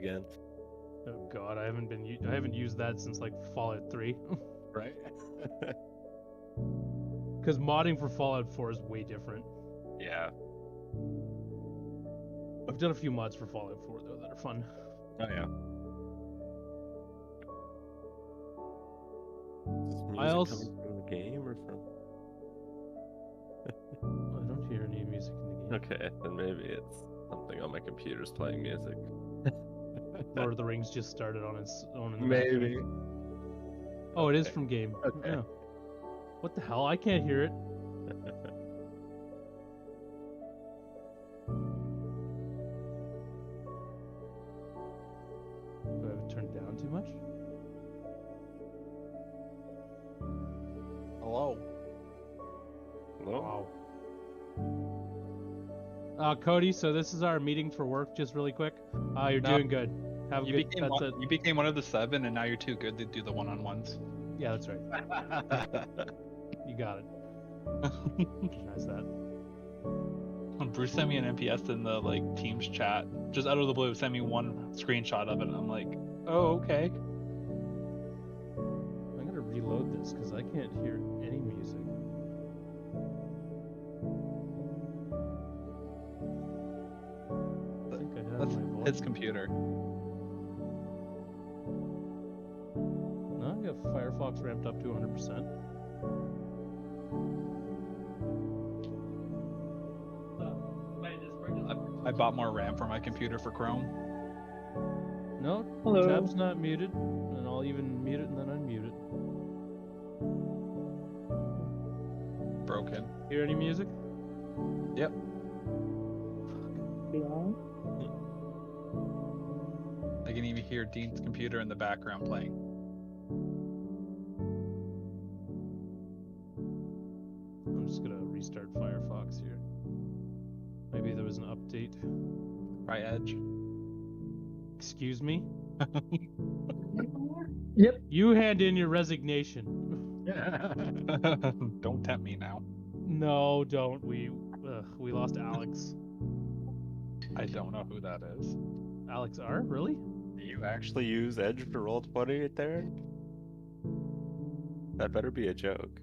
again. Oh god, I haven't used that since like Fallout 3. Right? Because modding for Fallout 4 is way different. Yeah. I've done a few mods for Fallout 4 though that are fun. Oh yeah. Is this I music also- coming from the game or from? I don't hear any music in the game. Okay, then maybe it's something on my computer's playing music. Lord of the Rings just started on its own in the Maybe. background. Oh, it is Okay. from game. Okay. Yeah. What the hell? I can't hear it. Do I have it turned down too much? Hello. Hello? Wow. Cody, so this is our meeting for work, just really quick. You're No. doing good. Have a You good. became, That's one, it. you became one of the 7, and now you're too good to do the one-on-ones. Yeah, that's right. You got it. Recognize that. Bruce sent me an NPS in the Teams chat, just out of the blue. Sent me one screenshot of it, and I'm like, oh, okay. I'm gonna reload this because I can't hear any music. I think I have That's my volume. his computer. No, I got Firefox ramped up to 100%. I bought more RAM for my computer for Chrome. No, Hello. tab's not muted, and I'll even mute it and then unmute it. Broken. Hear any music? Yep. Yeah. I can even hear Dean's computer in the background playing. I'm just gonna restart Firefox here. Maybe there was an update. Try Edge. Excuse me? Yep. You hand in your resignation. Don't tempt me now. No, don't. We lost Alex. I don't know who that is. Alex R? Really? Do you actually use Edge for Roll20 there? That better be a joke.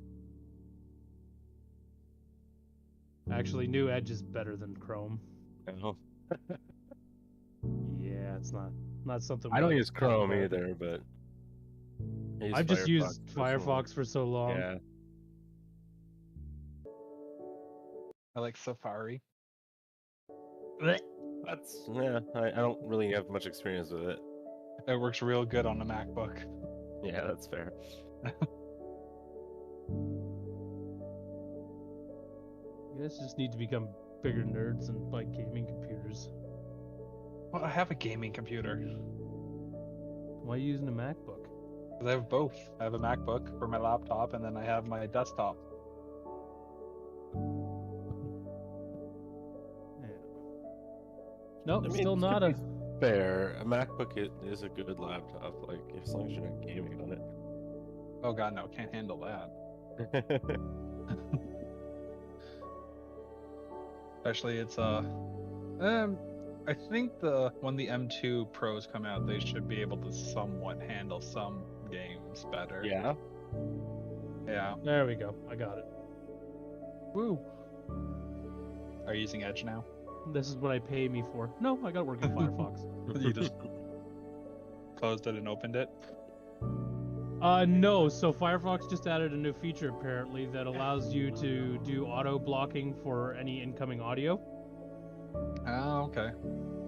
Actually, New Edge is better than Chrome. No. Yeah, it's not something. I don't we use talk Chrome about. either, but I use I've just used personally. Firefox for so long. Yeah. I like Safari. That's I don't really have much experience with it. It works real good on a MacBook. Yeah, that's fair. You guys just need to become bigger nerds and buy gaming computers. Well, I have a gaming computer. Why are you using a MacBook? 'Cause I have both. I have a MacBook for my laptop, and then I have my desktop. Yeah. Nope, I mean, still to not be a. Fair. A MacBook is a good laptop, like as long as you're not gaming on it. Oh god, no, can't handle that. Especially it's I think when the M2 Pros come out, they should be able to somewhat handle some games better. Yeah. Yeah. There we go. I got it. Woo. Are you using Edge now? This is what I pay me for. No, I got working Firefox. You just closed it and opened it? No. So Firefox just added a new feature apparently that allows you to do auto blocking for any incoming audio. Oh, okay.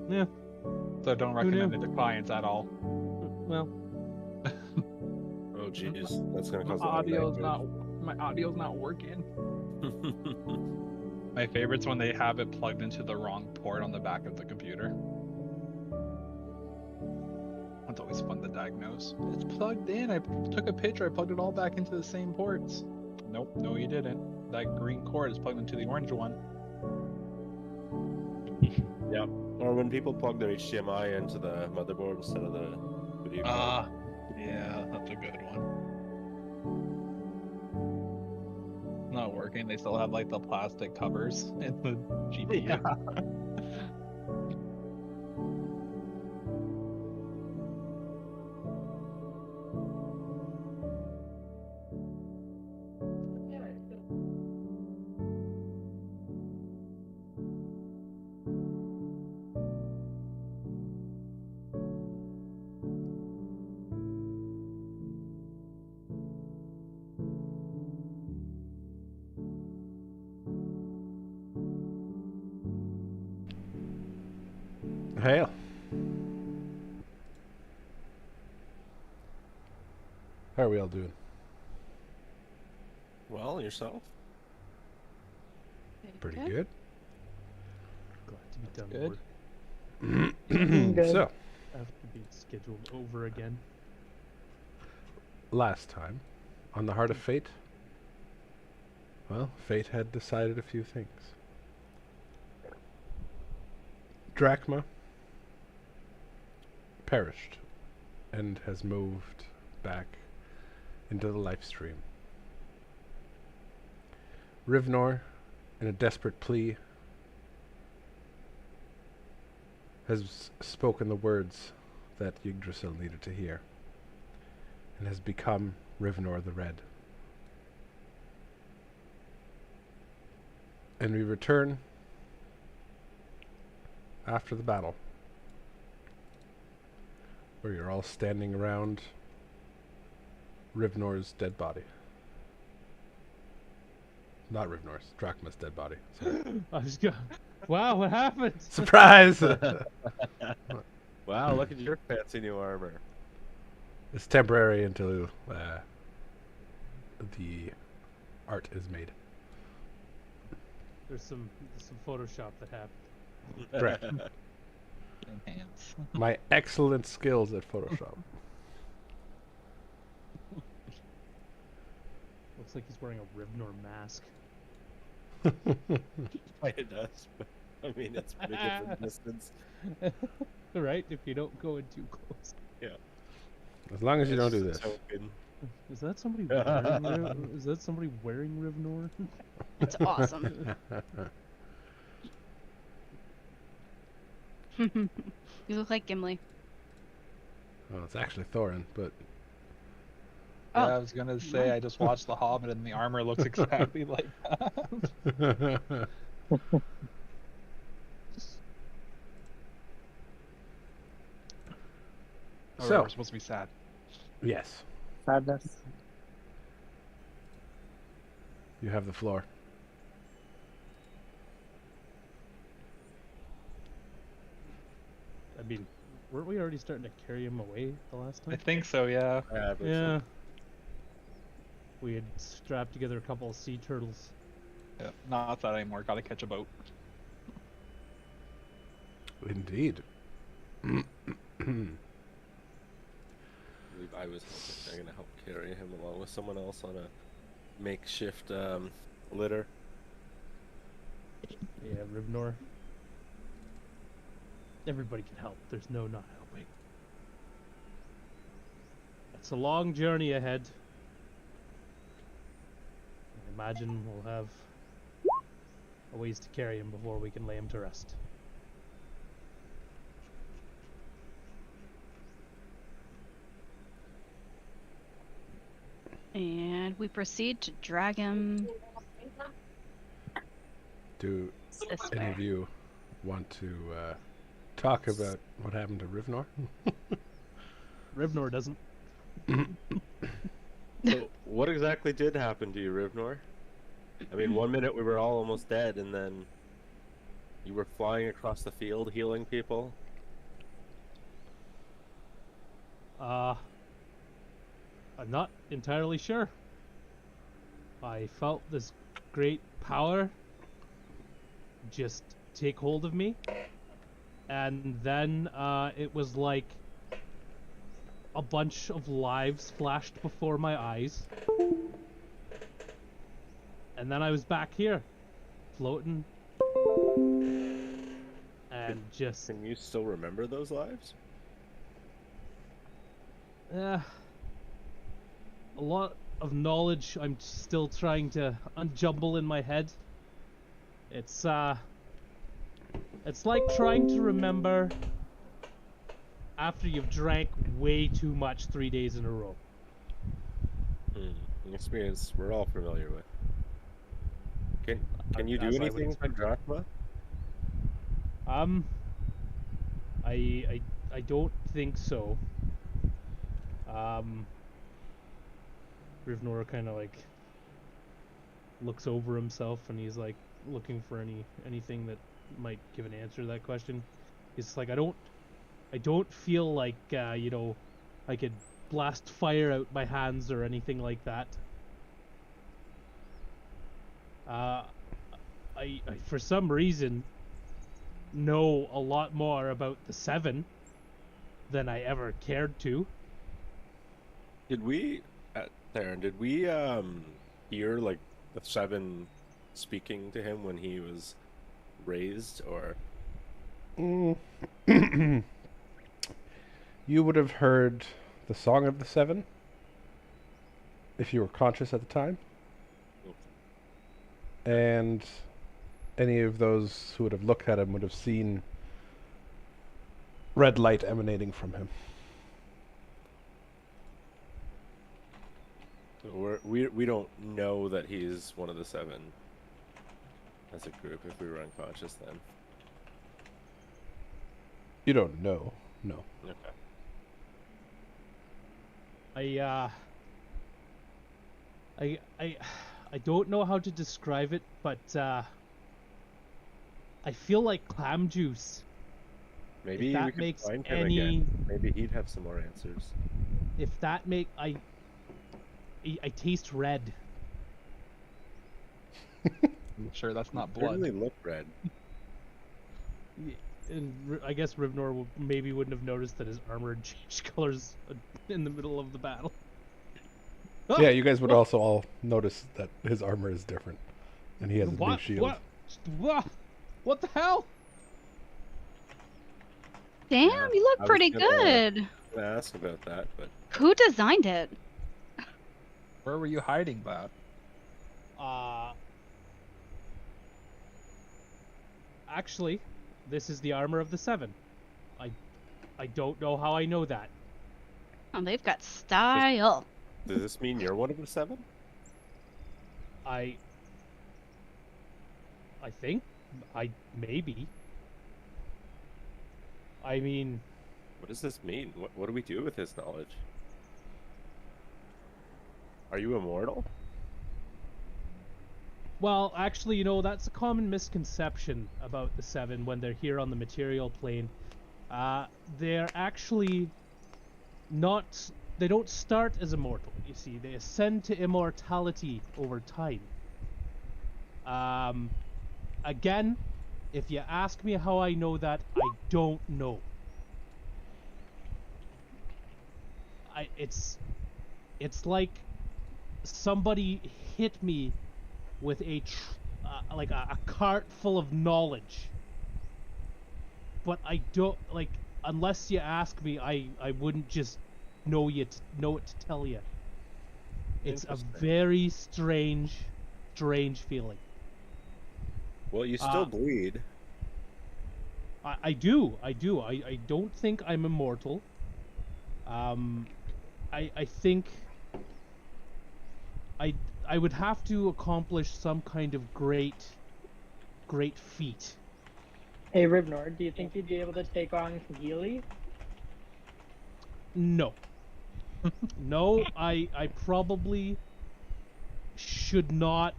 Yeah. So don't Who recommend knew? it to clients at all. Well, Oh jeez, that's gonna cause My audio's not working. My favorite's when they have it plugged into the wrong port on the back of the computer. It's always fun to diagnose. It's plugged in. I took a picture. I plugged it all back into the same ports. Nope, no you didn't. That green cord is plugged into the orange one. Yep. Or when people plug their HDMI into the motherboard instead of the video card. Yeah, that's a good one. Not working. They still have like the plastic covers in the GPU. Hail. How are we all doing? Well, yourself? Pretty good. Glad to be Good. done. Good. So, After being scheduled over again. last time, on the Heart of Fate, well, Fate had decided a few things. Drachma perished and has moved back into the life stream. Rivnor, in a desperate plea, has spoken the words that Yggdrasil needed to hear, and has become Rivnor the Red. And we return after the battle, where you're all standing around Rivnor's dead body. Not Rivnor's, Drachma's dead body. Sorry. I was going. Wow, what happened? Surprise! Wow, look at your fancy new armor. It's temporary until the art is made. There's some Photoshop that happened. Correct. Enhance. My excellent skills at Photoshop. Looks like he's wearing a Rivnor mask. It does, but I mean, it's pretty good from distance. Right? If you don't go in too close. As long as you don't do It's this. token. Is that somebody wearing is that somebody wearing Rivnor? It's awesome. You look like Gimli. Well, it's actually Thorin, but Yeah, Oh. I was gonna say I just watched The Hobbit and the armor looks exactly like that. Oh, So- we're supposed to be sad. yes, Sadness. you have the floor. I mean, weren't we already starting to carry him away the last I time? think so, yeah. Yeah, I believe so. Yeah. We had strapped together a couple of sea turtles. Yeah, not that anymore. Gotta catch a boat. Indeed. I believe I was going to help carry him along with someone else on a makeshift litter. Yeah, Rivnor. Everybody can help. There's no not helping. It's a long journey ahead. I imagine we'll have a ways to carry him before we can lay him to rest. And we proceed to drag him Do this any way. of you want to talk about what happened to Rivnor? Rivnor doesn't. So, what exactly did happen to you, Rivnor? I mean, one minute we were all almost dead, and then you were flying across the field healing people. I'm not entirely sure. I felt this great power just take hold of me, and then it was like a bunch of lives flashed before my eyes, and then I was back here, floating, and just Can you still remember those lives? a lot of knowledge I'm still trying to unjumble in my head. It's like trying to remember after you've drank way too much 3 days in a row. An experience we're all familiar with. Can you do As I would anything for Drachma? I don't think so. Rivnor kind of like looks over himself and he's like looking for anything that might give an answer to that question. It's like I don't feel like you know, I could blast fire out my hands or anything like that. I for some reason know a lot more about the Seven than I ever cared to. Did we, Theron, did we hear like the Seven speaking to him when he was raised, or? Mm. You would have heard the Song of the Seven if you were conscious at the time. And any of those who would have looked at him would have seen red light emanating from him. We don't know that he's one of the Seven as a group if we were unconscious then. You don't know, no. Okay. I don't know how to describe it, but I feel like clam juice. Maybe If that we could makes find him any- again. Maybe he'd have some more answers. If that make I taste red. I'm sure that's not They blood. really look red. And I guess Rivnor maybe wouldn't have noticed that his armor changed colors in the middle of the battle. Yeah, you guys would also all notice that his armor is different. And he has a new What? shield. What the hell? Damn, Yeah, you look I was pretty gonna- good. I'm gonna ask about that, but Who designed it? Where were you hiding that? Actually, this is the armor of the Seven. I don't know how I know that. Oh, they've got style. does this mean you're one of the Seven? I think maybe. I mean, What does this mean? What do we do with his knowledge? Are you immortal? well, actually, you know, that's a common misconception about the Seven when they're here on the material plane. They're actually not. They don't start as immortal. You see, they ascend to immortality over time. Again, if you ask me how I know that, I don't know. It's like somebody hit me with like a cart full of knowledge. But I don't like unless you ask me, I wouldn't just know it to tell you. It's a Interesting. very strange feeling. Well, you still Uh, bleed. I do. I don't think I'm immortal. I think I would have to accomplish some kind of great feat. Hey Rivnor, do you think you'd be able to take on Healy? No. No, I probably should not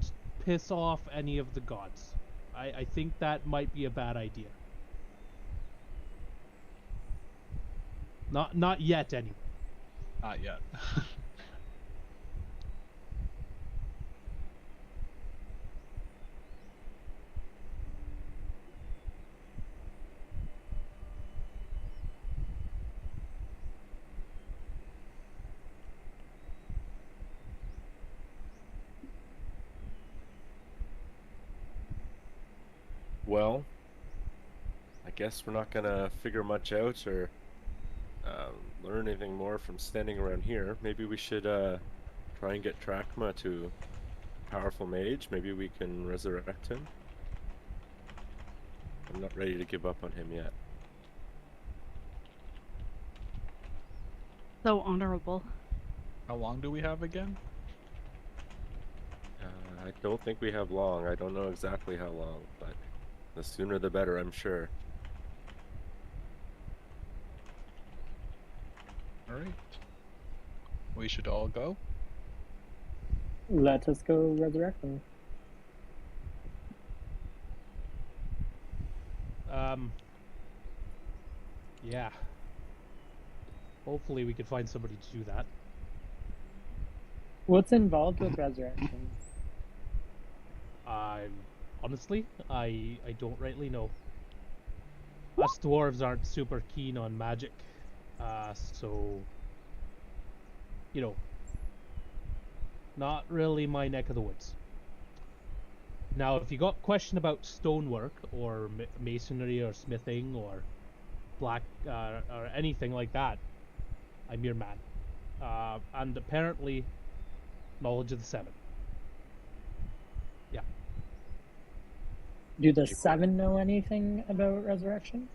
piss off any of the gods. I think that might be a bad idea. Not yet, anyway. Not yet. Well, I guess we're not gonna figure much out or learn anything more from standing around here. Maybe we should try and get Drachma to a powerful mage. Maybe we can resurrect him. I'm not ready to give up on him yet. So honorable. How long do we have again? I don't think we have long. I don't know exactly how long, but the sooner the better, I'm sure. Alright. We should all go. Let us go resurrect them. Yeah. Hopefully we could find somebody to do that. What's involved with resurrection? Honestly, I don't rightly know. Us dwarves aren't super keen on magic, so you know, not really my neck of the woods. Now, if you got a question about stonework or masonry or smithing or black or anything like that, I'm your man. And apparently, knowledge of the seven. Yeah. Do the seven know anything about resurrection?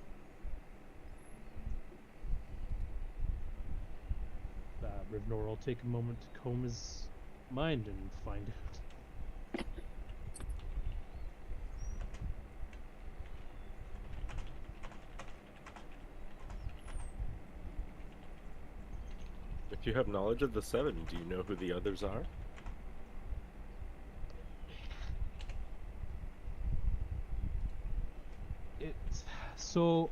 Rivnor will take a moment to comb his mind and find out. If you have knowledge of the seven, do you know who the others are? So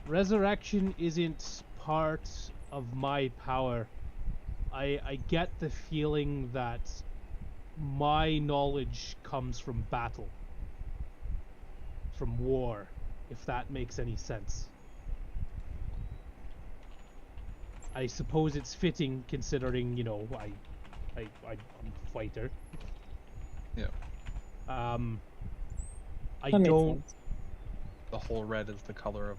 resurrection isn't part of my power. I get the feeling that my knowledge comes from battle, from war, if that makes any sense. I suppose it's fitting considering, you know, I'm a fighter. Yeah. I That makes don't. sense. The whole red is the color of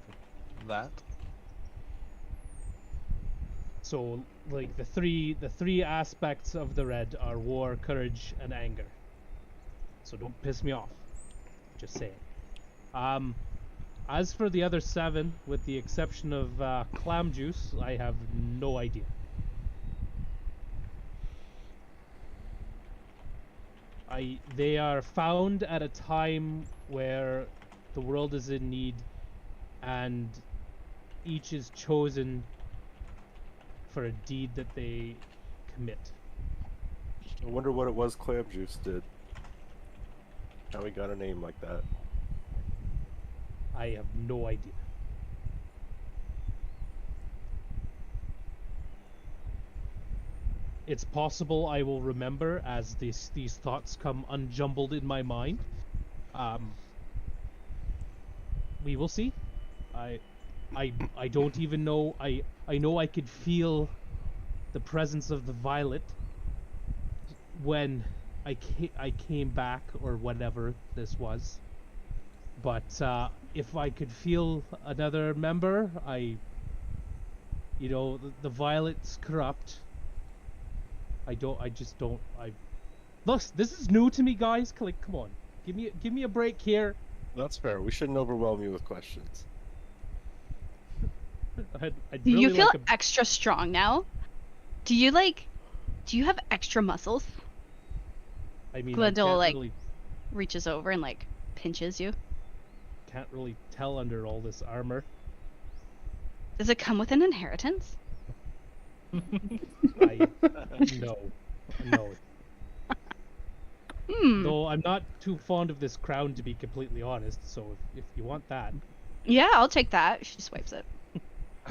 that. So, like the three aspects of the red are war, courage, and anger. So don't piss me off. Just saying. As for the other seven, with the exception of clam juice, I have no idea. They are found at a time where the world is in need, and each is chosen for a deed that they commit. I wonder what it was Clam Juice did. How he got a name like that. I have no idea. It's possible I will remember as these thoughts come unjumbled in my mind. We will see. I don't even know. I know I could feel the presence of the violet when I came back, or whatever this was. But if I could feel another member, you know, the violet's corrupt. I just don't. Look, this is new to me, guys. Like, come on, give me a break here. That's fair. We shouldn't overwhelm you with questions. Do you feel extra strong now? Do you have extra muscles? I mean, Glendale, I can't reaches over and pinches you. can't really tell under all this armor. Does it come with an inheritance? No. Hmm. Though I'm not too fond of this crown, to be completely honest. So if you want that, Yeah, I'll take that. She swipes it.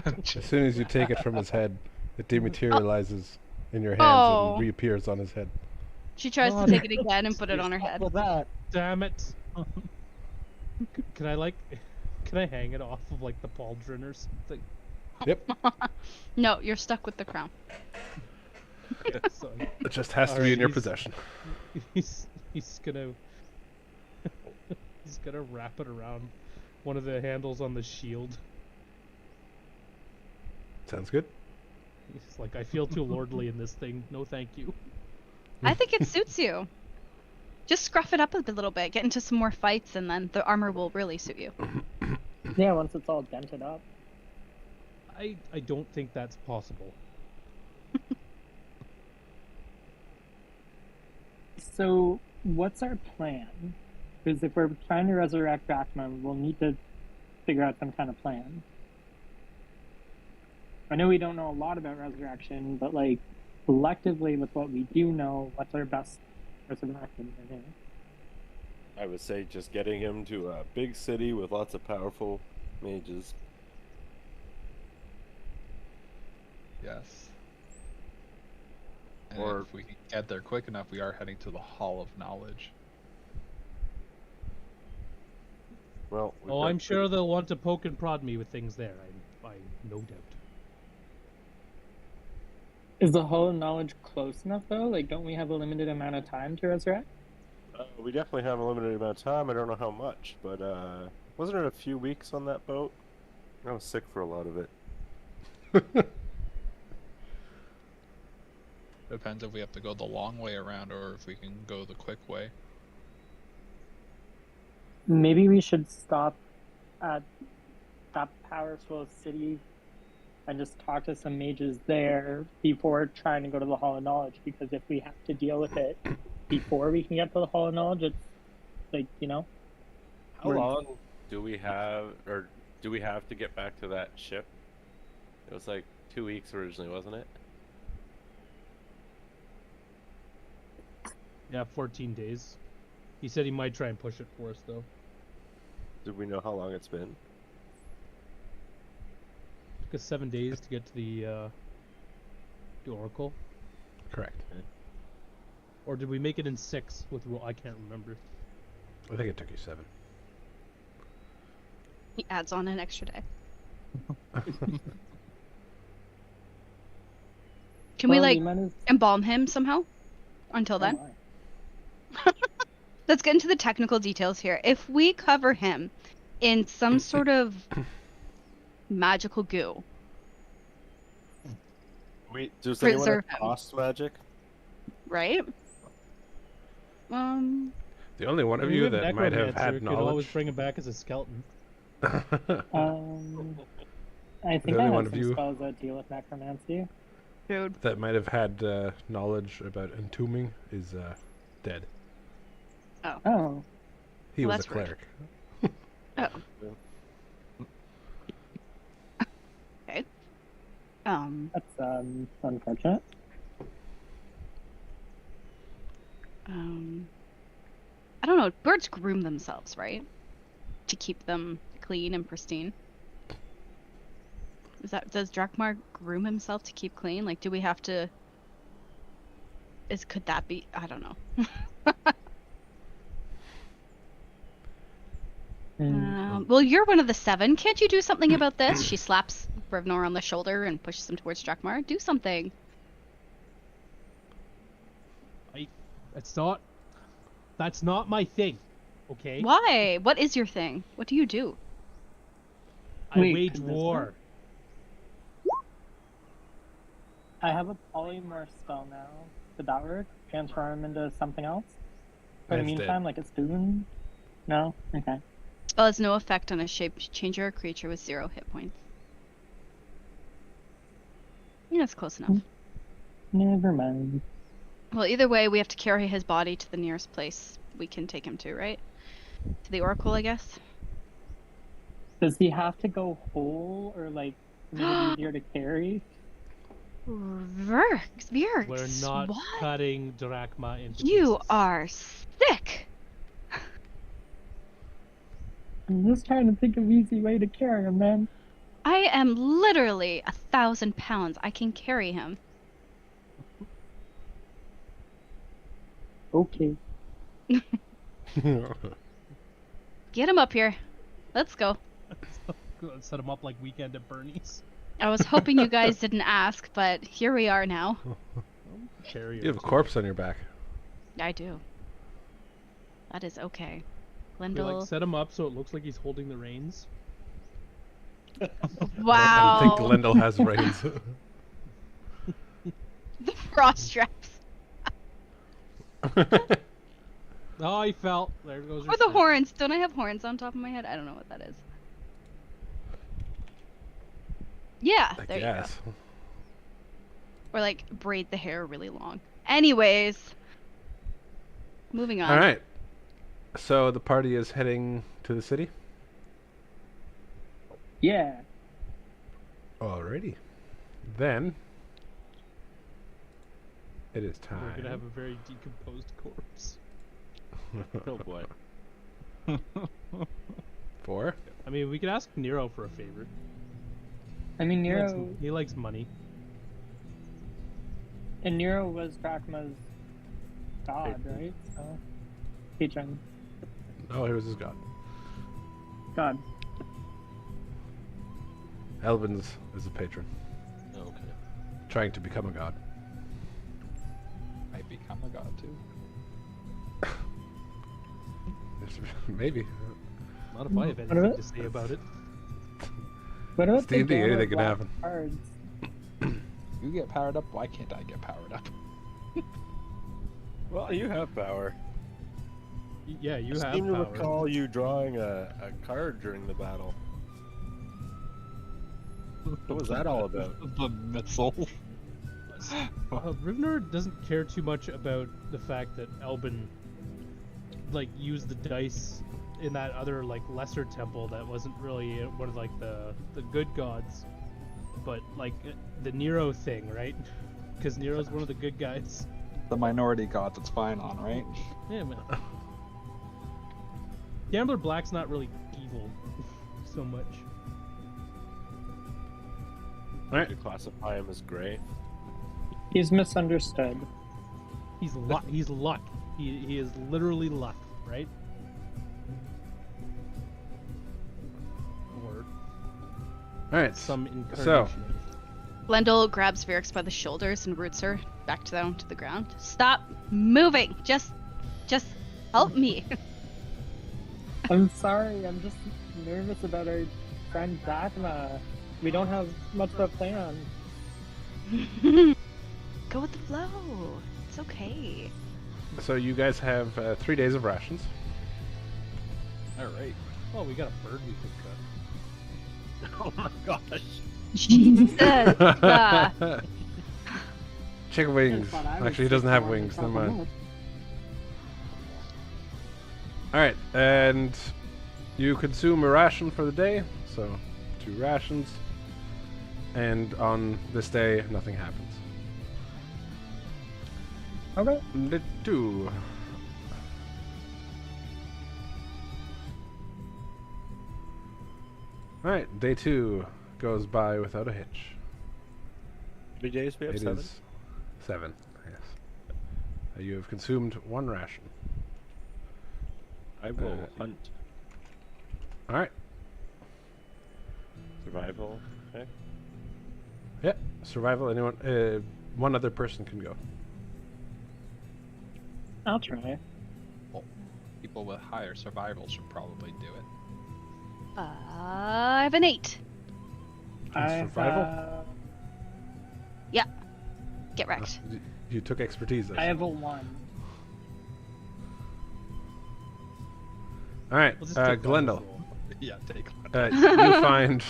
As soon as you take it from his head, it dematerializes in your hands Oh. and reappears on his head. She tries to take it again and put it on her head. That. damn it! Can I hang it off of the pauldron or something? Yep. No, you're stuck with the crown. So It just has to be Alright, in your he's- possession. he's gonna wrap it around one of the handles on the shield. Sounds good. He's like, I feel too lordly in this thing. No, thank you. I think it suits you. Just scruff it up a little bit, get into some more fights, and then the armor will really suit you. Yeah, once it's all dented up. I don't think that's possible. So, what's our plan? Because if we're trying to resurrect Bachman, we'll need to figure out some kind of plan. I know we don't know a lot about resurrection, but collectively with what we do know, what's our best course of action right now? I would say just getting him to a big city with lots of powerful mages, Yes. And Or- if we can get there quick enough, we are heading to the Hall of Knowledge. Well, we've Oh, got I'm sure they'll want to poke and prod me with things there. I no doubt. Is the Hall of Knowledge close enough though? Like, don't we have a limited amount of time to resurrect? we definitely have a limited amount of time. I don't know how much, but wasn't it a few weeks on that boat? I was sick for a lot of it. Depends if we have to go the long way around or if we can go the quick way. Maybe we should stop at that Powerful city and just talk to some mages there before trying to go to the Hall of Knowledge, because if we have to deal with it before we can get to the Hall of Knowledge, it's like, you know, How We're- long do we have, or do we have to get back to that ship? It was like 2 weeks originally, wasn't it? Yeah, 14 days. He said he might try and push it for us, though. Did we know how long it's been? Took us 7 days to get to the Oracle. Correct. Or did we make it in 6 with I can't remember. I think it took you 7. He adds on an extra day. Can we well, like might as- embalm him somehow? Until then, oh, let's get into the technical details here. If we cover him in some sort of magical goo, Wait, does anyone Preserve have him. cost magic? right? The only one of We you have that might have necromancer, had could always knowledge. bring him back as a skeleton. I think only I one have of some you- spells that deal with necromancy. Dude. that might have had knowledge about entombing is dead. Oh, He Well, was a that's rude. cleric. Okay. that's unfortunate. I don't know. Birds groom themselves, right? To keep them clean and pristine. Does Drakmar groom himself to keep clean? Like, do we have to? Could that be? I don't know. Well, you're one of the 7. Can't you do something about this? She slaps Rivnor on the shoulder and pushes him towards Drakmar. Do something. That's not my thing. Okay? Why? What is your thing? What do you do? I Wait, wage could this war. I have a polymorph spell now. Did that work? Transform him into something else? For the It's dead. meantime, like a spoon? No? Okay. Spell has no effect on a shape changer or creature with 0 hit points. Yeah, that's close enough. Never mind. Well, either way, we have to carry his body to the nearest place we can take him to, right? To the Oracle, I guess. Does he have to go whole or like make it easier to carry? Virx, We're not what? cutting Drakma into You pieces. are sick. I'm just trying to think of easy way to carry him, man. I am literally 1,000 pounds. I can carry him. Okay. Get him up here. Let's go. Set him up like Weekend at Bernie's. I was hoping you guys didn't ask, but here we are now. Carry You have a corpse on your back. I do. That is okay. We Glendale. like set him up so it looks like he's holding the reins. Wow. I think Glendale has reins. The frost straps. Oh, he fell. There goes. Or the horns. Don't I have horns on top of my head? I don't know what that is. Yeah, I there you guess. go. Or like braid the hair really long. Anyways, moving on. All right. So the party is heading to the city. Yeah. Alrighty. Then it is time. We're gonna have a very decomposed corpse. Oh boy. for I mean, we could ask Nero for a favor. I mean, He likes, Nero. he likes money. And Nero was Drachma's god, right? So, patron. Oh, he was his god. God. Elvin's is a patron, Okay. trying to become a god. Might become a god too. Maybe. Not if I have What anything about- to say about it. What about It's the D&D, anything Gamma can Black happen. Cards? You get powered up. Why can't I get powered up? Well, you have power. Yeah, you I have seem to power. recall you drawing a card during the battle. What was that all about? The missile. Rivnor doesn't care too much about the fact that Elbin, like, used the dice in that other, like, lesser temple that wasn't really one of, like, the good gods, but, like, the Nero thing, right? Because Nero's one of the good guys. The minority god that's fine on, right? Yeah, man. Gambler Black's not really evil so much. Alright. You classify him as gray. He's misunderstood. He's luck. He's luck. He is literally luck, right? Or Alright. some incarnation. So- of it. Glendale grabs Varix by the shoulders and roots her back down to the ground. Stop moving. Just help me. I'm sorry, I'm just nervous about our friend Drachma. We don't have much of a plan. Go with the flow. It's okay. So you guys have 3 days of rations. All right. Oh, we got a bird we could cut. Oh my gosh. Jesus. Chicken wings. Actually, he doesn't have wings. Never mind. Alright, and you consume a ration for the day, so 2 rations. And on this day, nothing happens. Okay. Day 2. Alright, day 2 goes by without a hitch. How many days we have? It 7? is 7, yes. You have consumed 1 ration. I will uh, hunt. Alright, Survival. Okay. yeah, survival, anyone, 1 other person can go. I'll try. People with higher survival should probably do it. I have an 8. Survival? Get wrecked. You took expertise. I have a 1. Alright, We'll just take Glendale. Glendel's roll. Yeah, take one. You find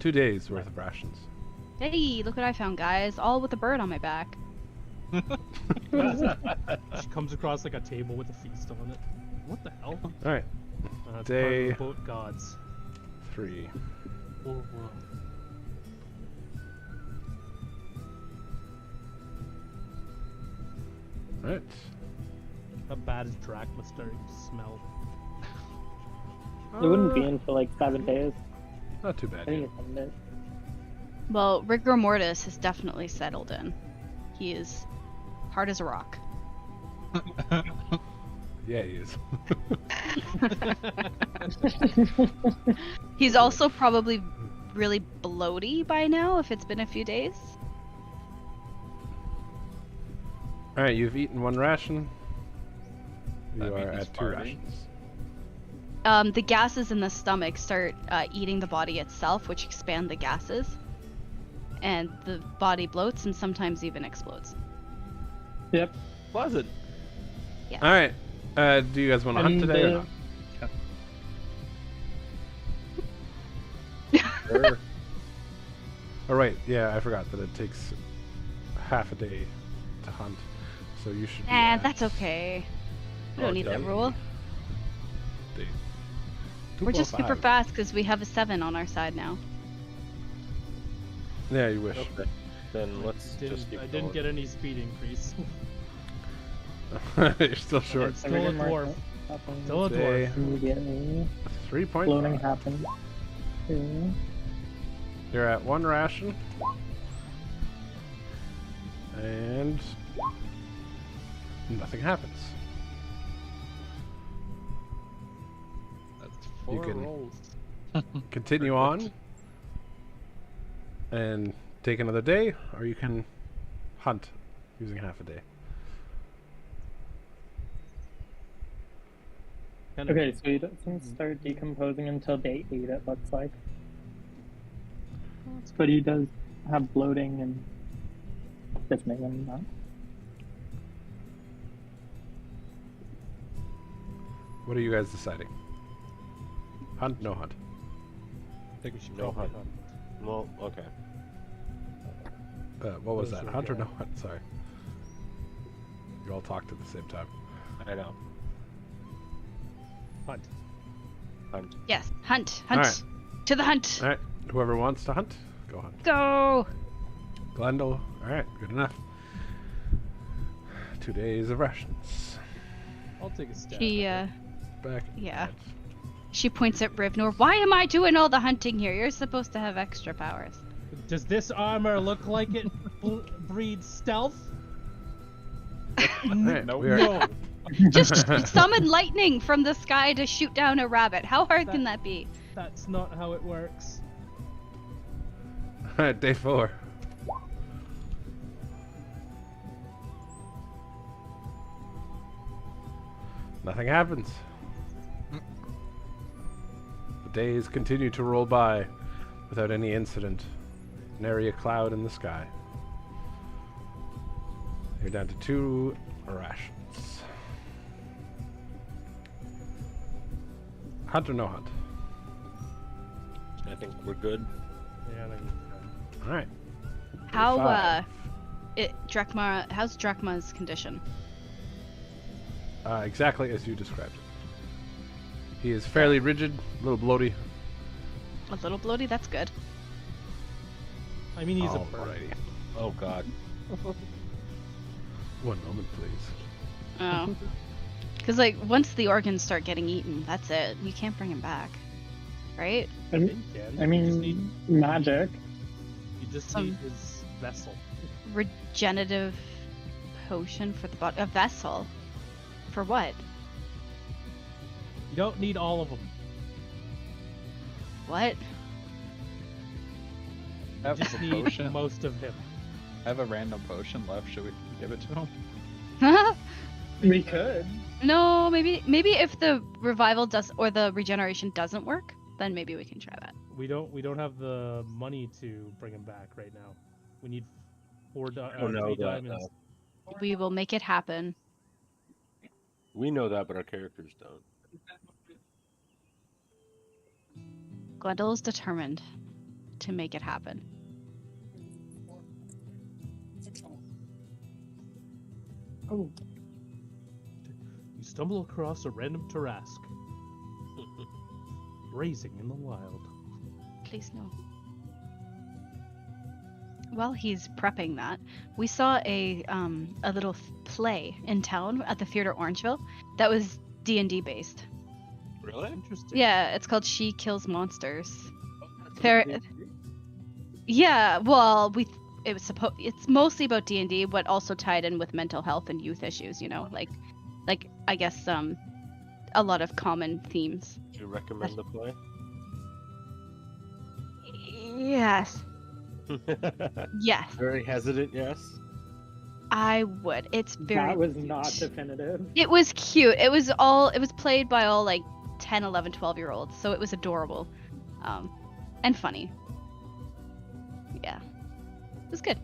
2 days worth of rations. Hey, look what I found, guys. All with a bird on my back. She comes across like a table with a feast on it. What the hell? Alright, It's Day- part of the boat gods. 3. Oh, wow. Alright. How bad is Drachma starting to smell? It wouldn't be until like 7 days. Not too I bad. think yet. it's 7 days. Well, rigor mortis has definitely settled in. He is hard as a rock. Yeah, he is. He's also probably really bloaty by now if it's been a few days. Alright, you've eaten 1 ration. You That means are he's at 2 farting. rations. The gases in the stomach start eating the body itself, which expand the gases. And the body bloats and sometimes even explodes. Yep. Pleasant. Yes. Alright, do you guys want to hunt And, today or not? Sure. Oh, right, yeah, I forgot that it takes half a day to hunt. So you should be Nah, at that's okay. We don't need that Okay. rule. day We're just super 2.5. fast because we have a 7 on our side now. Yeah, you wish. Okay. Then let's just keep I didn't going. get any speed increase. You're still short. And still a dwarf. Still a Day dwarf. Immediately. 3.5. Bloating happened. 2. You're at 1 ration. And nothing happens. That's You 4 can- rolls. Continue on and take another day, or you can hunt using half a day. Okay, so he doesn't start decomposing until day 8, it looks like. But he does have bloating and stiffening and that. What are you guys deciding? Hunt, no hunt. I think we should No probably hunt. Well, okay. What was Those that? are Hunt or good. no hunt? Sorry. You all talked at the same time. I know. Hunt. Hunt. Yes, hunt, hunt, Alright. to the hunt. All right. Whoever wants to hunt, go hunt. Go. Glendale. All right. Good enough. 2 days of rations. I'll take a stab. She, at Back. yeah. She points at Rivnor. Why am I doing all the hunting here? You're supposed to have extra powers. it. Does this armor look like it breeds stealth? All right. Nope. We are, No. Just summon lightning from the sky to shoot down a rabbit. How hard can that be? That's not how it works. all right. Day 4. Nothing happens. The days continue to roll by without any incident. Nary a cloud in the sky. You're down to 2 rations. Hunt or no hunt? I think we're good. Yeah, All right. How, Five. how's Drachma's condition? Exactly as you described it. He is fairly rigid, a little bloaty. A little bloaty? That's good. I mean, he's a bird. Alrighty. Oh God. 1 moment, please. Oh. Because, like, once the organs start getting eaten, that's it. You can't bring him back. Right? I You mean, can. You just need, magic. you just Some- need his vessel. Regenerative potion for the body. A vessel. For what? You don't need all of them. What? I have Just a need potion. most of him. I have a random potion left. Should we give it to him? We could. No, maybe if the revival does or the regeneration doesn't work, then maybe we can try that. We don't have the money to bring him back right now. We need 3 know that, diamonds. We will make it happen. We know that, but our characters don't. Glendale is determined to make it happen. Oh, You stumble across a random Tarask. Grazing in the wild. Please no. While he's prepping that, we saw a little play in town at the Theater Orangeville that was D&D based. Really? Interesting. Yeah, it's called She Kills Monsters. Yeah, well, it's mostly about D&D, but also tied in with mental health and youth issues, you know, like I guess a lot of common themes. Do you recommend the play? Yes. Yes, Very hesitant, yes. I would. It's very that was cute. not definitive. It was cute. It was played by all like 10, 11, 12-year-olds, so it was adorable. And funny. Yeah. It was good.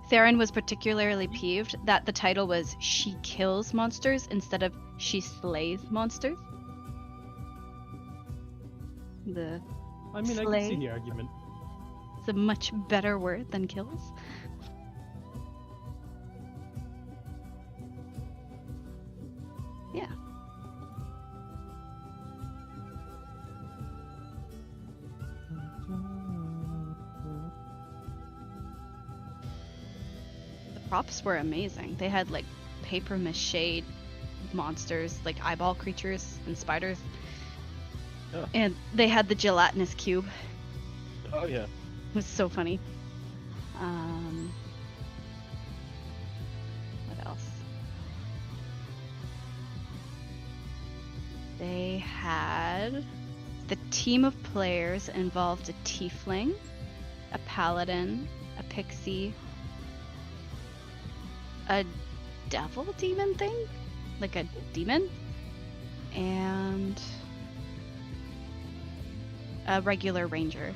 Theron was particularly peeved that the title was She Kills Monsters instead of She Slays Monsters. I mean, I can Slay. see the argument. It's a much better word than kills. Yeah. The props were amazing. They had like paper mache monsters, like eyeball creatures and spiders. Oh. And they had the gelatinous cube. Oh yeah. It was so funny. What else? They had the team of players involved a tiefling, a paladin, a pixie, a devil demon thing, like a demon, and a regular ranger.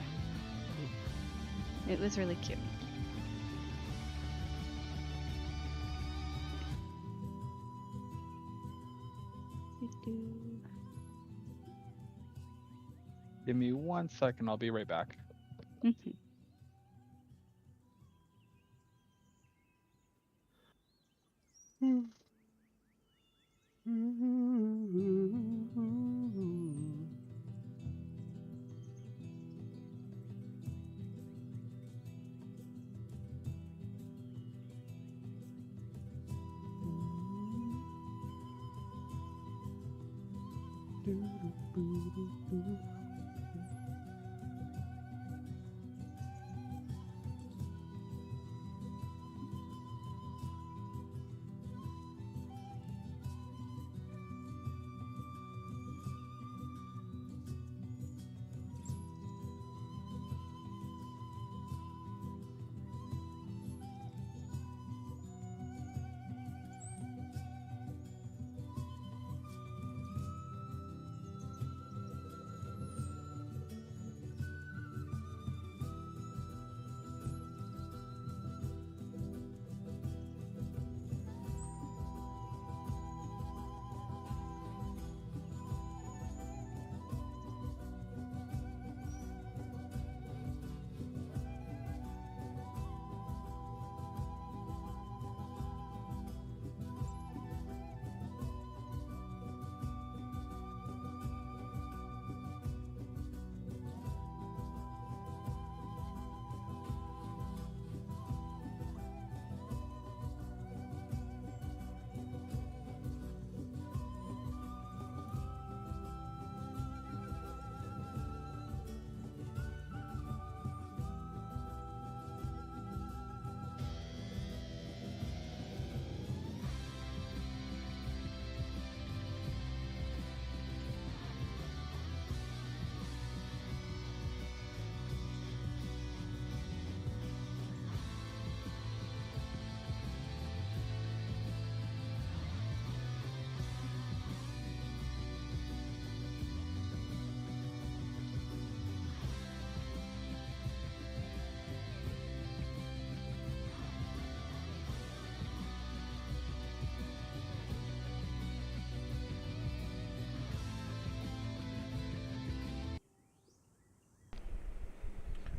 It was really cute. Give me 1 second. I'll be right back. Mhm.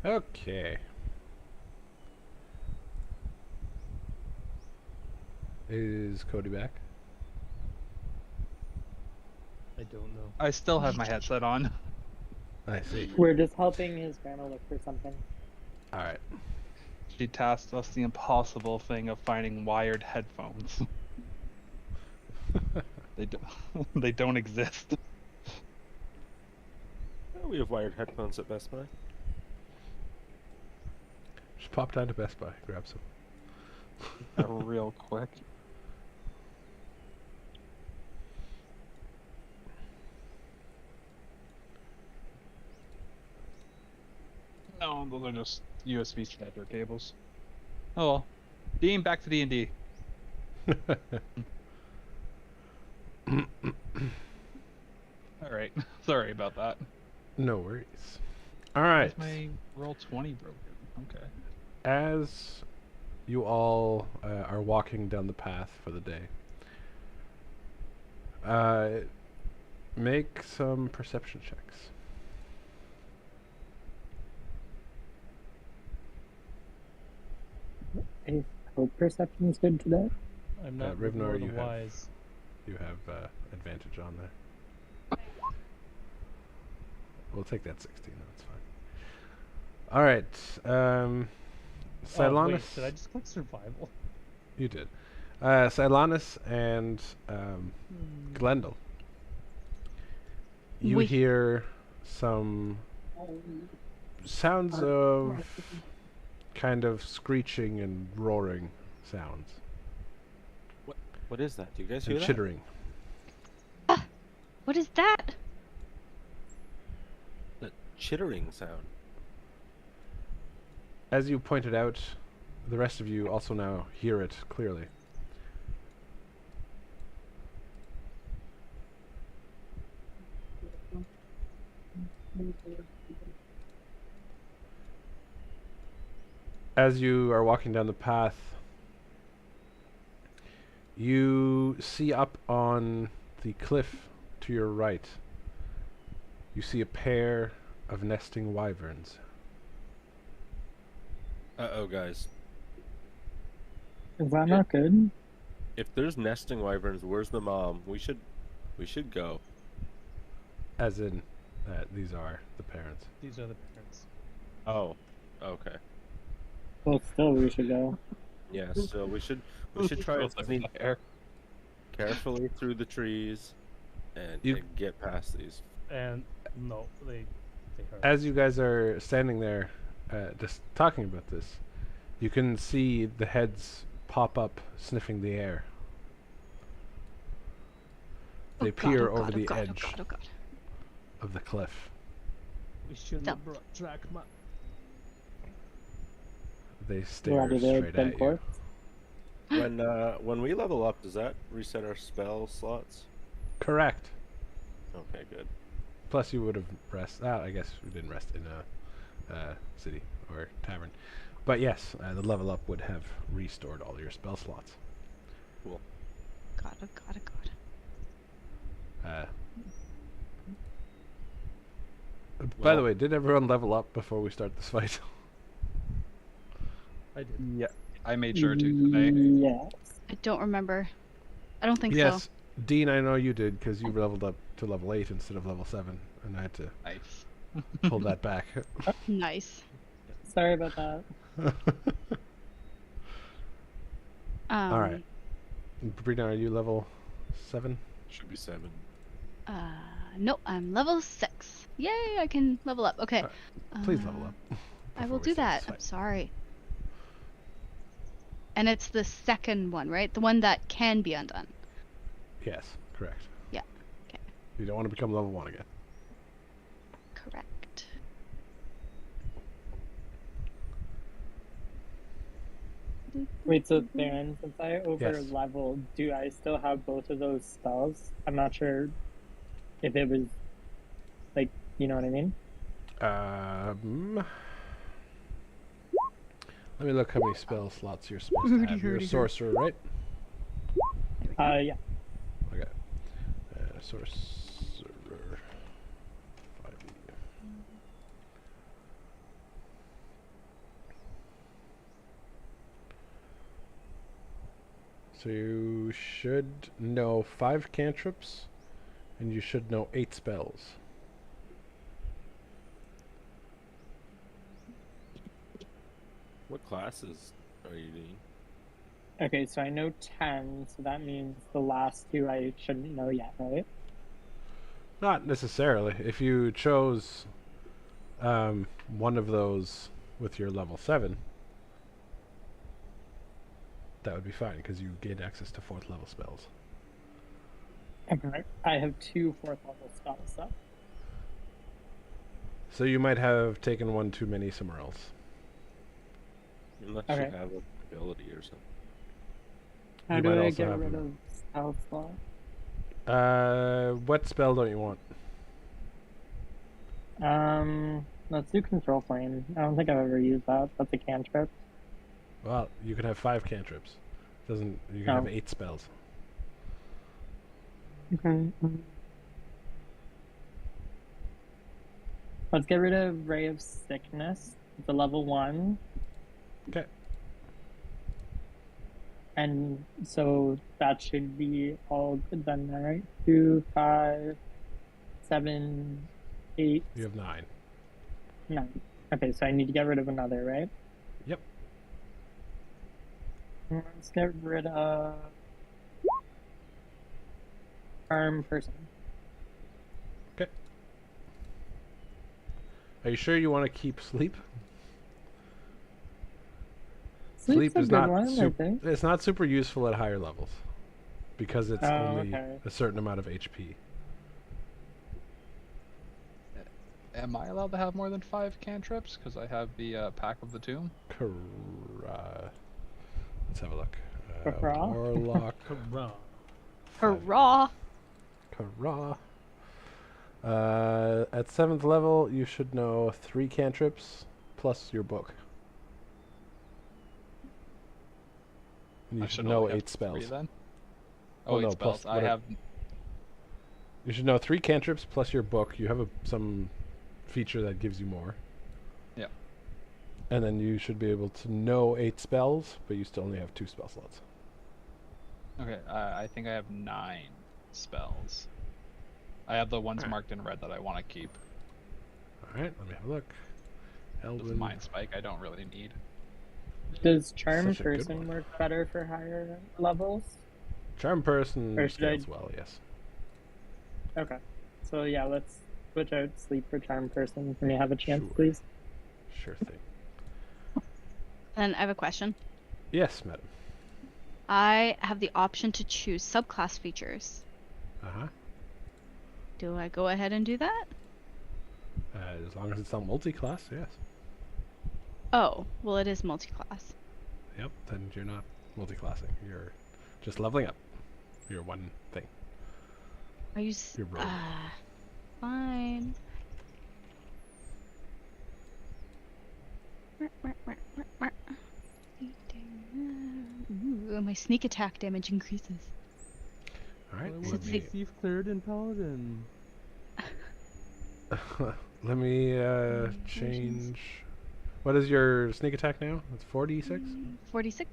Okay. Is Cody back? I don't know. I still have my headset on. I see. We're just helping his grandma look for something. Alright. She tasked us the impossible thing of finding wired headphones. They don't exist. Well, we have wired headphones at Best Buy. Just pop down to Best Buy, grab some. Real quick. No, those are just USB charger cables. Oh well. Dean, back to D&D. Alright. Sorry about that. No worries. Alright. My roll 20 broken. Okay. As you all are walking down the path for the day, make some perception checks. I hope perception's good today. I'm not Rivnor, the you have- wise. You have advantage on there. We'll take that 16, that's fine. Alright, Oh, Silanus. wait, did I just click survival? You did. Silanus and Glendale. You We- hear some sounds of kind of screeching and roaring sounds What is that? Do you guys hear and that? chittering. What is that? That chittering sound. As you pointed out, the rest of you also now hear it clearly. As you are walking down the path, you see up on the cliff to your right, you see a pair of nesting wyverns. Uh-oh, guys. Is that not good? If there's nesting wyverns, where's the mom? We should go. As in, these are the parents. These are the parents. Oh, okay. Well, still, we should go. Yeah, so we should try and sneak carefully through the trees and get past these. And no, they hurt. As you guys are standing there, just talking about this, you can see the heads pop up, sniffing the air. They peer over the edge Oh God. of the cliff. We shouldn't Stop. have brought Drachma. They You stare want to do straight the at you. port? When we level up, does that reset our spell slots? Correct. Okay, good. Plus, you would have rest. I guess we didn't rest in a city or tavern. But yes, the level up would have restored all your spell slots. God, oh God, oh God. By the Well- way, did everyone level up before we start this fight? I did. Yeah, I made sure to today. Yeah. I don't remember. I don't think Yes, so. Dean, I know you did because you leveled up to level 8 instead of level 7, and I had to Nice. pull that back. Nice. Sorry about that. All right. Brina, are you level 7? Should be 7. No, I'm level 6. Yay, I can level up. Okay. Please level up. I before will we do start that. this I'm fight. sorry. And it's the second one, right? The one that can be undone. Yes, correct. Yeah, okay. You don't want to become level 1 again. Correct. Wait, so Theron, since I over leveled, do I still have both of those spells? I'm not sure if it was like, you know what I mean? Let me look how many spell slots you're supposed to have. You're a sorcerer, right? Yeah. Okay. Sorcerer. 5e. So you should know 5 cantrips, and you should know 8 spells. What classes are you doing? Okay, so I know 10, so that means the last two I shouldn't know yet, right? Not necessarily. If you chose one of those with your level 7, that would be fine, because you gain access to 4th level spells. Okay. I have 2 4th level spells, so. So you might have taken one too many somewhere else. Unless Okay. you have an ability or something. How You do might I also get have rid them. of spell slot? What spell don't you want? Let's do Control Flame. I don't think I've ever used that. That's a cantrip. Well, you can have 5 cantrips. Doesn't you can Oh. have 8 spells. Okay. Let's get rid of Ray of Sickness. It's a level 1. Okay. And so that should be all good then, right? 2, 5, 7, 8, You have 9. 9. Okay, so I need to get rid of another, right? Yep. Let's get rid of Charm Person. Are you sure you want to keep sleep? Sleep's a is good not one, I think. it's not super useful at higher levels because it's Oh, only okay. a certain amount of HP. Am I allowed to have more than 5 cantrips? Because I have the Pack of the Tomb. Let's have a look. Hurrah. Warlock. Hurrah. Hurrah! Hurrah. At 7th level, you should know 3 cantrips plus your book. And you I should should know only have 8 spells. 3 then. Oh, Oh, 8 no, plus spells. I whatever. have. You should know 3 cantrips plus your book. You have some feature that gives you more. Yeah. And then you should be able to know 8 spells, but you still only have 2 spell slots. Okay, I think I have 9 spells. I have the ones marked in red that I want to keep. Alright, let me have a look. The Elven. Mind Spike I don't really need. Does Charm Such a good Person one. work better for higher levels? Charm person Or should I- scales well, yes. Okay. So yeah, let's switch out Sleep for Charm Person when you have a chance, Sure. please. Sure thing. Then I have a question. Yes, madam. I have the option to choose subclass features. Uh-huh. Do I go ahead and do that? As long as it's not multi-class, yes. Oh, well, it is multi-class. Yep, then you're not multi-classing. You're just leveling up. You're one thing. Are you? You're rogue. Fine. Ooh, my sneak attack damage increases. Alright, Well, let would me, be Thief, Cleric, Paladin. let me change... What is your sneak attack now? It's 46? 46.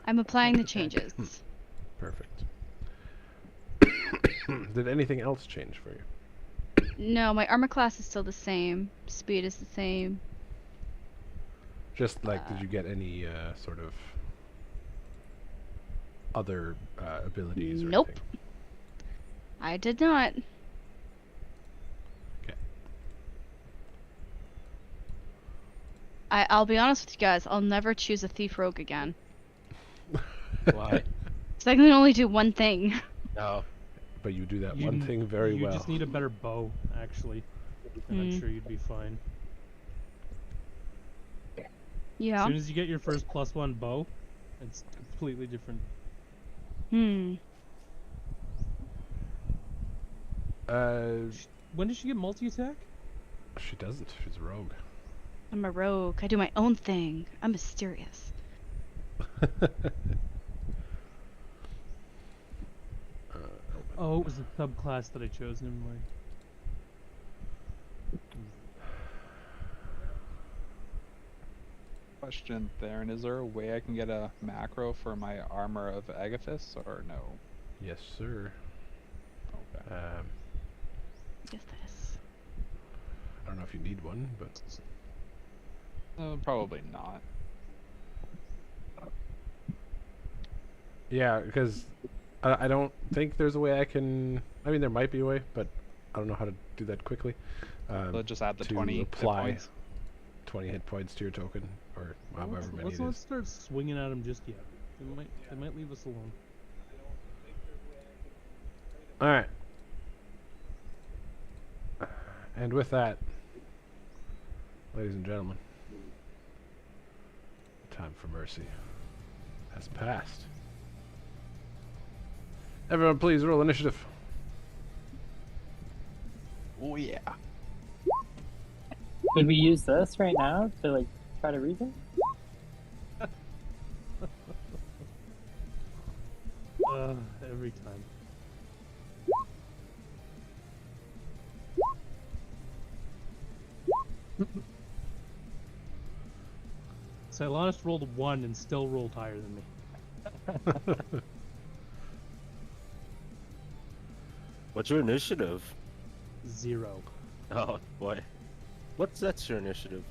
I'm applying the changes. Perfect. Did anything else change for you? No, my armor class is still the same. Speed is the same. Just like, did you get any sort of other abilities or Nope. anything? I did not. Okay. I'll be honest with you guys. I'll never choose a thief rogue again. Why? So I can only do one thing. No. But you do that You one n- thing very you well. just need a better bow, actually. And I'm Hmm. sure you'd be fine. As Yeah. soon as you get your first +1 bow, it's completely different. Hmm. When did she get multi-attack? She doesn't. She's a rogue. I'm a rogue. I do my own thing. I'm mysterious. Oh, it was the subclass that I chose. Never mind. Question, Theron, is there a way I can get a macro for my Armor of Agathis, or no? Yes, sir. Okay. Yes, this. I don't know if you need one, but Probably not. yeah, because I don't think there's a way I can. I mean, there might be a way, but I don't know how to do that quickly. So just add the to 20 hit apply points. 20 hit points to your token, or however many Let's it not is. start swinging at him just yet. They might leave us alone. All right. And with that, ladies and gentlemen, the time for mercy has passed. Everyone, please roll initiative. Oh yeah. Could we use this right now to like try to reason? Every time. Silanus rolled 1 and still rolled higher than me. What's your initiative? 0. Oh boy. That's your initiative?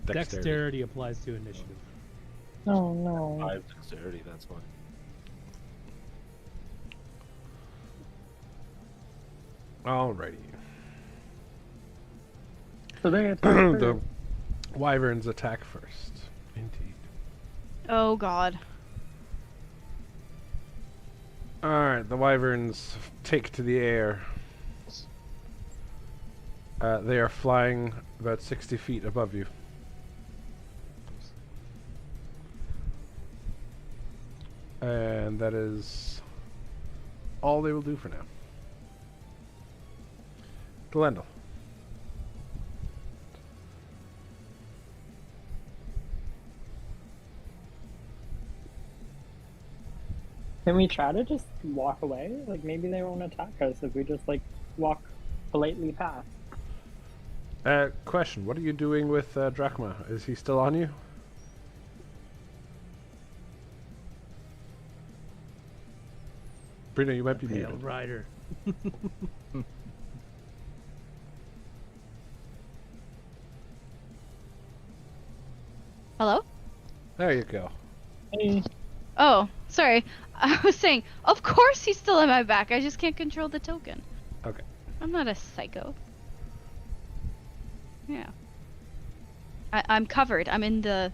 Dexterity applies to initiative. Oh no. 5 dexterity, that's why. Alrighty. So they attack The first. wyverns attack first. Indeed. Oh God. Alright, the wyverns take to the air. They are flying about 60 feet above you. And that is all they will do for now. Glendale. Can we try to just walk away? Like maybe they won't attack us if we just like walk politely past. Question, what are you doing with Drachma? Is he still on you? Brina, you might be Pale muted. rider. Hello? There you go. Hey, Oh, sorry. I was saying, of course he's still on my back. I just can't control the token. Okay. I'm not a psycho. Yeah. I'm covered. I'm in the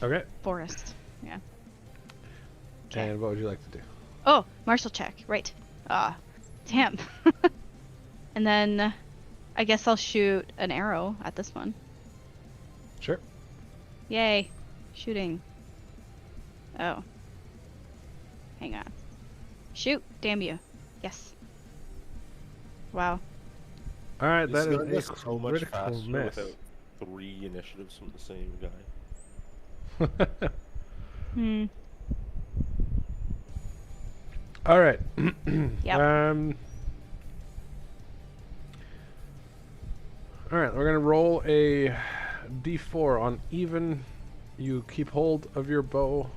Okay. forest. Yeah. Okay. And what would you like to do? Oh, martial check. Right. Damn. And then I guess I'll shoot an arrow at this one. Sure. Yay. Shooting. Oh. Hang on. Shoot. Damn you. Yes. Wow. Alright, This that is gonna is go a so much critical faster miss. without 3 initiatives from the same guy. Hmm. Alright. Yep. Alright, we're gonna roll a d4 on even. You keep hold of your bow,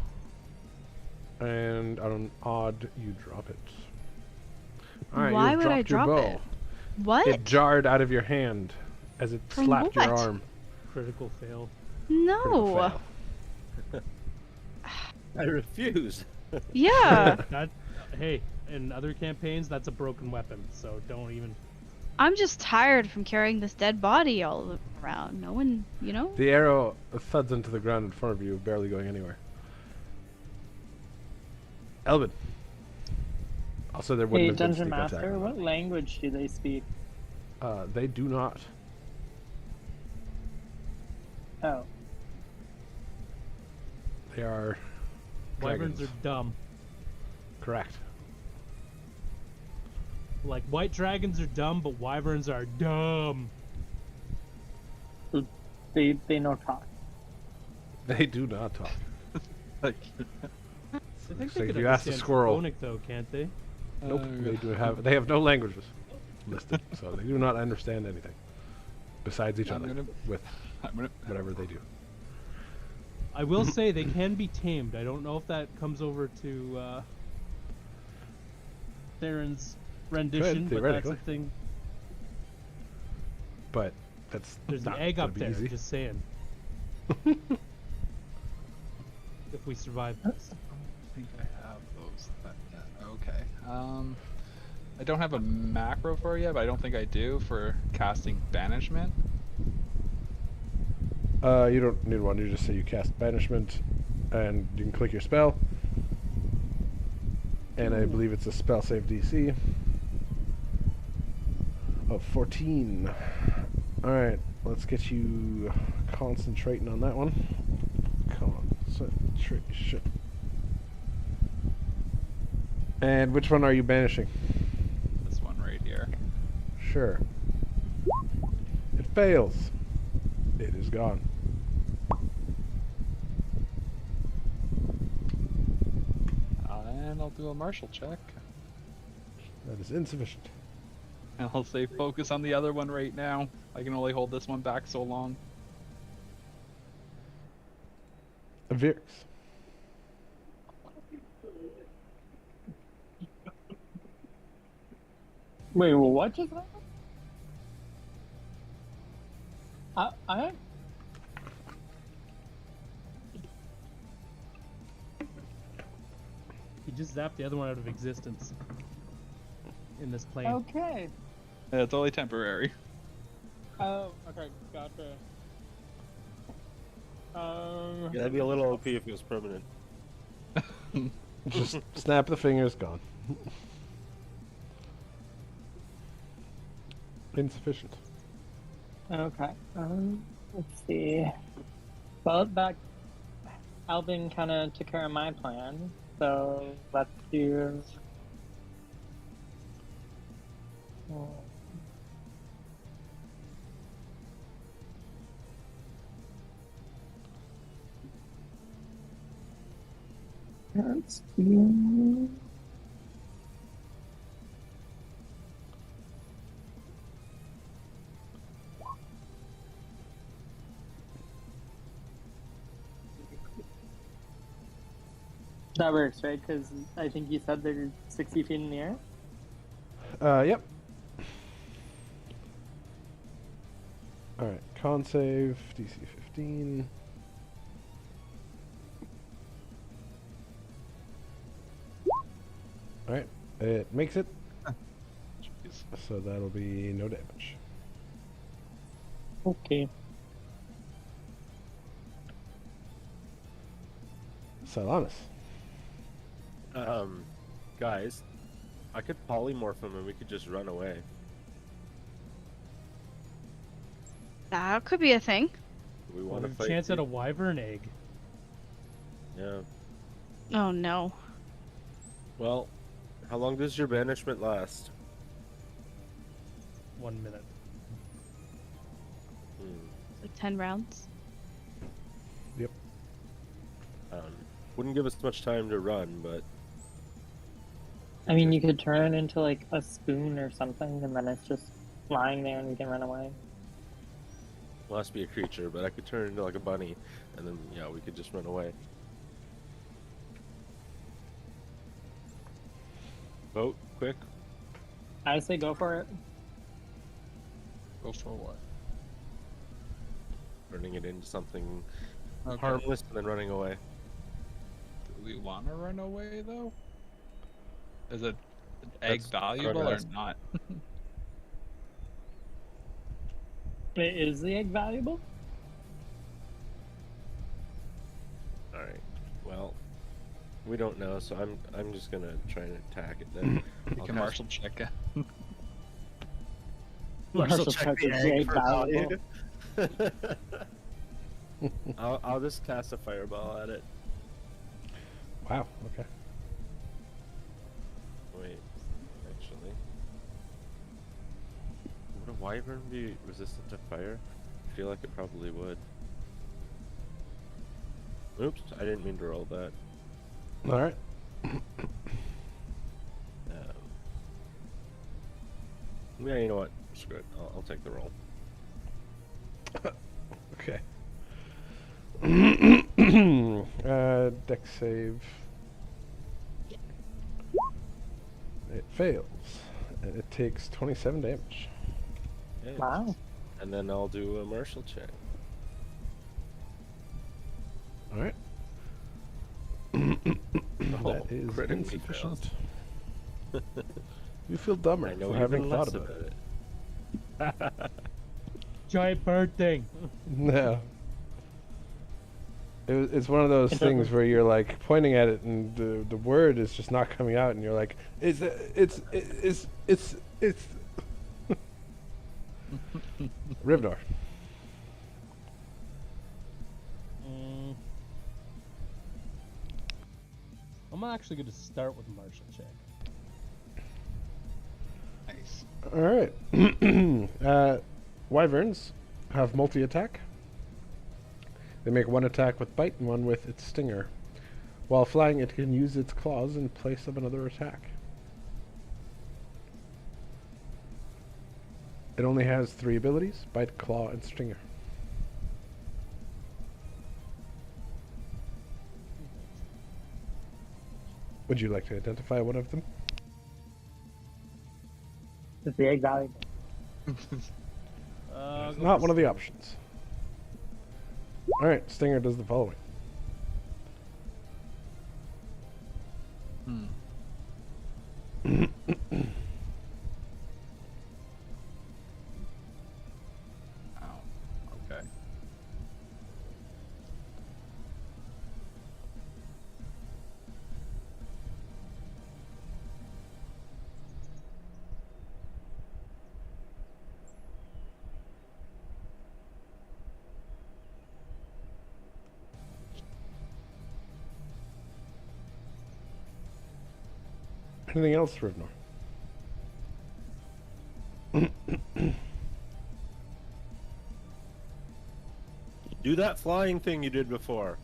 and on an odd, you drop it. Alright, Why you've would dropped I your drop bow. it? What? It jarred out of your hand as it From slapped your what? arm. Critical fail. No. Critical fail. I refuse. Yeah. That, hey, in other campaigns, that's a broken weapon, so don't even. I'm just tired from carrying this dead body all around. No one, you know? The arrow thuds into the ground in front of you, barely going anywhere. Elvin. Also, there wouldn't hey have been Dungeon sneak attack Master, on what language do they speak? that. They do not. Oh, They are Wyverns dragons. are dumb. Correct. Like, white dragons are dumb, but wyverns are dumb. they no talk. They do not talk. Like, I think So they if could you ask the understand squirrel- Draconic, though, can't they? Nope. They have no languages listed, so they do not understand anything besides each I'm other gonna- with I'm gonna, whatever they do. I will say they can be tamed. I don't know if that comes over to Theron's rendition, but that's theoretically. a thing. But that's There's not an egg gonna up be there, easy. just saying. If we survive this. I think I have those. Okay. I don't have a macro for you, but I don't think I do for casting banishment. You don't need one. You just say you cast banishment, and you can click your spell. And I believe it's a spell save DC of 14. All right, let's get you concentrating on that one. Concentration. And which one are you banishing? This one right here. Sure. It fails. It is gone. And I'll do a martial check. That is insufficient. And I'll say focus on the other one right now. I can only hold this one back so long. Vix. Wait, well, what just happened? I He just zapped the other one out of existence. In this plane. okay. Yeah, it's only temporary. Oh, okay, gotcha. Yeah, that'd be a little OP if it was permanent. Just snap the fingers, gone. Insufficient. Okay. Let's see. Well, that Alvin kind of took care of my plan, so let's do. Let's do. That works, right? Because I think you said they're 60 feet in the air. Yep. Alright, con save, DC 15. Alright, it makes it, Jeez. so that'll be no damage. Okay. Silanus. Guys, I could polymorph him and we could just run away. That could be a thing. Do we What want to a fight? chance at a you? wyvern egg. Yeah. Oh no. Well, how long does your banishment last? 1 minute. Like 10 rounds. Wouldn't give us much time to run, but I mean, you could turn into like a spoon or something, and then it's just flying there, and we can run away. well, has to be a creature. But I could turn into like a bunny, and then yeah, we could just run away. Vote quick. I say go for it. Go for what? Turning it into something Okay. harmless and then running away. Do we want to run away though? Is it egg That's valuable or correct. not? Is the egg valuable? All right. Well, we don't know, so I'm just gonna try and attack it then. You I'll can cast- Marshall check it. Marshall check the egg for valuable. value. I'll just cast a fireball at it. Wow, okay. Wait, actually, would a wyvern be resistant to fire? I feel like it probably would. Oops, I didn't mean to roll that. Alright. Yeah, you know what? Screw it. I'll take the roll. Okay. Dex save. It fails. And it takes 27 damage. Okay. Wow. And then I'll do a martial check. Alright. Oh, That is critically insufficient. failed. You feel dumber I know for even having less thought about it. Giant bird thing. No. It's one of those things where you're like pointing at it and the word is just not coming out and you're like, it's Rivdor. I'm actually going to start with martial check. Nice. Alright. Wyverns have multi-attack. They make one attack with bite and one with its stinger. While flying, it can use its claws in place of another attack. It only has 3 abilities: bite, claw, and stinger. Would you like to identify one of them? Is the egg valuable? Go Not for one of the Stinger. options. Alright, Stinger does the following. Hmm. Anything else, Rivnor? Do that flying thing you did before.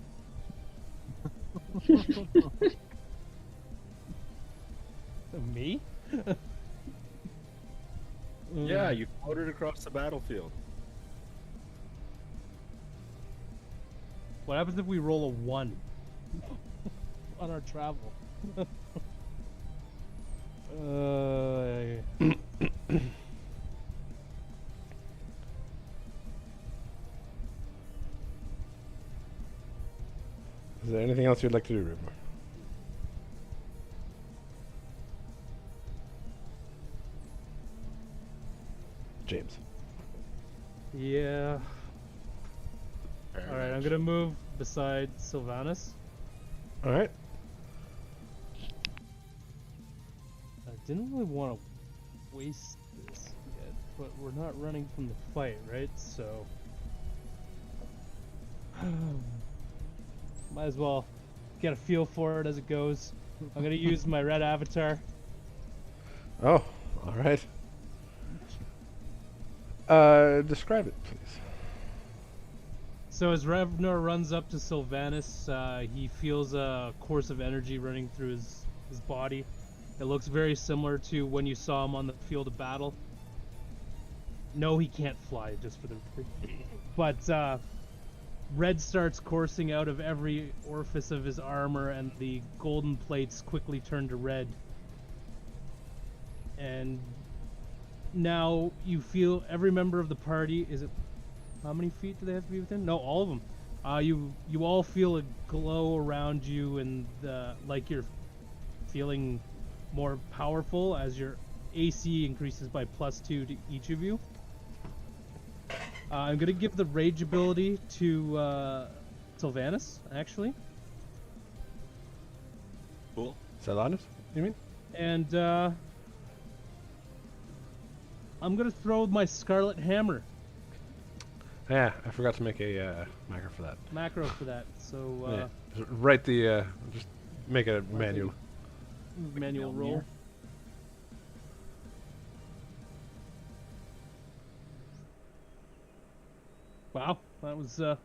Me? Yeah, you floated across the battlefield. What happens if we roll a 1 on our travel? Is there anything else you'd like to do, Rivnor? James. Yeah. Very Alright, I'm much. gonna move beside Sylvanus. All right. I didn't really want to waste this yet, but we're not running from the fight, right? So might as well get a feel for it as it goes. I'm gonna use my red avatar. Oh, all right. Describe it, please. So as Revnor runs up to Sylvanus, he feels a course of energy running through his body. It looks very similar to when you saw him on the field of battle. No, he can't fly, just for the but red starts coursing out of every orifice of his armor, and the golden plates quickly turn to red. And now you feel every member of the party, is it, how many feet do they have to be within? No, all of them. You all feel a glow around you, and like you're feeling more powerful as your AC increases by +2 to each of you. I'm gonna give the rage ability to Sylvanus, actually, Cool. Sylvanus, you mean? and I'm gonna throw my Scarlet Hammer Yeah, I forgot to make a macro for that. macro for that. So Yeah. Just write the just make it a manual. manual roll. Wow, that was that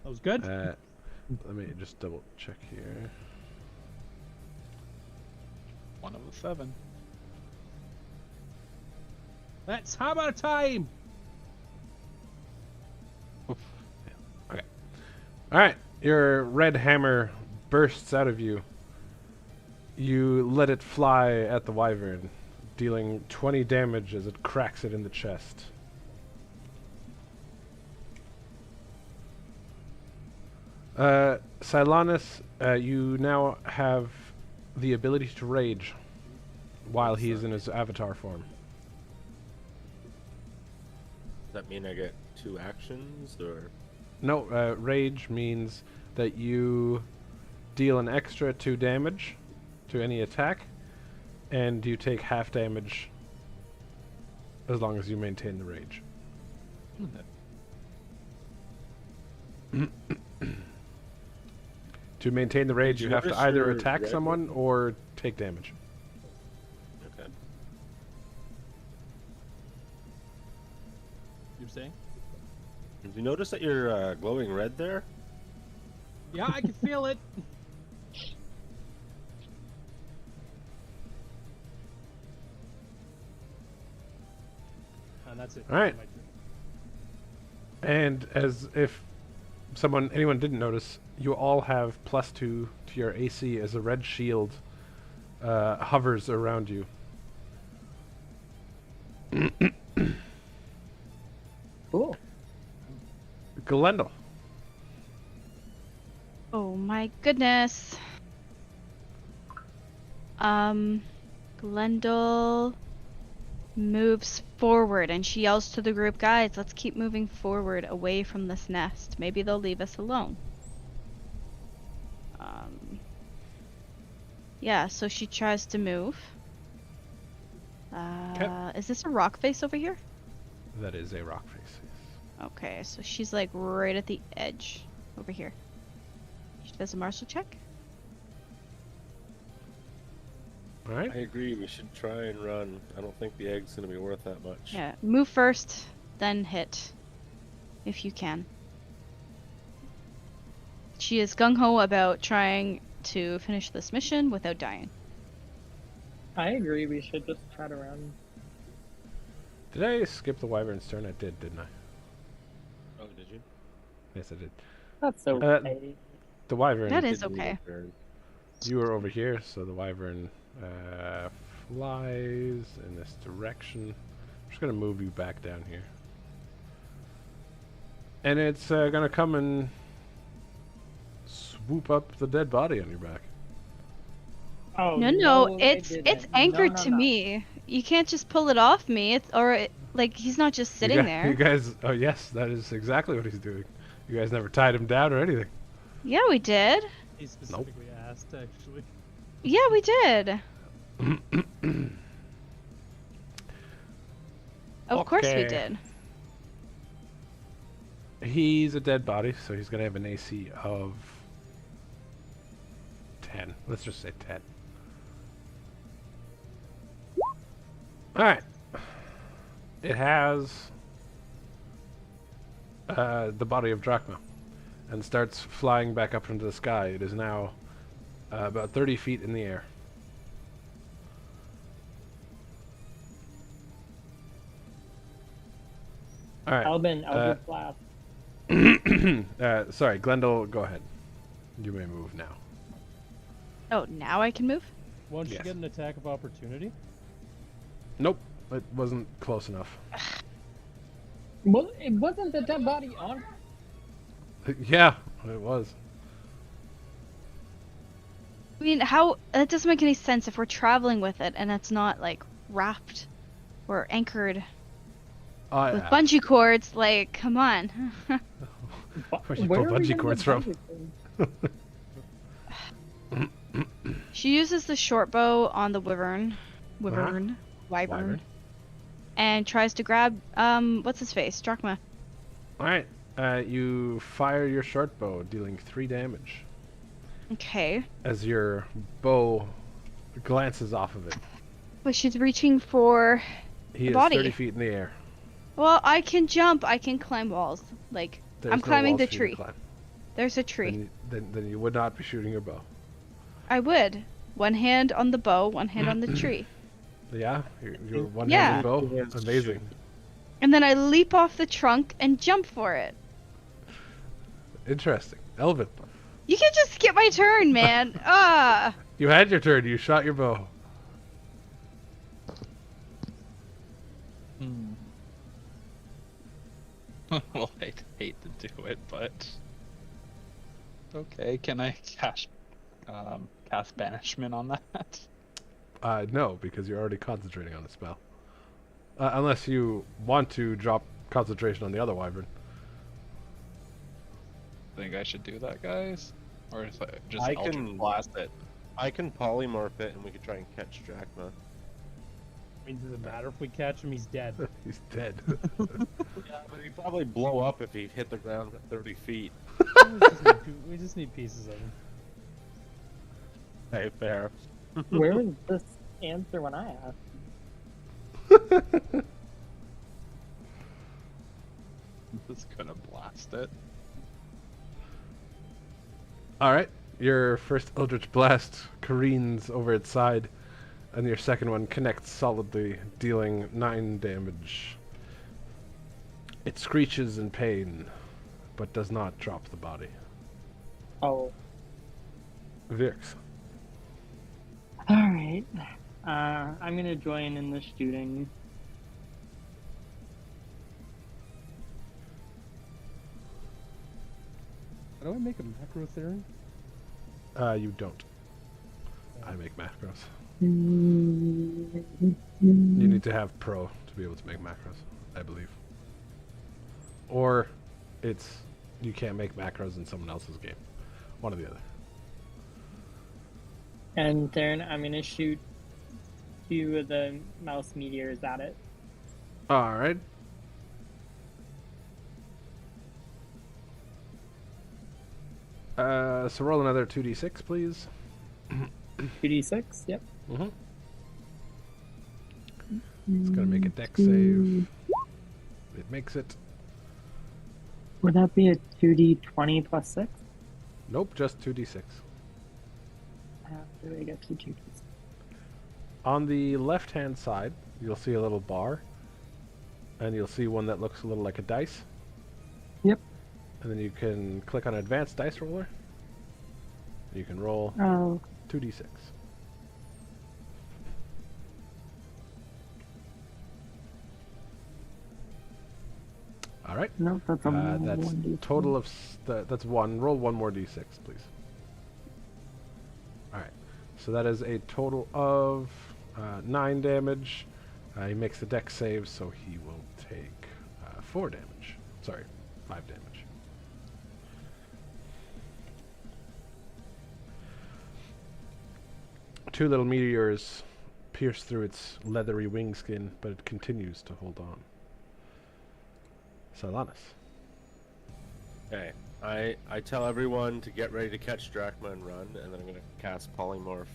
was good. Let me just double check here. 1 of the 7. That's hammer time. Okay. All right. Your red hammer bursts out of you. You let it fly at the wyvern, dealing 20 damage as it cracks it in the chest. Silanus, you now have the ability to rage while he is in his avatar form. Does that mean I get 2 actions, or? No, rage means that you deal an extra 2 damage to any attack, and you take half damage as long as you maintain the rage. To maintain the rage, Did you you have to notice either your attack red someone or take damage. Okay. You're saying? Did you notice that you're glowing red there? Yeah, I can feel it. And that's it. All right. And as if anyone didn't notice, you all have +2 to your AC as a red shield hovers around you. Cool. Glendale. Oh my goodness. Glendale moves forward and she yells to the group, guys, let's keep moving forward away from this nest. Maybe they'll leave us alone. Yeah, so she tries to move. Is this a rock face over here? That is a rock face. Yes. Okay, so she's like right at the edge over here. She does a martial check. All right. I agree. We should try and run. I don't think the egg's gonna be worth that much. Yeah, move first, then hit, if you can. She is gung ho about trying to finish this mission without dying. I agree. We should just try to run. Did I skip the wyvern's turn? I did, didn't I? Oh, did you? Yes, I did. That's okay. The wyvern. That is Didn't need okay. a turn. You were over here, so the wyvern flies in this direction. I'm just gonna move you back down here, and it's gonna come and swoop up the dead body on your back. Oh No, I it's didn't. anchored No, to no. me. You can't just pull it off me. Like he's not just sitting You there. guys. Oh yes, that is exactly what he's doing. You guys never tied him down or anything. Yeah, we did. He specifically asked, actually. Yeah, we did. Of course we Okay. did. He's a dead body, so he's gonna have an AC of 10. Let's just say 10. Alright. It has the body of Drachma and starts flying back up into the sky. It is now about 30 feet in the air. Alright. Albin, Uh, Blast. Sorry, Glendale, go ahead. You may move now. Oh, now I can move? Won't you Yes. get an attack of opportunity? Nope, it wasn't close enough. Well, it wasn't the dead body on. Yeah, it was. I mean, how that doesn't make any sense if we're traveling with it and it's not like wrapped or anchored with bungee cords. Like, come on. Where'd you Where pull are we bungee gonna cords get from? bungee cords? She uses the short bow on the wyvern, wyvern, Wyvern. and tries to grab what's his face, Drachma. Alright, you fire your short bow, dealing 3 damage. Okay, As your bow glances off of it. but she's reaching for. He The is body. 30 feet in the air. Well, I can jump. I can climb walls. Like, There's I'm no climbing walls the for you to tree. climb. There's a tree. Then you would not be shooting your bow. I would. One hand on the bow, one hand on the tree. Yeah? Your one-handed Yeah. bow? Two hands to Amazing. And then I leap off the trunk and jump for it. Interesting. Elvin, You can just skip my turn, man. Ah. you had your turn. You shot your bow. Well, I'd hate to do it, but okay. Can I cast banishment on that? No, because you're already concentrating on the spell. Unless you want to drop concentration on the other wyvern. Think I should do that, guys, or is it just I Eldritch can blast it? I can polymorph it, and we could try and catch Drachma. I mean, does it matter if we catch him? He's dead. He's dead. Yeah, but he'd probably blow up if he hit the ground at 30 feet. We just need pieces of him. Hey, fair. Where was this answer when I asked? I'm just gonna blast it. Alright, your first Eldritch Blast careens over its side, and your second one connects solidly, dealing 9 damage. It screeches in pain, but does not drop the body. Oh, Vix. all right. I'm gonna join in the shooting. How do I make a macro theory? You don't. I make macros. Mm, You need to have pro to be able to make macros, I believe. Or it's you can't make macros in someone else's game. One or the other. And then I'm gonna shoot 2 of the mouse meteors at it. Alright. So roll another 2d6, please. 2d6. Yep. Mm-hmm. It's gonna make a deck save. It makes it. Would that be a 2d20 plus 6? Nope, just 2d6. How do I get to 2d6? On the left-hand side, you'll see a little bar, and you'll see one that looks a little like a dice. Yep. And then you can click on Advanced Dice Roller. You can roll Oh, 2d6. All right. no, that's a That's 1d20. total of that's one. Roll one more d6, please. All right. So that is a total of 9 damage. He makes the deck save, so he will take 4 damage. Sorry, 5 damage. Two little meteors pierce through its leathery wing skin, but it continues to hold on. Silanus. Okay. I tell everyone to get ready to catch Drachma and run, and then I'm gonna cast Polymorph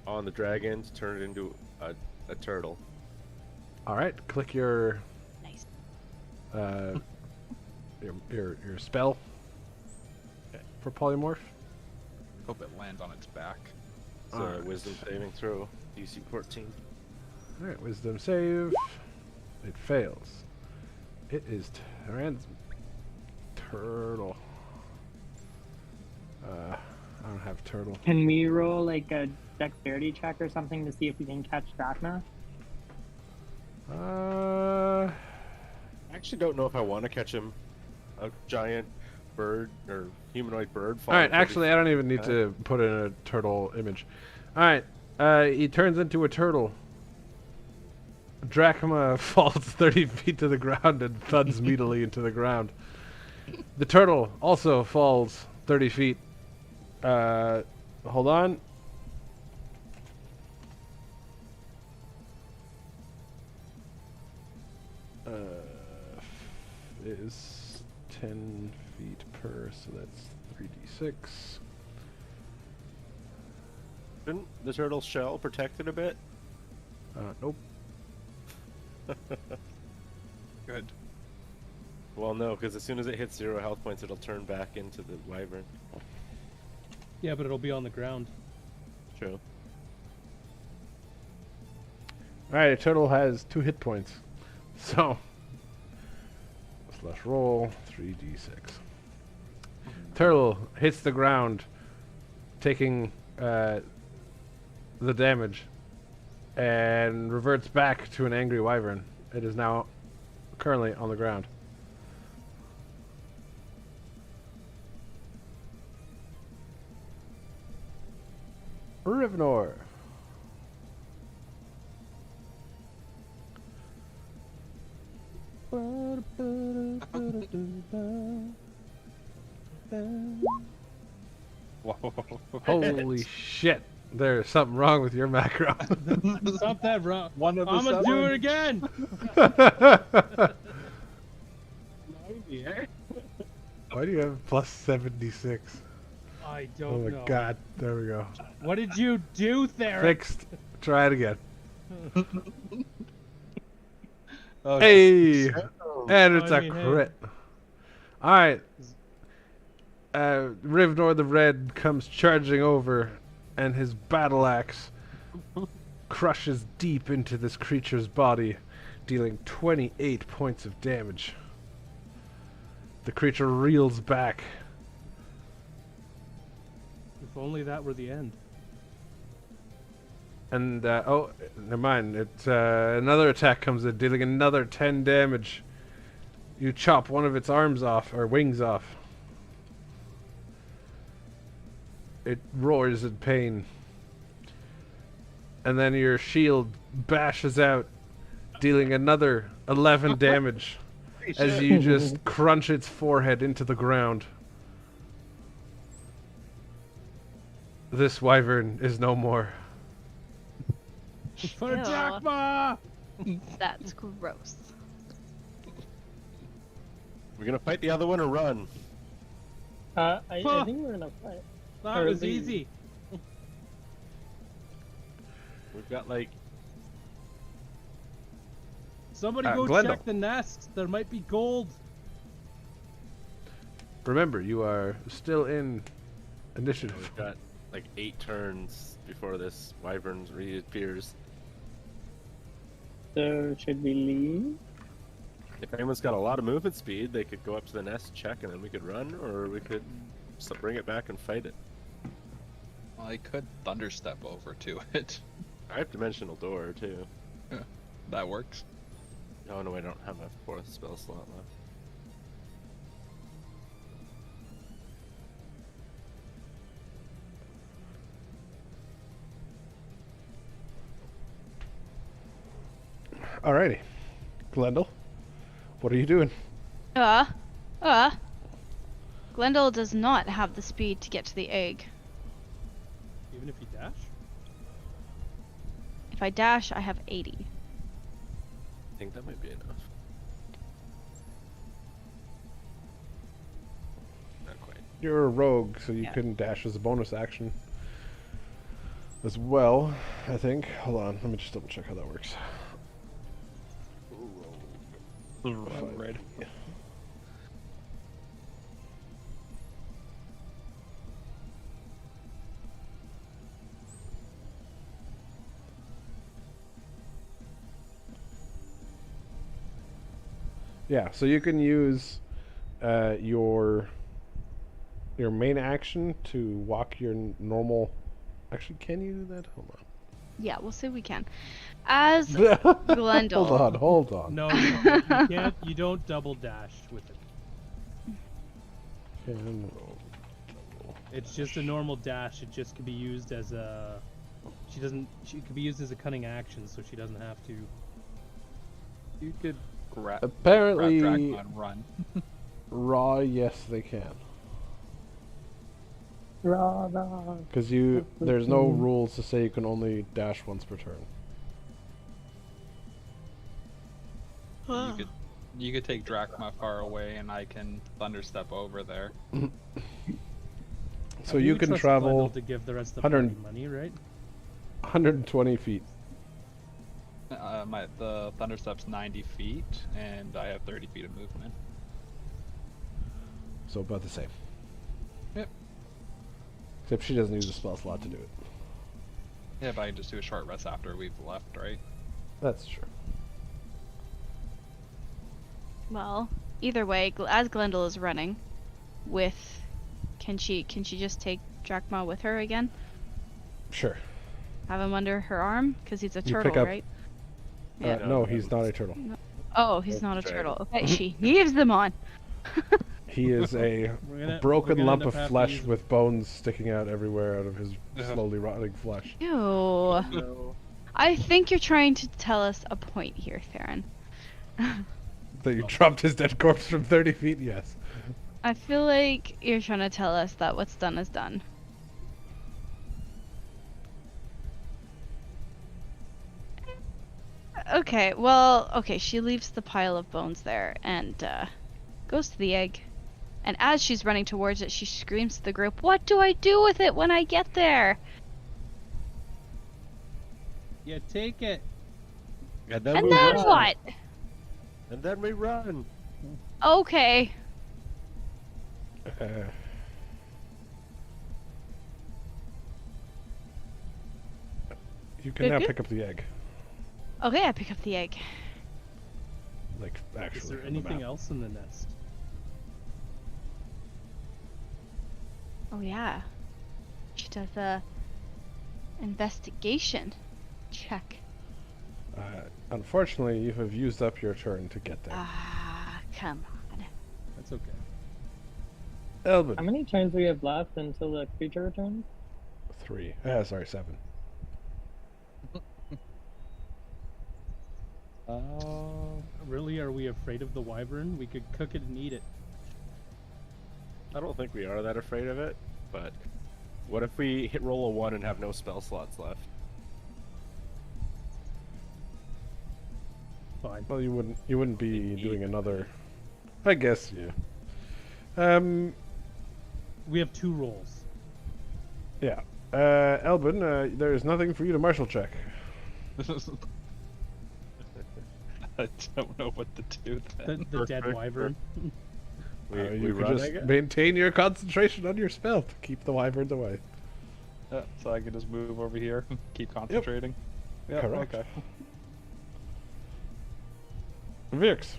on the dragon to turn it into a turtle. All right, click your Nice. your spell for polymorph. Hope it lands on its back. So Alright. Wisdom saving throw, DC 14. All right, wisdom save. It fails. It is Tyran's turtle. I don't have turtle. Can we roll like a dexterity check or something to see if we can catch Drachma? I actually don't know if I want to catch him. A giant bird or humanoid bird. All right, actually, I don't even need to put in a turtle image. All right, he turns into a turtle. Drachma falls 30 feet to the ground and thuds meatily into the ground. The turtle also falls 30 feet. Hold on. Is 10 feet per, so that's 3d6. Didn't the turtle's shell protect it a bit? Nope. Good. Well, no, because as soon as it hits 0 health points, it'll turn back into the wyvern. Yeah, but it'll be on the ground. True. Alright, a turtle has 2 hit points. So, let's roll 3d6. Turtle hits the ground, taking the damage, and reverts back to an angry wyvern. It is now currently on the ground. Rivnor. Holy shit. There's something wrong with your macro. Stop that, bro. One of the I'm gonna do seven. it again. Why do you have plus 76? I Oh don't my know. god. There we go. What did you do, Theric? Fixed. Try it again. Oh, Hey! And it's I a mean, hey. crit. Alright. Rivnor the Red comes charging over, and his battle axe crushes deep into this creature's body, dealing 28 points of damage. The creature reels back. If only that were the end. And, oh, never mind. Another attack comes in, dealing another 10 damage. You chop one of its arms off, or wings off. It roars in pain. And then your shield bashes out, dealing another 11 damage as you just crunch its forehead into the ground. This wyvern is no more. For Ew. Drachma! That's gross. We're gonna fight the other one or run? I Huh. think we're gonna fight. That Or was leave. easy. We've got like Somebody go Glendale. check the nest. There might be gold. Remember, you are still in So initiative. we've got like 8 turns before this wyvern reappears. So should we leave? If anyone's got a lot of movement speed, they could go up to the nest, check, and then we could run, or we could bring it back and fight it. Well, I could thunderstep over to it. I have dimensional door too. That works. Oh no, I don't have a 4th spell slot left. Alrighty. Glendale, what are you doing? Glendale does not have the speed to get to the egg. Even if you dash? If I dash, I have 80. I think that might be enough. Not quite. You're a rogue, so you Yeah. can dash as a bonus action as well, I think. Hold on, let me just double check how that works. Right. Yeah, so you can use your main action to walk your normal. Actually, can you do that? Hold Yeah, we'll see if we can. As on. Glendale. Hold on. No, you can't. You don't double dash with it. Can- It's just a normal dash. It just can be used as a. She could be used as a cunning action, so she doesn't have to. You could grab Apparently, Dracma and run. raw. Yes, they can. Rah-rah. Because there's no rules to say you can only dash once per turn. You could take Drachma far away, and I can thunderstep over there. So I you really can trust travel Glendale to give the rest of the 100 party money, right? 120 feet. The thunderstep's 90 feet, and I have 30 feet of movement. So about the same. Yep. Except she doesn't use a spell slot to do it. Yeah, but I can just do a short rest after we've left, right? That's true. Well, either way, as Glendale is running, with, can she just take Drachma with her again? Sure. Have him under her arm, because he's a You pick turtle, up- right? Yeah. No, he's not a turtle. Oh, he's Oh, not a sorry. turtle. Okay, she leaves them on. He is a We're broken gonna lump end of up having to flesh use- with bones sticking out everywhere out of his Yeah. slowly rotting flesh. Ew. No. I think you're trying to tell us a point here, Theron. That you dropped his dead corpse from 30 feet? Yes. I feel like you're trying to tell us that what's done is done. Okay, well, okay, she leaves the pile of bones there and goes to the egg. And as she's running towards it, she screams to the group, "What do I do with it when I get there?" Yeah, take it. And then And we then run. what? And then we run. Okay. Uh, you can Good, now good. pick up the egg. Okay, I pick up the egg. Like, actually. Is there on the anything map. else in the nest? Oh yeah. She does a investigation check. Unfortunately, you have used up your turn to get there. Ah, come on. That's okay. Elvin. How many turns do we have left until the creature returns? 3. Sorry, 7. Really, are we afraid of the wyvern? We could cook it and eat it. I don't think we are that afraid of it, but what if we roll a 1 and have no spell slots left? Fine. Well, you wouldn't be doing another. I guess, yeah. We have 2 rolls. Yeah. Elvin, there is nothing for you to martial check. I don't know what to do then. The dead Perfect. wyvern. We you run, can I just guess? maintain your concentration on your spell to keep the wyverns away. So I can just move over here, keep concentrating. Yep, Correct. okay. Vix.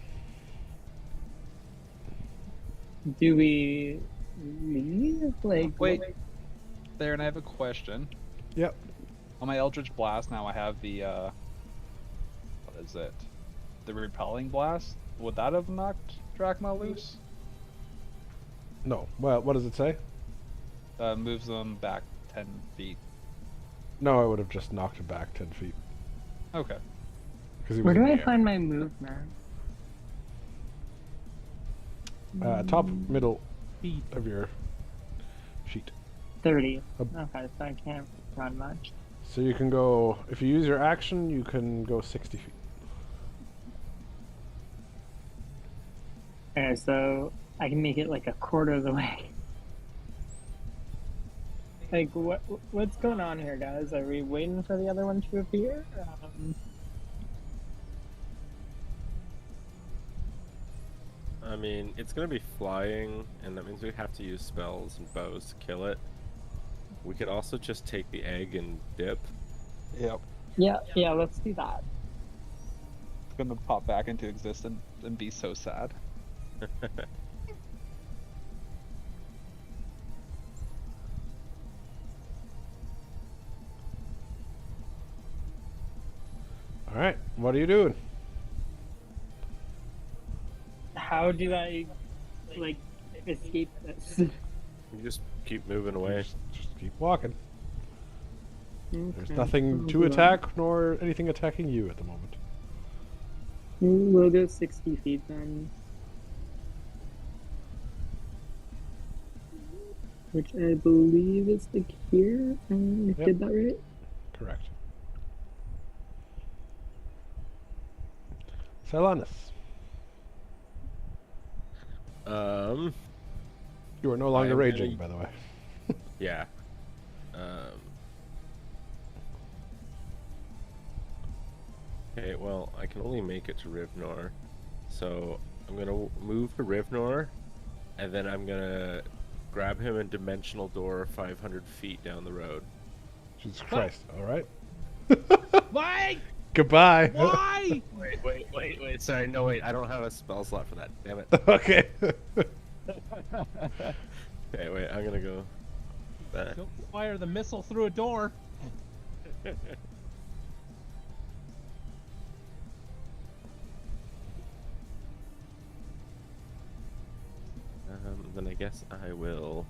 Do we leave? Like, Wait. There, and I have a question. Yep. On my Eldritch Blast now I have the what is it? The Repelling Blast? Would that have knocked Drachma loose? No. Well, what does it say? Moves them back 10 feet. No, I would have just knocked him back 10 feet. Okay. Because he was where in do the I air. find my movement? Top middle Feet. of your sheet. 30. Up. Okay, so I can't run much. So you can go, if you use your action, you can go 60 feet. Okay, so I can make it like a quarter of the way. Like, what's going on here, guys? Are we waiting for the other one to appear? I mean, it's gonna be flying, and that means we have to use spells and bows to kill it. We could also just take the egg and dip. Yep. Yeah, let's do that. It's gonna pop back into existence and be so sad. Alright, what are you doing? How do I, like, escape this? You just keep moving away. Just keep walking. There's Okay, nothing I'll to do that. attack, nor anything attacking you at the moment. We'll go 60 feet then. Which I believe is like here. I Yep. did that right? Correct. Silanus, you are no longer I'm raging, gonna- by the way. Yeah. Okay, well, I can only make it to Rivnor, so I'm gonna move to Rivnor, and then I'm gonna grab him and dimensional door 500 feet down the road. Jesus Christ, alright. Why? Goodbye. Why? Wait, sorry, no, wait, I don't have a spell slot for that, damn it. Okay. Okay, wait, I'm gonna go that. Don't fire the missile through a door. Then I guess I will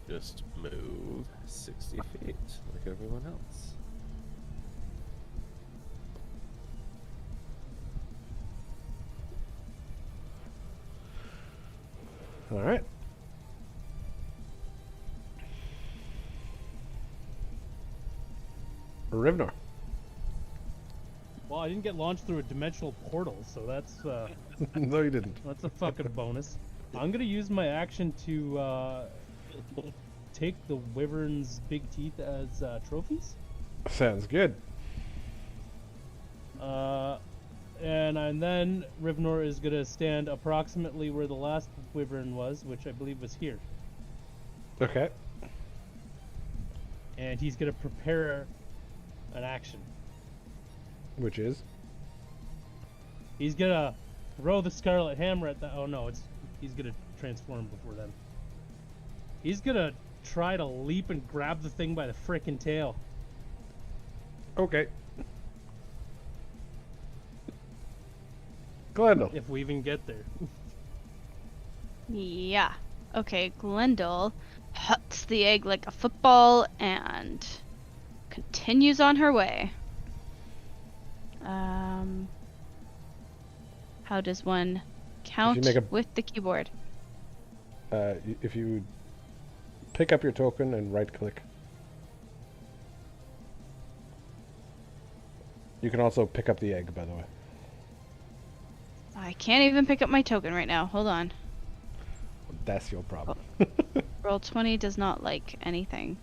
just move 60 feet like everyone else. Alright. Rivnor. Well, I didn't get launched through a dimensional portal, so that's No, you didn't. a fucking bonus. I'm gonna use my action to take the wyvern's big teeth as trophies. Sounds good. And then Rivnor is gonna stand approximately where the last wyvern was, which I believe was here. Okay. And he's gonna prepare an action. Which is? He's gonna throw the Scarlet Hammer at the. Oh no, he's gonna transform before then. He's gonna try to leap and grab the thing by the frickin' tail. Okay. Glendale. If we even get there. Yeah. Okay, Glendale huts the egg like a football and continues on her way. How does one count make a- with the keyboard? If you pick up your token and right click. You can also pick up the egg, by the way. I can't even pick up my token right now. Hold on. That's your problem. Roll 20 does not like anything.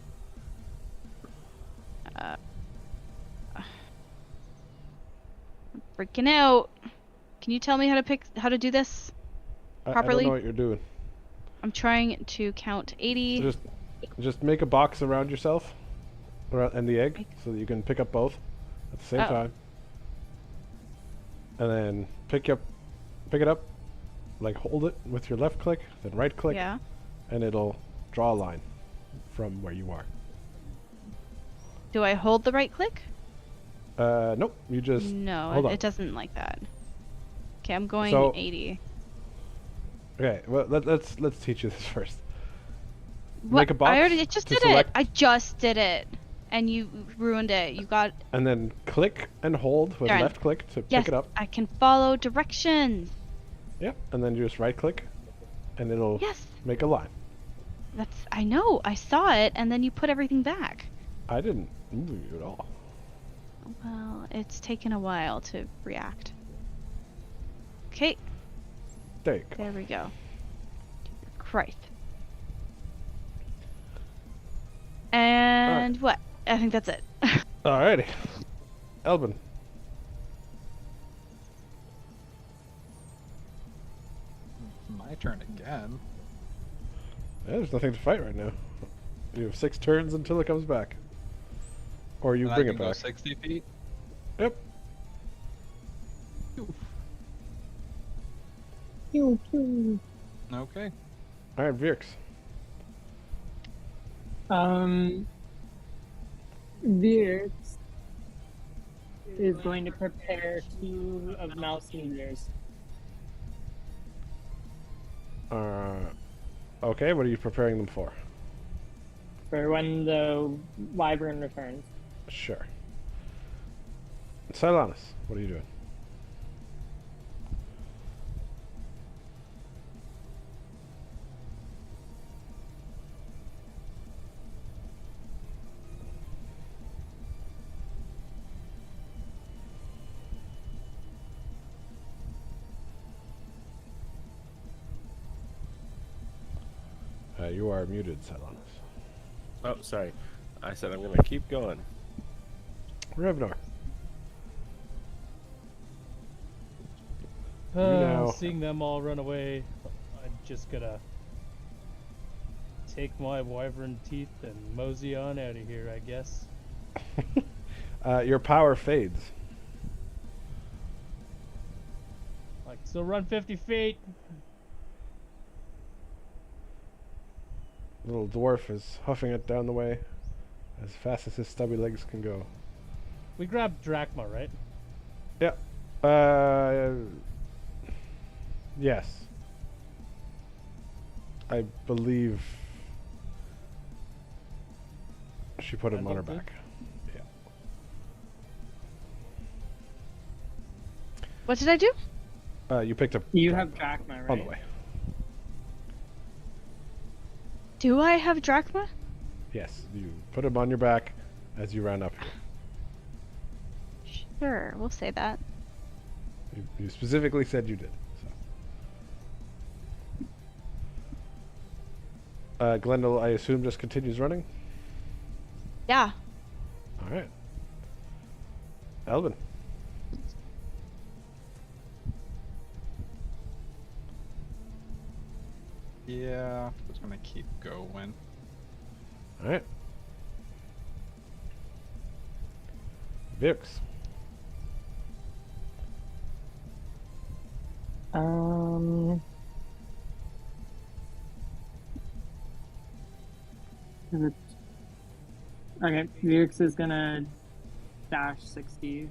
freaking out. Can you tell me how to do this I don't properly? know what you're doing. I'm trying to count 80. So just make a box around yourself, and the egg, so that you can pick up both at the same time. And then pick it up, like hold it with your left click, then right click, Yeah. and it'll draw a line from where you are. Do I hold the right click? Nope. You just No, hold on. it doesn't like that. Okay, I'm going So- 80. Okay. Well, let's teach you this first. What? Make a box. I just to did select, it. I just did it, and you ruined it. You got And then click and hold with Darn. left click to yes. pick it up. I can follow directions. Yep. And then you just right click, and it'll Yes, make a line. I know. I saw it, and then you put everything back. I didn't move you at all. Well, it's taken a while to react. Okay, There you go. there we go. Christ. And what? I think that's it. Alrighty. Elbin. My turn again. Yeah, there's nothing to fight right now. You have 6 turns until it comes back. Or you And bring I it can go back. 60 feet. Yep. Pew, pew. Okay. Alright, Virx. Virx is going to prepare 2 of Mouse Meteors. Okay, what are you preparing them for? For when the Wyvern returns. Sure. Silanus, what are you doing? You are muted, Silanus. Oh, sorry. I said I'm gonna keep going. Revnar. now- Seeing them all run away, I'm just gonna take my wyvern teeth and mosey on out of here, I guess. Your power fades. Like, so run 50 feet. Little dwarf is huffing it down the way as fast as his stubby legs can go. We grabbed Drachma, right? Yes. I believe she put him on her Randall did? back. What did I do? You picked up. You have Drachma, right? on the way. Do I have Drachma? Yes, you put him on your back as you ran up here. Sure, we'll say that. You specifically said you did. So. Glendale, I assume, just continues running? Yeah. Alright. Elvin. Yeah, just gonna keep going. Alright. Vix. Okay, Virx is gonna dash 60.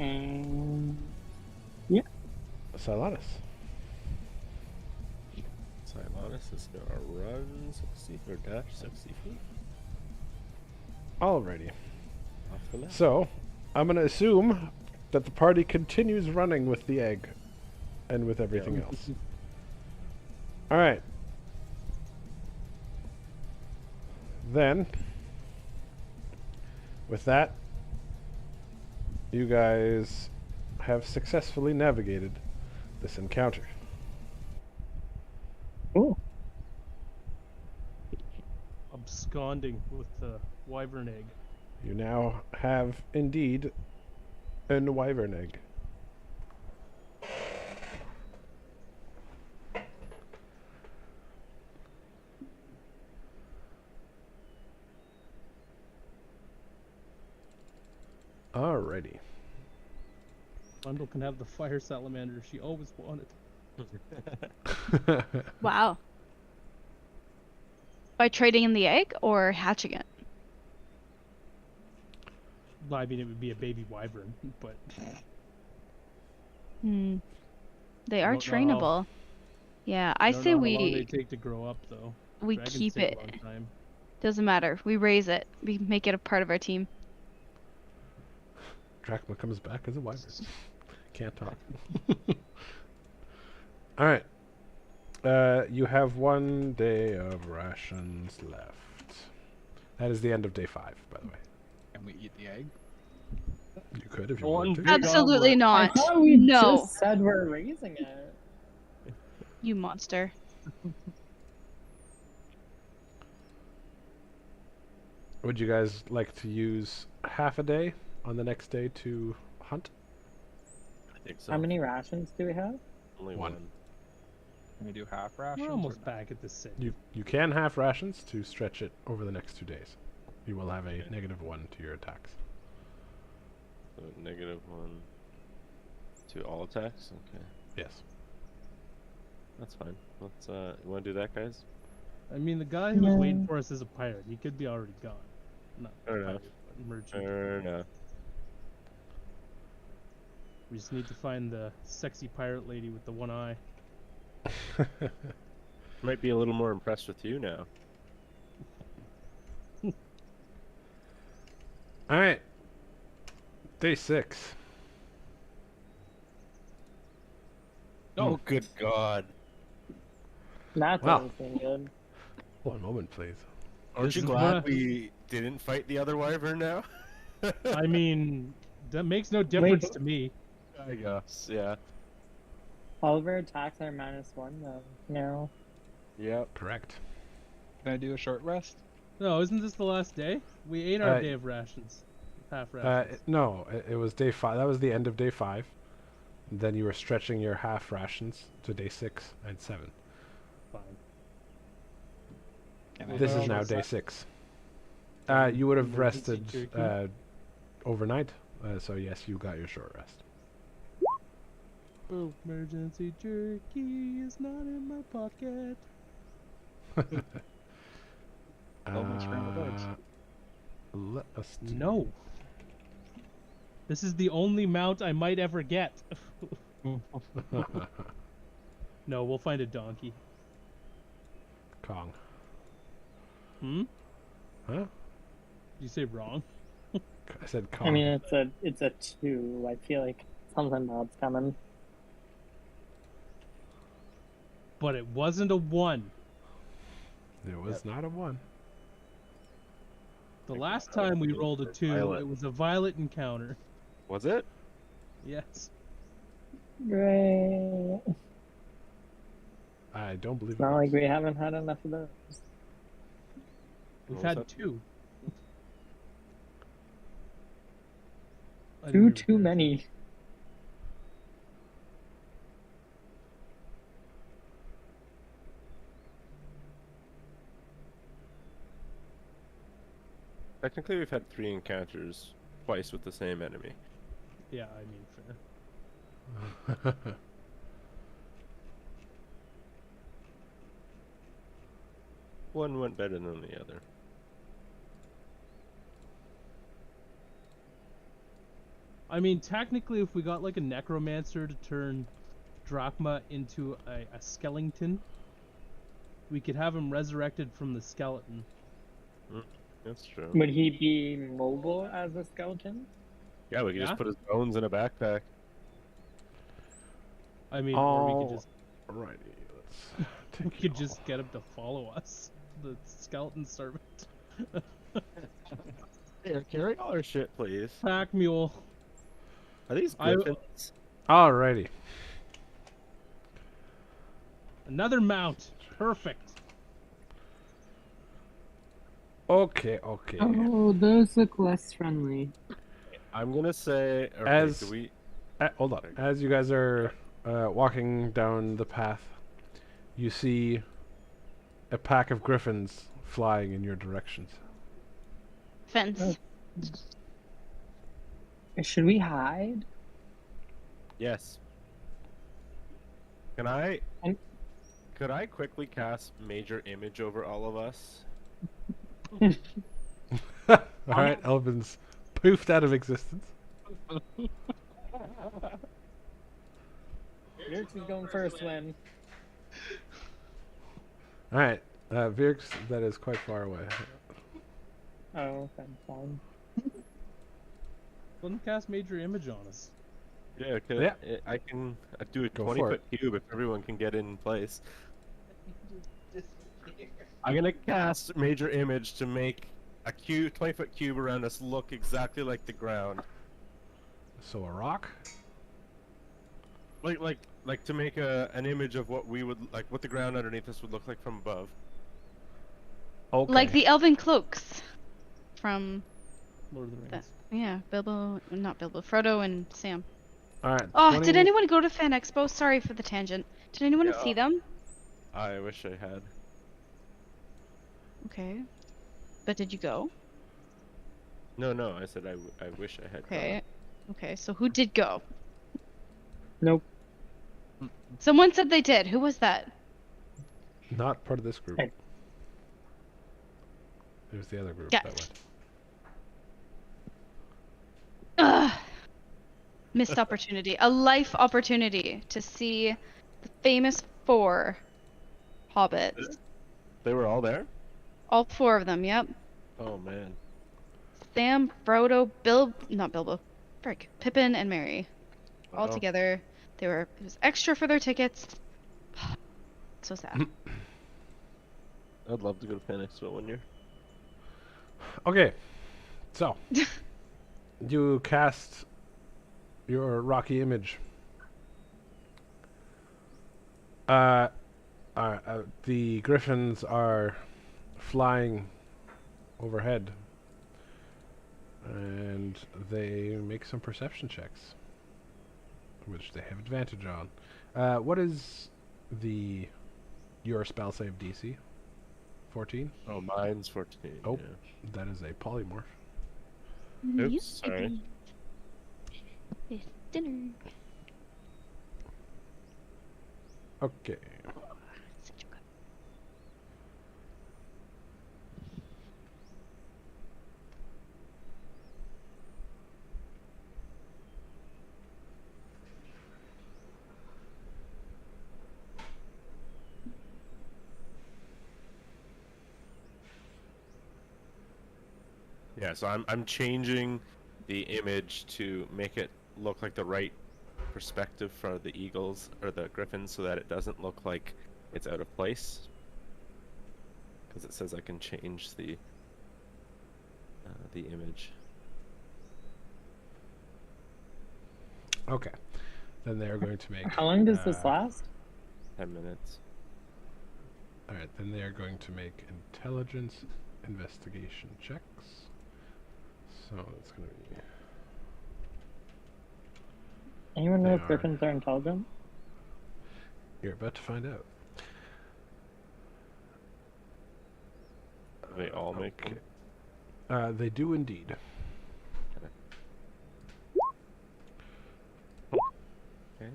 And Silanus. Silanus is gonna run 60 or dash 60 feet Alrighty. off the map. So, I'm going to assume that the party continues running with the egg and with everything else. Alright. Then, with that, you guys have successfully navigated this encounter. cool. absconding with the wyvern egg. You now have indeed an wyvern egg. Alrighty. Bundle can have the fire salamander she always wanted. Wow. By trading in the egg or hatching it? Well, I mean, it would be a baby wyvern, but Hmm. They are Don't know how- trainable. Yeah, I don't say know how long they we take to grow up, though. we Dragons keep take it. a long time. Doesn't matter. We raise it. We make it a part of our team. Drachma comes back as a wyvern. Can't talk. Alright. You have 1 day of rations left. That is the end of day 5, by the way. Can we eat the egg? You could if you One wanted to. big Absolutely omelet. I not. thought we No. just said we're raising it. You monster. Would you guys like to use half a day on the next day to hunt? I think so. How many rations do we have? Only One. one. Can we do half rations? We're or almost not? back at the city. You can have rations to stretch it over the next 2 days. You will have a -1 to your attacks. So -1 to all attacks. Okay, Yes. that's fine. Let's. You want to do that, guys? I mean, the guy who was waiting No. for us is a pirate. He could be already gone. Not Fair enough. pirate, but merchant. Fair enough. We just need to find the sexy pirate lady with the one eye. Might be a little more impressed with you now. Alright. Day 6. Oh, good God! That Wow. doesn't seem good. One moment, please. Aren't This you is glad what- we didn't fight the other wyvern now? I mean, that makes no difference Wait. to me. I guess. Yeah. All of our attacks are -1 though. No. Yep. Correct. Can I do a short rest? No, isn't this the last day? We ate our Uh, day of rations. Half rations. No, it was day 5. That was the end of day 5. Then you were stretching your half rations to day 6 and 7. Fine. Can I This do a is now short day rest? 6. You would have Emergency rested jerky? overnight. So yes, you got your short rest. Oh, emergency jerky is not in my pocket. Love my scrambled eggs. Let us do- No. This is the only mount I might ever get. No, we'll find a donkey. Kong. Hmm? Huh? Did you say wrong? I said Kong. I mean, it's a 2. I feel like something bad's coming. But it wasn't a 1. it was not a 1. The last time we rolled a 2, Violet. it was a violet encounter. Was it? Yes. Great. I don't believe It's it. not like was. we haven't had enough of those. We've What was had that? 2. I didn't Too even too care. many. Technically, we've had 3 encounters, twice with the same enemy. Yeah, I mean, fair. One went better than the other. I mean, technically, if we got like a necromancer to turn Drachma into a skeleton, we could have him resurrected from the skeleton. That's true. Would he be mobile as a skeleton? Yeah, we could Yeah? just put his bones in a backpack. I mean, or we could just Alrighty, let's we take you could just get him to follow us, the skeleton servant. Here, carry all our shit, please. Pack mule. Are these I- griffins? Alrighty. Another mount. Perfect. Okay, okay. Oh, those look less friendly. I'm gonna say. Okay, As- do we? Hold on. As you guys are walking down the path, you see a pack of griffins flying in your directions. Fence. Oh. Should we hide? Yes. Can I? And- Could I quickly cast Major Image over all of us? All right, Elvin's poofed out of existence. Yours is going first, Lynn. All right, Virx, that is quite far away. Oh, okay, fine. Let him cast major image on us. Yeah, Yeah. I can do a Go 20-foot cube if everyone can get in place. I'm gonna cast Major Image to make a 20-foot cube around us look exactly like the ground. So a rock? Like to make an image of what we would like, what the ground underneath us would look like from above. Okay. Like the elven cloaks from Lord of the Rings. yeah, not Bilbo, Frodo and Sam. All right. Oh, 20 did anyone go to Fan Expo? Sorry for the tangent. Did anyone Yeah. see them? I wish I had. Okay. But did you go? No, I said I wish I had. Okay. Okay, so who did go? Nope. Someone said they did. Who was that? Not part of this group. Hey. It was the other group Yeah. that went. Ugh. Missed opportunity. A life opportunity to see the famous 4 hobbits. They were all there. All 4 of them, yep. Oh man. Sam, Frodo, not Bilbo, frick, Pippin and Merry. All Wow. together. It was extra for their tickets. So sad. I'd love to go to Fan Expo one year. Okay. So you cast your rocky image. The griffins are flying overhead, and they make some perception checks, which they have advantage on. What is your spell save DC? 14? Oh, mine's 14. Oh. Yeah. That is a polymorph. Oops, sorry. It's dinner. Okay. Such a good. Yeah, so I'm changing the image to make it look like the right perspective for the eagles or the griffins, so that it doesn't look like it's out of place. Because it says I can change the image. Okay. Then they are going to make. How long does this last? 10 minutes. All right. Then they are going to make intelligence investigation checks. So it's going to be. Anyone know They if are. griffins are intelligent? You're about to find out. They all make Okay. them. They do indeed. Okay.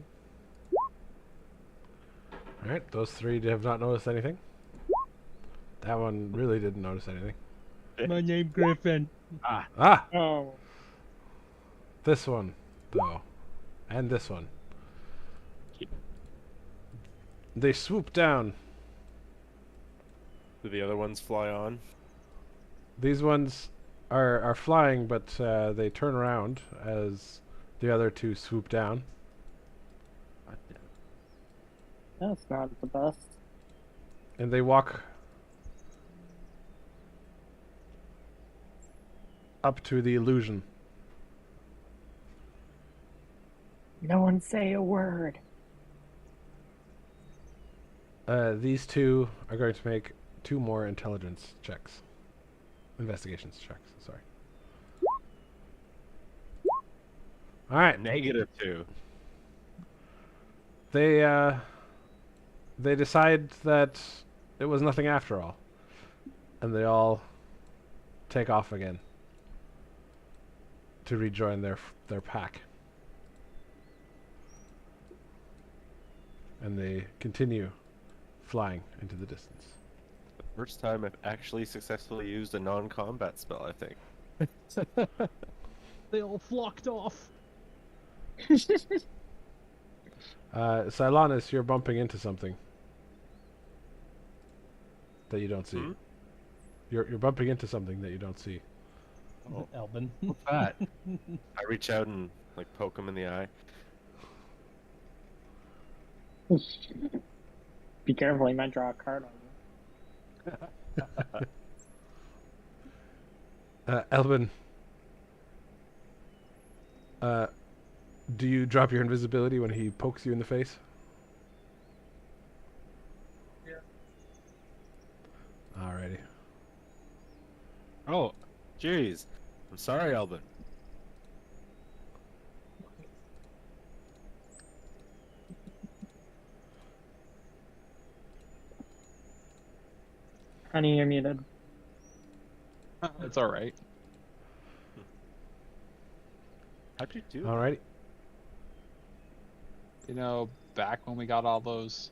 All right. Those 3 have not noticed anything. That one really didn't notice anything. My name Griffin. Ah! Oh, This one, though. And this one. They swoop down. Do the other ones fly on? These ones are flying, but they turn around as the other 2 swoop down. God damn. that's not the best. And they walk up to the illusion. No one say a word. These 2 are going to make 2 more intelligence checks. investigations checks. Sorry. All right. -2. They decide that it was nothing after all, and they all take off again to rejoin their pack. And they continue flying into the distance. First time I've actually successfully used a non-combat spell, I think. They all flocked off. Silanus, you're bumping into something that you don't see. Hmm? You're bumping into something that you don't see. Oh. Albin. What's that? I reach out and like poke him in the eye. Be careful, he might draw a card on you. Elvin, do you drop your invisibility when he pokes you in the face? Yeah. Alrighty. Oh, jeez. I'm sorry, Albin. Honey, you're muted. It's all right. How'd you do? Alrighty. You know, back when we got all those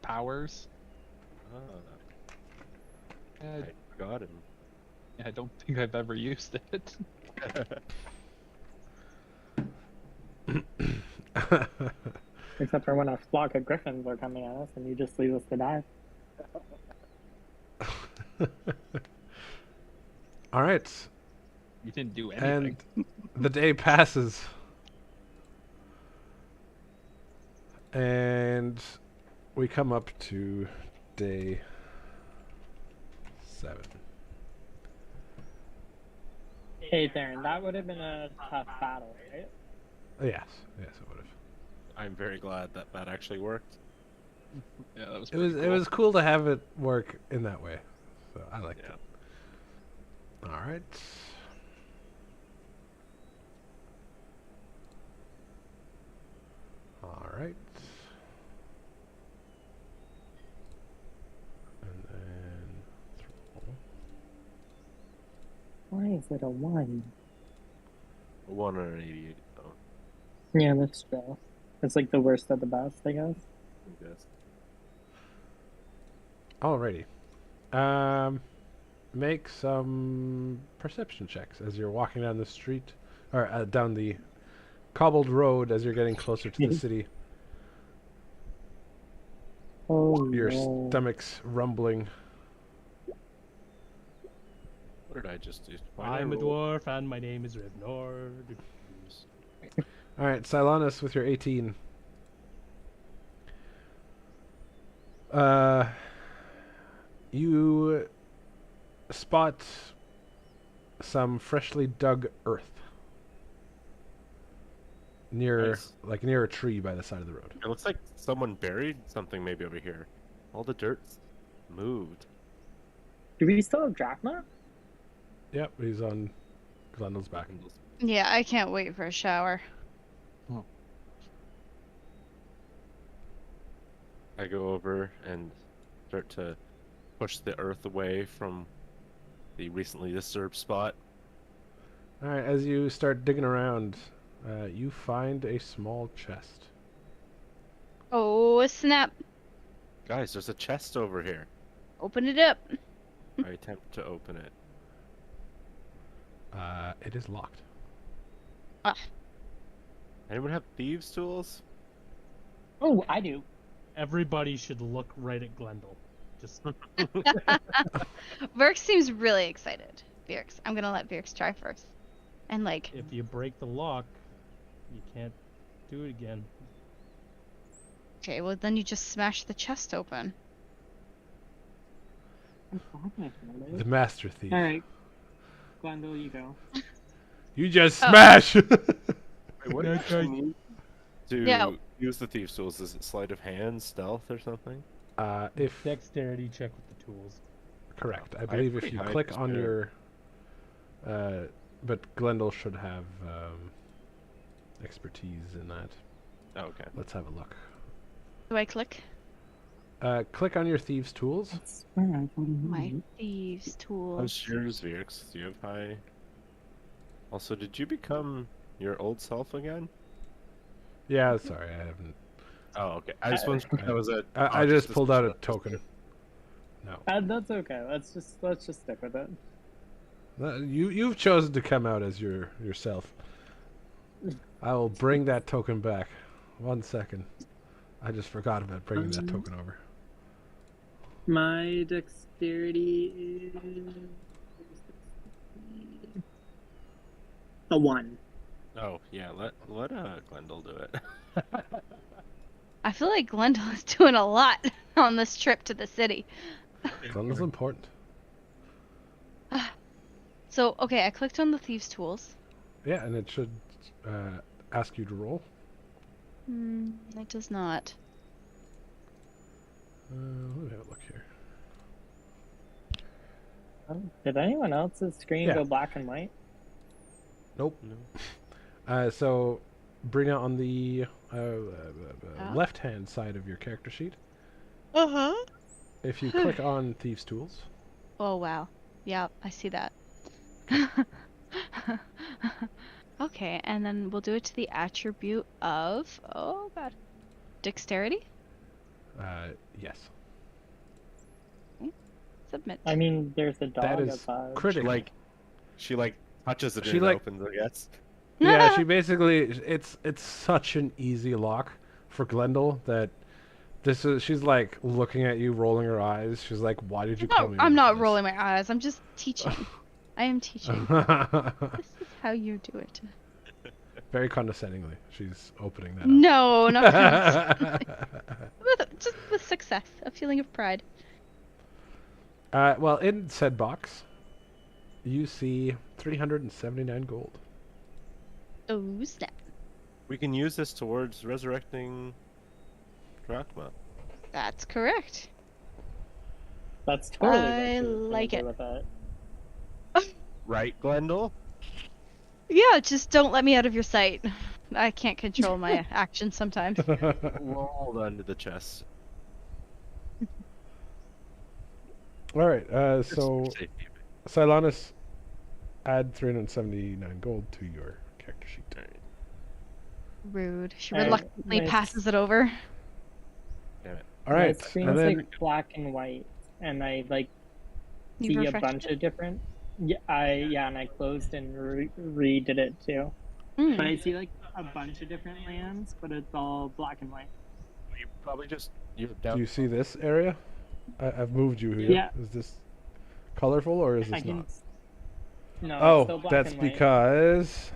powers, I forgot him. I don't think I've ever used it. Except for when a flock of griffins are coming at us and you just leave us to die. All right. You didn't do anything. And the day passes. And we come up to day 7. Hey, Theron, that would have been a tough battle, right? Yes, it would have. I'm very glad that that actually worked. Yeah, that was. It was cool to have it work in that way. So I liked Yeah. it. All right. All right. And then throw. Why is it a 1? 188, though, Yeah, that's true. It's like the worst of the best, I guess. I guess. Alrighty. Make some perception checks as you're walking down the street, or down the cobbled road as you're getting closer to the city. Oh, Your no. stomach's rumbling. What did I just do? Why did I'm I a roll? dwarf and my name is Rivnor. Alright, Silanus with your 18. You spot some freshly dug earth near, Nice. like near a tree by the side of the road. It looks like someone buried something maybe over here. All the dirt's moved. Do we still have Drachma? Yep, he's on Glendel's back. Yeah, I can't wait for a shower. I go over and start to push the earth away from the recently disturbed spot. Alright, as you start digging around, you find a small chest. Oh, snap. Guys, there's a chest over here. Open it up. I attempt to open it. It is locked. Anyone have thieves' tools? Oh, I do. Everybody should look right at Glendale. Just Virx seems really excited. Virx, I'm gonna let Virx try first. And like, if you break the lock, you can't do it again. okay, well then you just smash the chest open. The master thief. Alright. Glendale, you go. You just Oh. smash! Wait, what do you actually need to Yeah. use the thieves' tools? Is it sleight of hand, stealth, or something? If Dexterity check with the tools. correct, I I'm believe if pretty you high click on dexterity. your But Glendale should have expertise in that. Oh, okay. Let's have a look. Do I click? Click on your thieves' tools. That's where I go to My read. thieves tools. How's yours, Vix? Do you have high? Also, did you become your old self again? Yeah, sorry, I haven't. Oh, okay. I just wondered if that was a. I just just pulled out a special- token. No, That's okay. Let's just stick with it. you've chosen to come out as yourself. I will bring that token back. 1 second. I just forgot about bringing that token over. My dexterity is a 1. Oh yeah, let Glendale do it. I feel like Glendale is doing a lot on this trip to the city. Glendale's important. So, okay, I clicked on the thieves' tools. Yeah, and it should ask you to roll. It does not. Let me have a look here. Did anyone else's screen Yeah. go black and white? Nope. No. So bring it on the Ah. left-hand side of your character sheet. Uh-huh. If you click on Thieves' Tools, Oh, wow. Yeah, I see that. Okay, and then we'll do it to the attribute of, oh god, dexterity? yes. Submit. I mean, there's a dog That is outside. She critical. she touches it She, and it like- opens, I guess. Yeah, she basically it's such an easy lock for Glendale that she's like looking at you, rolling her eyes. She's like, "Why did you call me?" I'm in not for rolling my eyes, I'm just teaching. I am teaching. this?" This is how you do it. Very condescendingly, she's opening that No, not up. just with success, a feeling of pride. Well, in said box, you see 379 gold. Oh, snap. We can use this towards resurrecting Drachma. That's correct. That's totally what I she was gonna like do it. with that. Right, Glendale? Yeah, just don't let me out of your sight. I can't control my actions sometimes. We'll hold on to the chest. All right. Just So for safety. Silanus, add 379 gold to your character sheet. Alright. Rude. She Alright, reluctantly nice. passes it over. Damn it. All right, My screen's and then like black and white, and I like You see a refreshed bunch it? of different. Yeah, and I closed and redid it too. Mm. But I see like a bunch of different lands, but it's all black and white. You probably just you're do down. you see this area? I've moved you here. Yeah. Is this colorful or is I this can. not? No, it's still Oh, black that's and white. because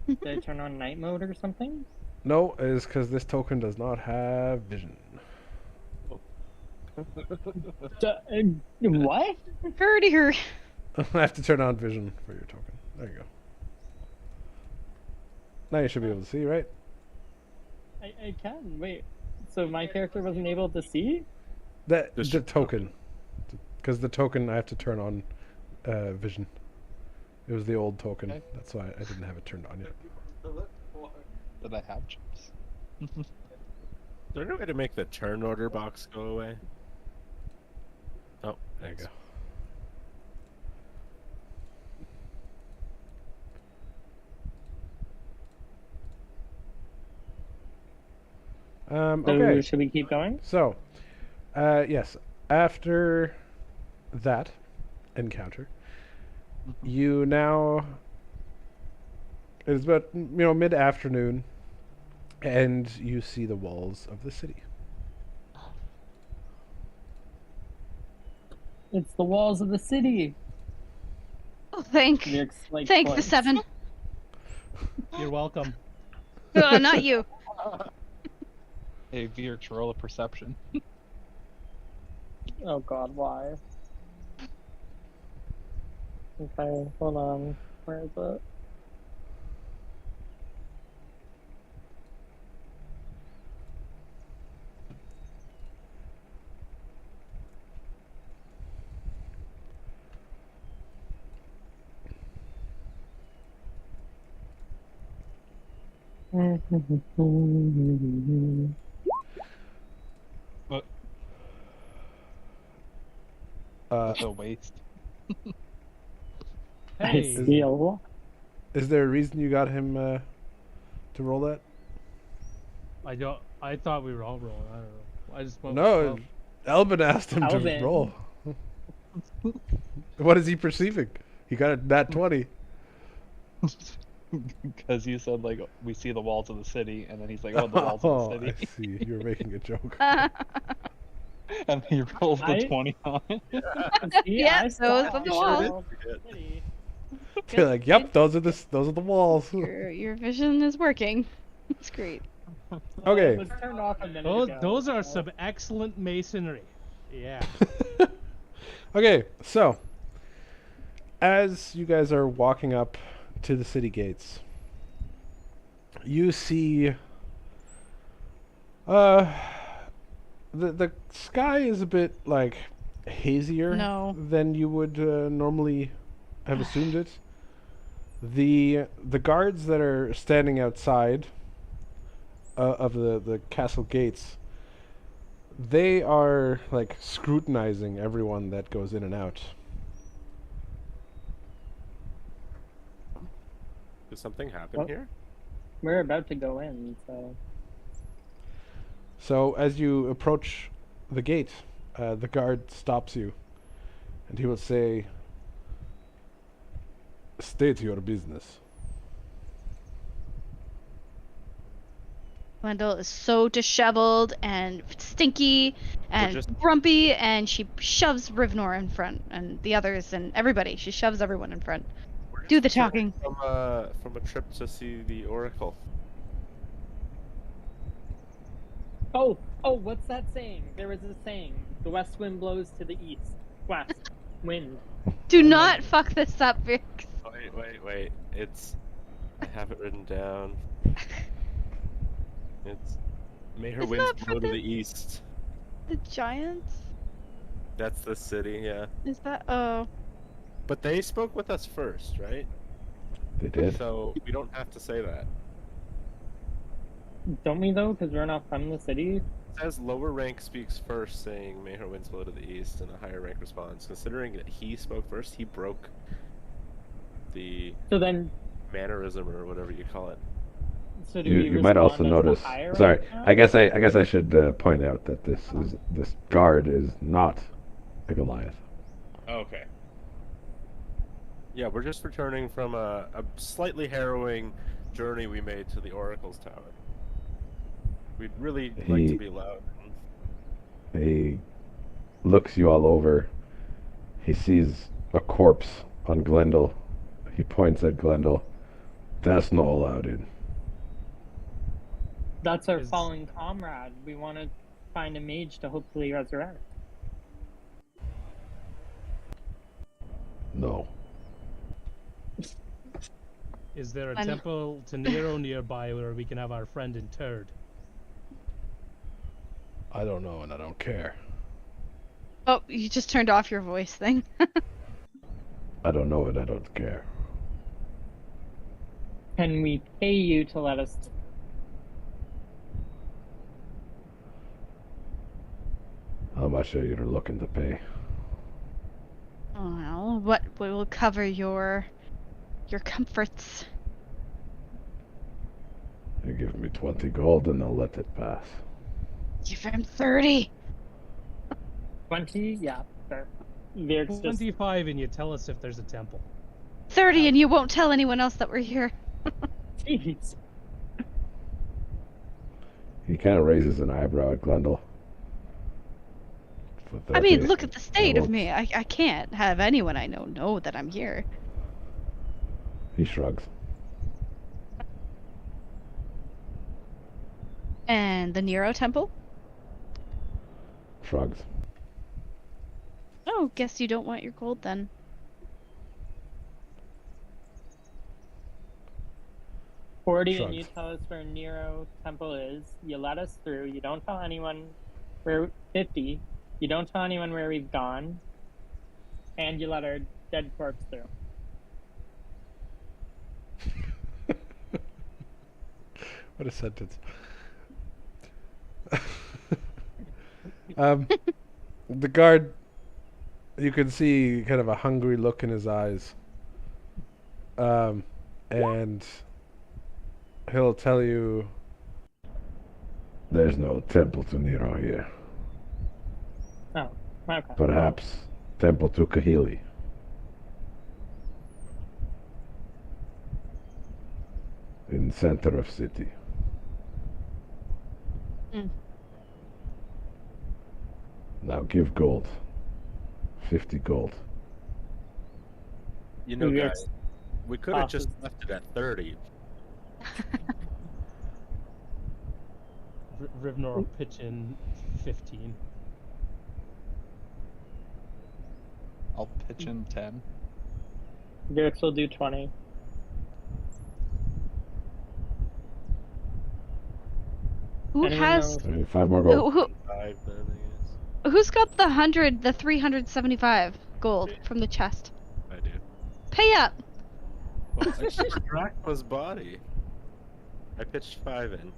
Did I turn on night mode or something? no, is because this token does not have vision. What? Hurdy hurry. I have to turn on vision for your token. There you go. Now you should be able to see, right? I can wait. So my character wasn't able to see? That Just the your token, because the token I have to turn on vision. It was the old token. Okay. That's why I didn't have it turned on yet. Did I have chips? Is there any way to make the turn order box go away? Oh, There you thanks. go. So Okay. should we keep going? So, yes, after that encounter, you now it's about mid-afternoon, and you see the walls of the city. It's the walls of the city. Oh, thank Like, the points. seven. You're welcome. Not you. Hey, Veerx, roll a perception. Oh god, why? Okay, hold on. Where is it? What a waste. I Hey, steal. Is there a reason you got him to roll that? I don't. I thought we were all rolling. I don't know. I just went with No, 12. Elvin asked him to Alvin. roll. What is he perceiving? He got a nat 20. Because you said, like, we see the walls of the city, and then he's like, oh, the walls Oh, of the I city. see. You're making a joke. And then he rolls the I- 20 on it. See, Yeah, I those saw are the it. walls. City. They're like, yep, those are the walls. Your vision is working. It's great. Okay. It was turned off a minute Those, ago. those are so- some excellent masonry. Yeah. Okay, so as you guys are walking up to the city gates, you see the sky is a bit like hazier No. than you would normally have assumed it. The guards that are standing outside of the castle gates, they are like scrutinizing everyone that goes in and out. Did something happen What? here? We're about to go in, so So as you approach the gate, the guard stops you, and he will say, "State your business." Glendale is so disheveled and stinky and just- grumpy, and she shoves Rivnor in front, and the others, and everybody. She shoves everyone in front. Do the talking. From a trip to see the Oracle. Oh, what's that saying? There was a saying. The west wind blows to the east. West wind. Do not fuck this up, Vix. Wait. It's. I have it written down. It's. May her Isn't winds that blow from to the- the east. The Giants? That's the city, yeah. Is that? Oh. But they spoke with us first, right? They did. So we don't have to say that. Don't we though? Because we're not from the city. It says lower rank speaks first, saying may her winds blow to the east, and a higher rank responds. Considering that he spoke first, he broke the So then, mannerism or whatever you call it. so do we You might also respond as the notice. higher Sorry, rank now? I guess I should point out that this guard is not a Goliath. Okay. Yeah, we're just returning from a slightly harrowing journey we made to the Oracle's Tower. We'd really like to be loud. He looks you all over. He sees a corpse on Glendale. He points at Glendale. That's not allowed in. That's our Is- fallen comrade. We want to find a mage to hopefully resurrect. No. Is there a I'm- temple to Nero nearby where we can have our friend interred? I don't know, and I don't care. Oh, you just turned off your voice thing. I don't know it. I don't care. Can we pay you to let us? How much are you looking to pay? Oh well, what will cover your comforts? You give me 20 gold and I'll let it pass. Give him 30. 20? Yeah, fair. Virx just 25, and you tell us if there's a temple. 30, and you won't tell anyone else that we're here. jeez. He kind of raises an eyebrow at Glendale. I mean, look at the state of me. I can't have anyone I know that I'm here. He shrugs. And the Nero Temple? Shrugs. Oh, guess you don't want your gold then. And Shrugs. you tell us where Nero Temple is. You let us through. You don't tell anyone where 50. You don't tell anyone where we've gone. And you let our dead corpse through. What a sentence. The guard, you can see kind of a hungry look in his eyes. And he'll tell you, There's no temple to Nero here. Oh, okay. Perhaps temple to Kahili. In center of city. Mm. Now give gold. 50 gold. You know, Yes. guys, we could have just left it at 30. Rivnor will pitch in 15. I'll pitch in 10. Vix will do 20. Who Anyone has knows? I mean, 5 more gold. Five, then, I who's got the 375 gold from the chest? guess. I do. Pay up. Well, it's for Dracula's body. I pitched 5 in.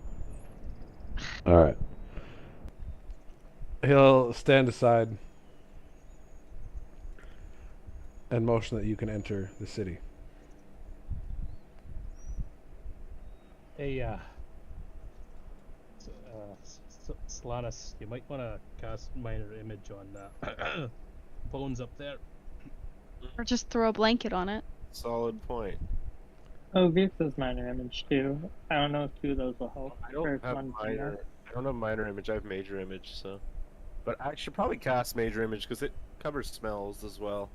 Alright. he'll stand aside and motion that you can enter the city. Hey, Slanus, you might want to cast minor image on Bones up there. Or just throw a blanket on it. Solid point. Oh, Vix is minor image too. I don't know if two of those will help. I or don't if have one minor. I don't have minor image. I have major image. So, but I should probably cast major image because it covers smells as well.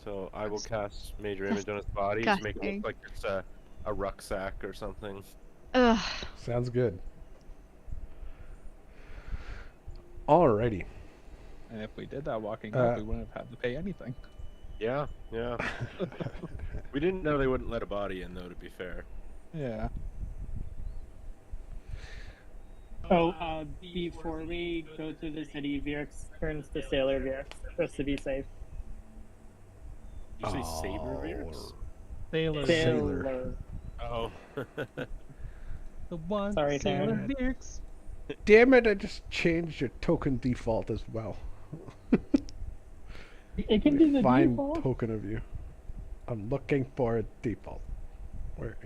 So I will cast major image on his body to make it Disgusting. look like it's a rucksack or something. Ugh. Sounds good. Alrighty. And if we did that walking up, we wouldn't have had to pay anything. Yeah, yeah. We didn't know they wouldn't let a body in, though. To be fair. Yeah. Oh, before we go through the city, Vix turns to Sailor Vix just to be safe. You say saber Veers? Sailor. Sailor. Oh. The one Sorry, Sailor Taryn. Vix. Damn it, I just changed your token default as well. It can be the Fine default. token of you. I'm looking for a default. Where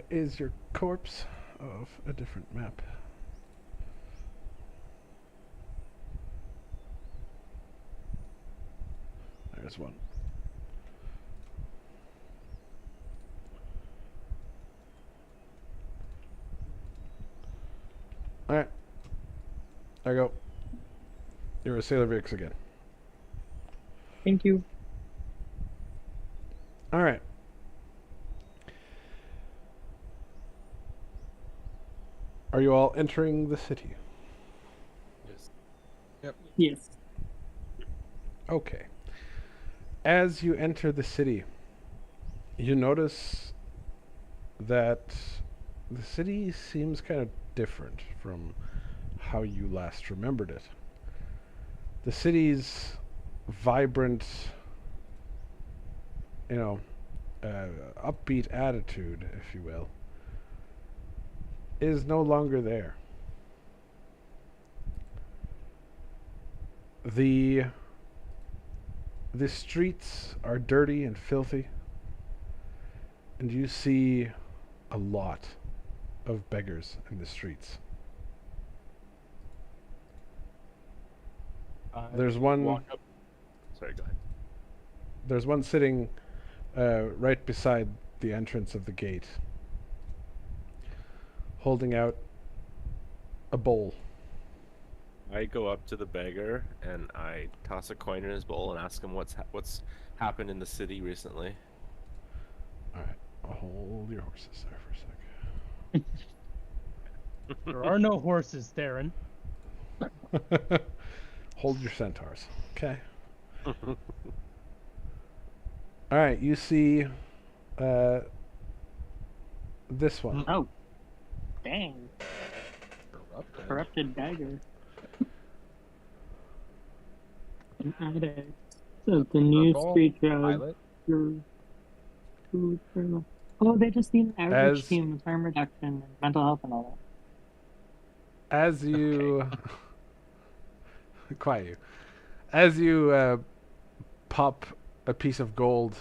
is your corpse of a different map? There's one. Alright. There you go. You're a Sailor Vix again. Thank you. Alright. Are you all entering the city? Yes. Yes. Okay. As you enter the city, you notice that the city seems kind of different from how you last remembered it. The city's vibrant, upbeat attitude, if you will, is no longer there. The streets are dirty and filthy, and you see a lot of beggars in the streets. There's one. Walk up. Sorry, go ahead. There's one sitting right beside the entrance of the gate, holding out a bowl. I go up to the beggar and I toss a coin in his bowl and ask him what's happened in the city recently. All right, I'll hold your horses there for a sec. There are no horses, Theron. Hold your centaurs, okay? All right, you see this one. Oh. Dang. Corrupted dagger. An addict. So the new Purple street road. Pilot. Your food journal. Oh, they just need an outreach As- team with harm reduction and mental health and all As you quiet you. As you pop a piece of gold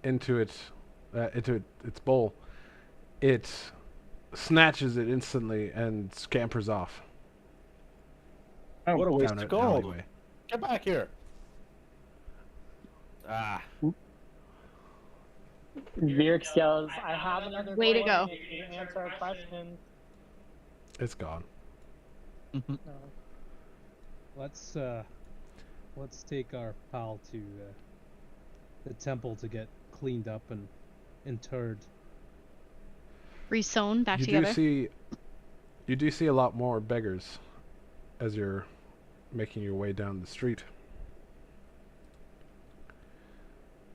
into its bowl, it snatches it instantly and scampers off that. What a Oh, waste down of an gold! alleyway. Get back here! Ah, Virx yells, I have another Way to coin go. if you answer our questions. It's gone. No. Let's take our pal to the temple to get cleaned up and interred. Resewn back You together. do see a lot more beggars as you're making your way down the street.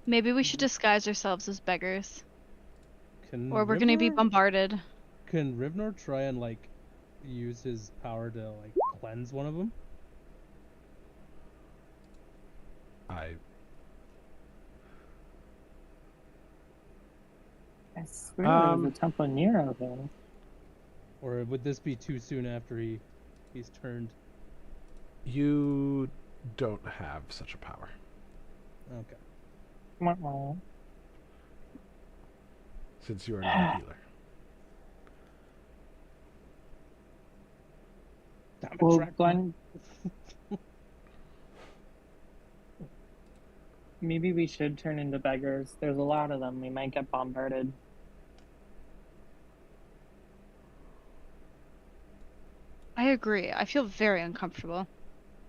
Maybe we should disguise ourselves as beggars, Can or we're gonna be Rivnor- bombarded. Can Rivnor try and like use his power to like cleanse one of them? I swear there Um, was a temple near out there. Or would this be too soon after he's turned? You don't have such a power. Okay. Wah-wah. Since you are not a healer. Damn it, Well, Drac. Glenn, maybe we should turn into beggars. There's a lot of them. We might get bombarded. I agree. I feel very uncomfortable.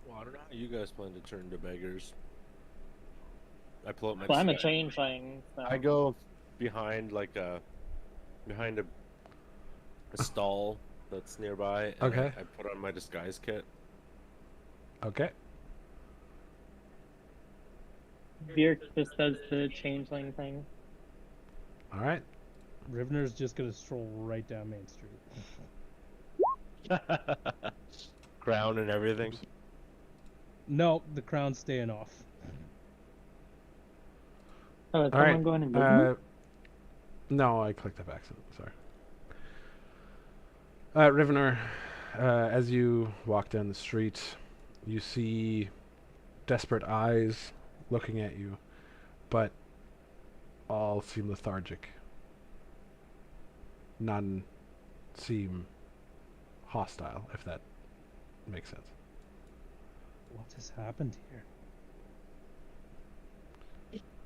well, I don't know how you guys plan to turn into beggars. I pull up my. Well, I'm a disguise. changeling. So. I go behind behind a stall that's nearby. And Okay. I put on my disguise kit. Okay. Virk just does the changeling thing. All right. Rivner's just gonna stroll right down Main Street. Crown and everything. No, the crown's staying off. Oh, is All right. someone going invisible? No, I clicked up accident. Sorry. Rivner, as you walk down the street, you see desperate eyes looking at you, but all seem lethargic. None seem hostile, if that makes sense. What has happened here?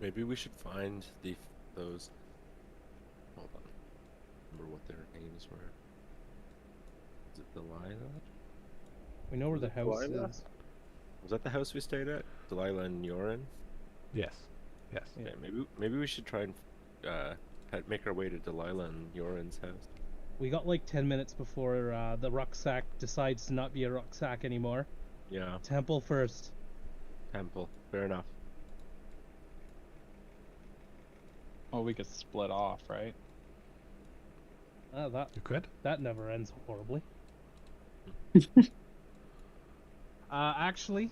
Maybe we should find those. Hold on. Remember what their names were? Is it Delilah? We know where the house Delilah? is. Was that the house we stayed at? Delilah and Yoren? Yes. Yes. Yeah. Okay, maybe we should try and make our way to Delilah and Yoren's house. We got like 10 minutes before the rucksack decides to not be a rucksack anymore. Yeah, Temple first. temple. Fair enough. Well, we could split off, right? That You could? never ends horribly. Actually,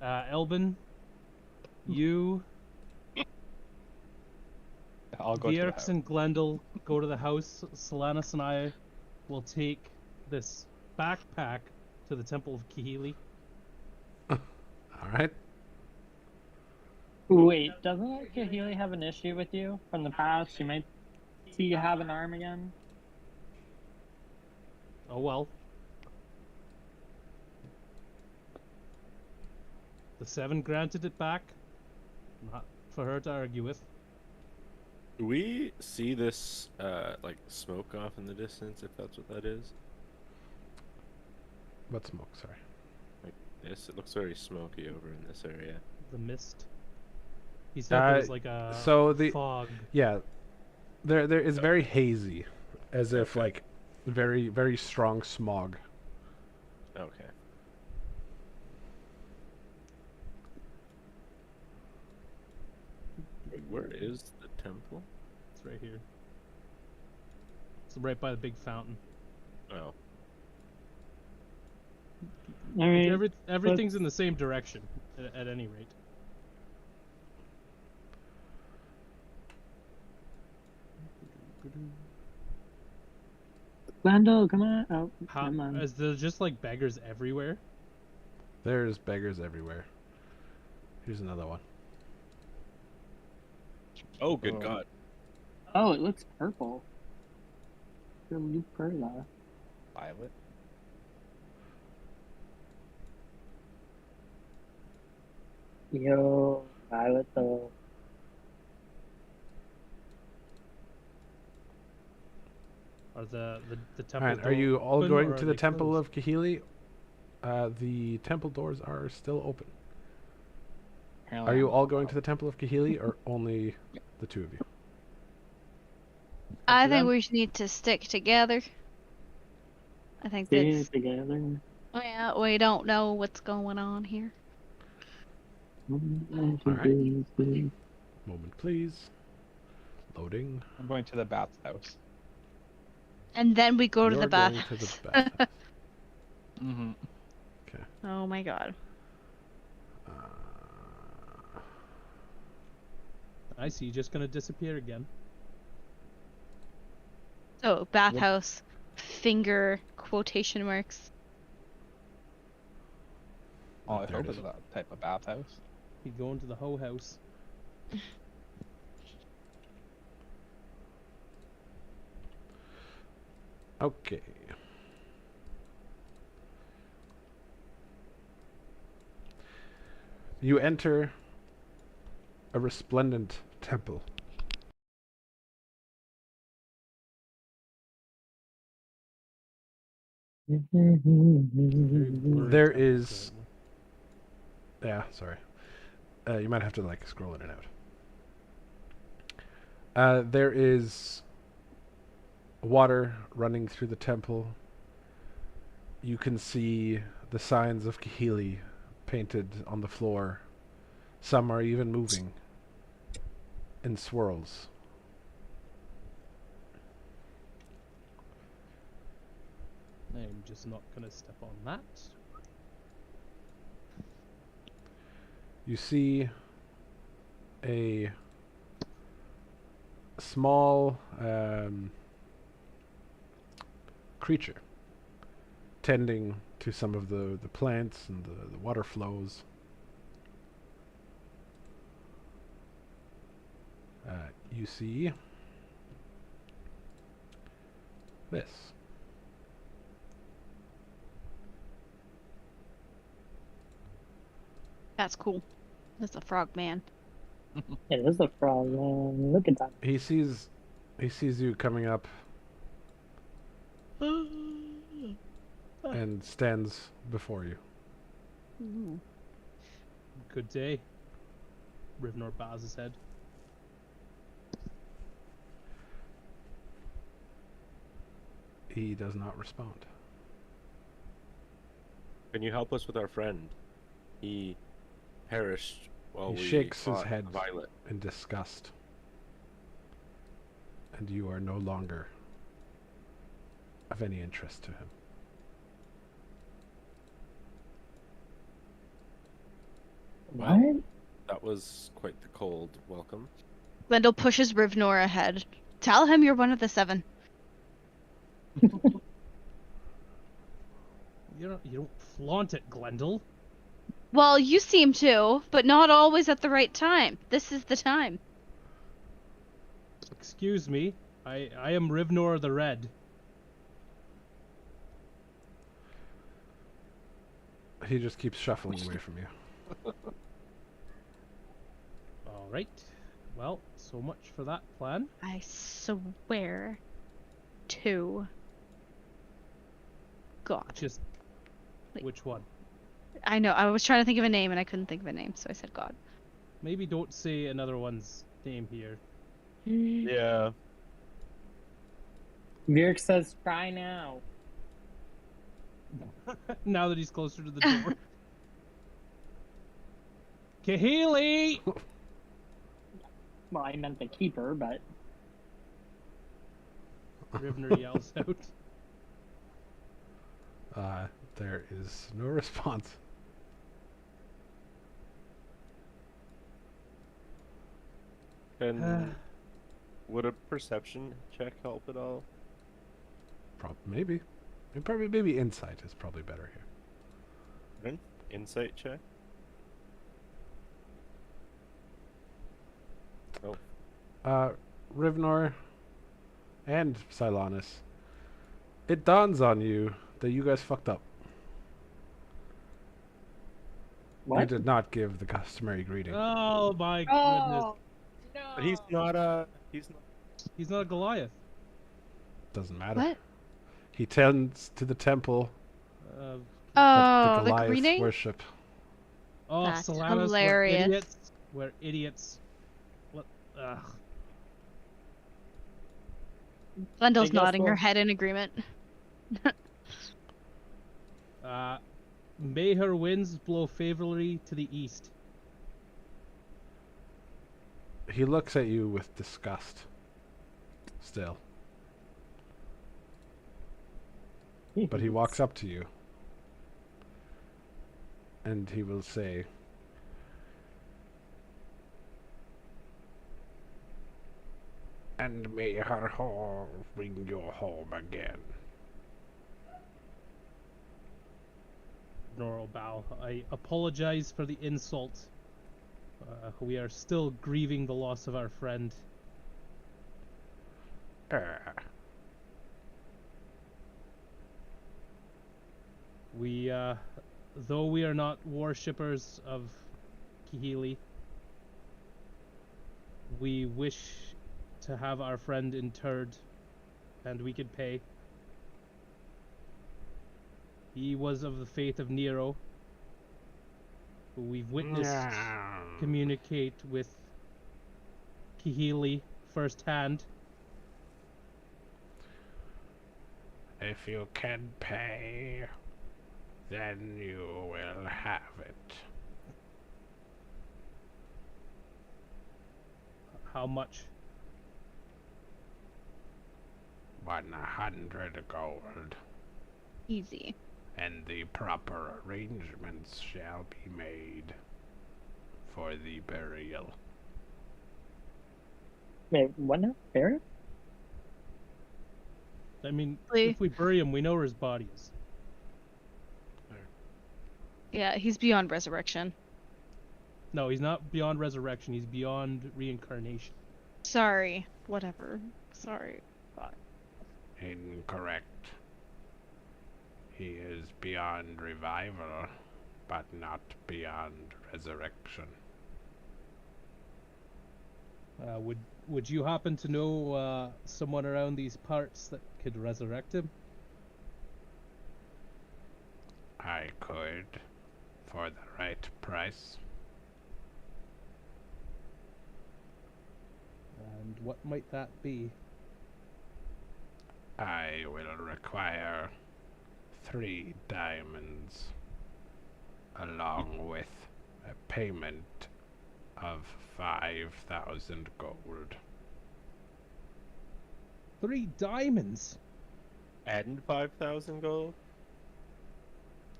Elbin, you, I'll go to the Vierx, house. and Glendale go to the house. Solanus and I will take this backpack to the Temple of Kahili. All right. Wait, doesn't Kahili have an issue with you from the past? She might see you have an arm again. Oh well. The Seven granted it back. Not for her to argue with. Do we see this like smoke off in the distance? If that's what that is, What smoke? Sorry. like this, it looks very smoky over in this area. The mist. He said there was Uh, like a so the- fog. Yeah. There is very hazy, as if like very, very strong smog. Okay. Wait, where is the temple? It's right here. It's right by the big fountain. Oh, I mean, Everything's in the same direction, at any rate. Glendale, come on. Oh, How, come on. is there just like beggars everywhere? There's beggars everywhere. Here's another one. Oh, good God. Oh, it looks purple. The Luperla. Violet. Yo, Violet though. Are the temple? Alright, are door you all open, going or to are the they Temple closed? of Kahili? The temple doors are still open. Apparently Are you I'm- all going to the Temple of Kahili, or only the two of you? I to think them. we should need to stick together. I think Stay that's. together. Yeah, we don't know what's going on here. Moment, please. Loading. I'm going to the bathhouse. And then we go to You're the going bath. to the bathhouse. Mm-hmm. Oh my god. I see. Just gonna disappear again. So, bathhouse, finger quotation marks. All I There it hope is. is that type of bathhouse. You go into the hoe house. Okay. You enter a resplendent temple. Very blurry There temple is- currently. Yeah, sorry. You might have to like scroll in and out. There is water running through the temple. You can see the signs of Kahili painted on the floor. Some are even moving in swirls. I'm just not gonna step on that. You see a small creature tending to some of the plants and the water flows. You see this. That's cool. That's a frog man. It is a frog, man. Look at that. He sees you coming up and stands before you. Ooh. Good day. Rivnor bows his head. He does not respond. Can you help us with our friend? He perished while He we shakes his fought head Violet. in disgust. And you are no longer of any interest to him. What? That was quite the cold welcome. Glendale pushes Rivnor ahead. Tell him you're one of the seven. You don't flaunt it, Glendale. Well, you seem to, but not always at the right time. This is the time. Excuse me. I am Rivnor the Red. He just keeps shuffling away from you. All right. Well, so much for that plan. I swear to God. Just Wait. which one? I know, I was trying to think of a name and I couldn't think of a name, so I said God. Maybe don't say another one's name here. Yeah. Mirk says, try now. Now that he's closer to the door. Kahili! Well, I meant the keeper, but Rivnor yells out. There is no response. Can Would a perception check help at all? Maybe. Maybe insight is probably better here. An insight check? Oh, Rivnor and Silanus, it dawns on you that you guys fucked up. You What? did not give the customary greeting. Oh my goodness. Oh, no. but he's not. He's not. He's not a Goliath. Doesn't matter. What? He tends to the temple Uh, that Oh, the the Goliaths greeting? worship. oh, That's Solanus, hilarious. We're idiots. What? Ugh. Glendel's I guess nodding her we'll- head in agreement. May her winds blow favorably to the east. He looks at you with disgust. Still. But he walks up to you. And he will say, "And may her home bring you home again." Nor bow. I apologize for the insult. We are still grieving the loss of our friend. We, though we are not worshippers of Kihili, we wish to have our friend interred, and we could pay. He was of the faith of Nero, who we've witnessed communicate with Kihili firsthand. If you can pay, then you will have it. How much? 100 gold, Easy. and the proper arrangements shall be made for the burial. Wait, what now? Barry? I mean, Lee. if we bury him, we know where his body is. Yeah, he's beyond resurrection. No, he's not beyond resurrection. He's beyond reincarnation. Sorry. Whatever. Sorry. Incorrect. He is beyond revival, but not beyond resurrection. Would you happen to know someone around these parts that could resurrect him? I could, for the right price. And what might that be? I will require 3 diamonds, along with a payment of 5,000 gold. 3 diamonds. And 5,000 gold?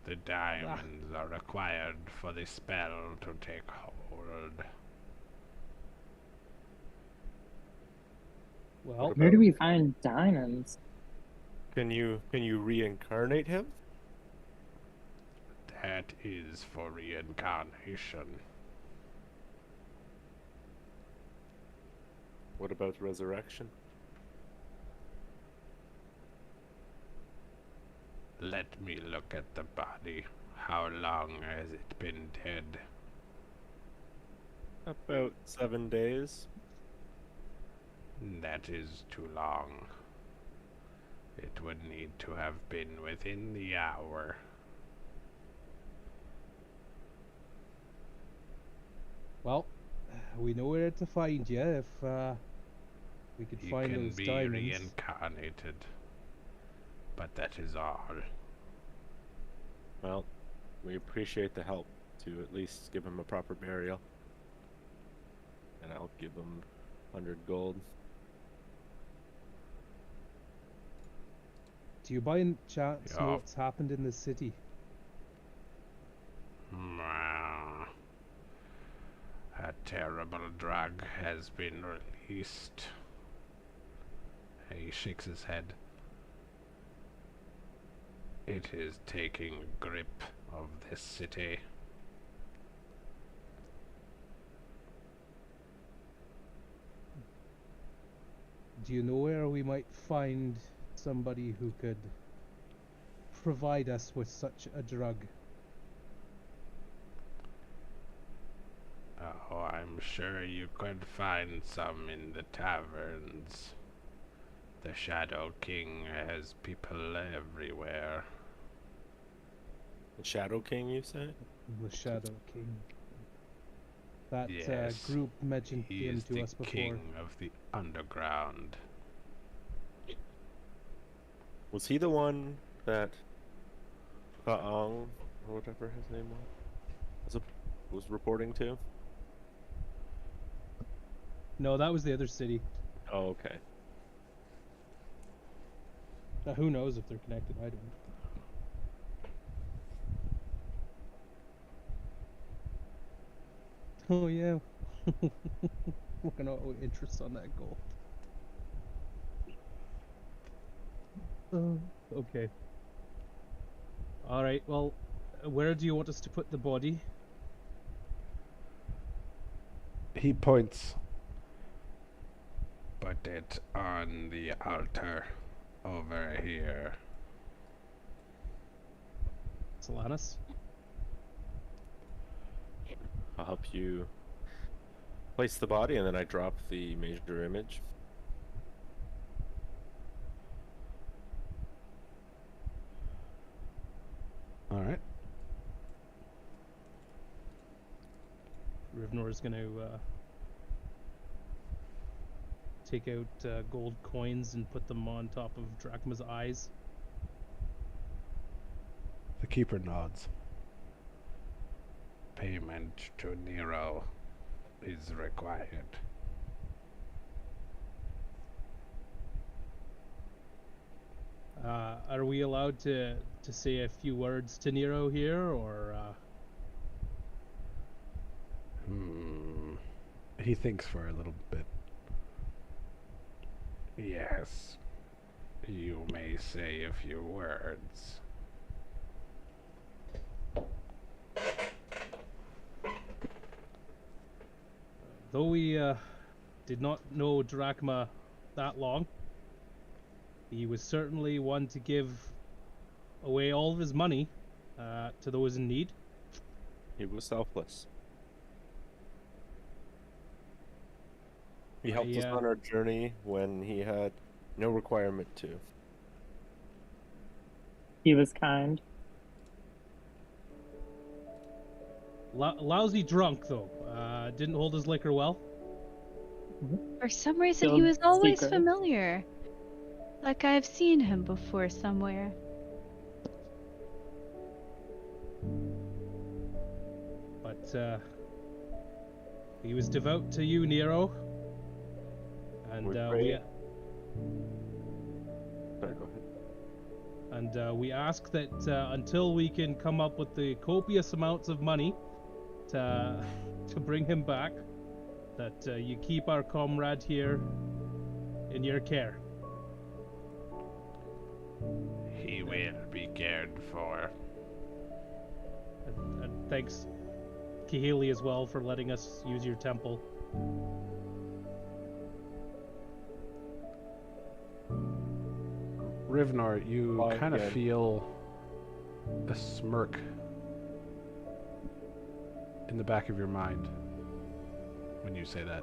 The diamonds are required for the spell to take hold. Well, Where do we find diamonds? Can you reincarnate him? That is for reincarnation. What about resurrection? Let me look at the body. How long has it been dead? About 7 days. That is too long. It would need to have been within the hour. well, we know where to find you if we could He find can those be diamonds. reincarnated. But that is all. Well, we appreciate the help to at least give him a proper burial. And I'll give him 100 gold. Do you by any chance know Yeah. what's happened in the city? A terrible drug has been released. He shakes his head. It is taking grip of this city. Do you know where we might find somebody who could provide us with such a drug? Oh, I'm sure you could find some in the taverns. The Shadow King has people everywhere. The Shadow King, you say? The Shadow King. That Yes, group mentioned He him is to the us before. king of the underground. Was he the one that Faang, or whatever his name was reporting to? No, that was the other city. Oh, okay. Who knows if they're connected? I don't. Oh yeah. Looking at interest on that gold. Okay. All right. Well, where do you want us to put the body? He points. Put it on the altar over here. Solanus? I'll help you place the body, and then I drop the major image. All right. Rivnor's gonna take out gold coins and put them on top of Drachma's eyes. The keeper nods. Payment to Nero is required. Are we allowed to say a few words to Nero here, or He thinks for a little bit. Yes, you may say a few words. though we did not know Drachma that long, he was certainly one to give away all of his money to those in need. He was selfless. He helped us on our journey when he had no requirement to. He was kind. Lousy drunk though. Didn't hold his liquor well. For some reason, he Still was always secret. familiar. Like I've seen him before somewhere. But he was devout to you, Nero. And We we pray. Sorry, go ahead. and we ask that until we can come up with the copious amounts of money to bring him back, that you keep our comrade here in your care. He will be cared for. And thanks, Kahili, as well, for letting us use your temple. Rivnor, you Well, kind of yeah. feel a smirk in the back of your mind when you say that.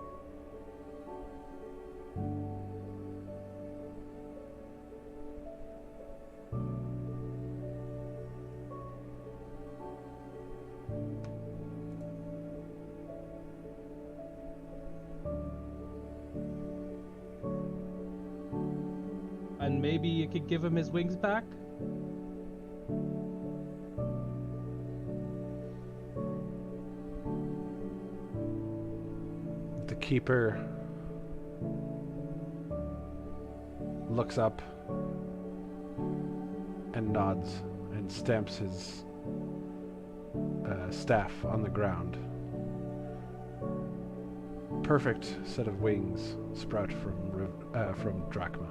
And maybe you could give him his wings back? The keeper looks up and nods and stamps his staff on the ground. Perfect set of wings sprout from Drachma.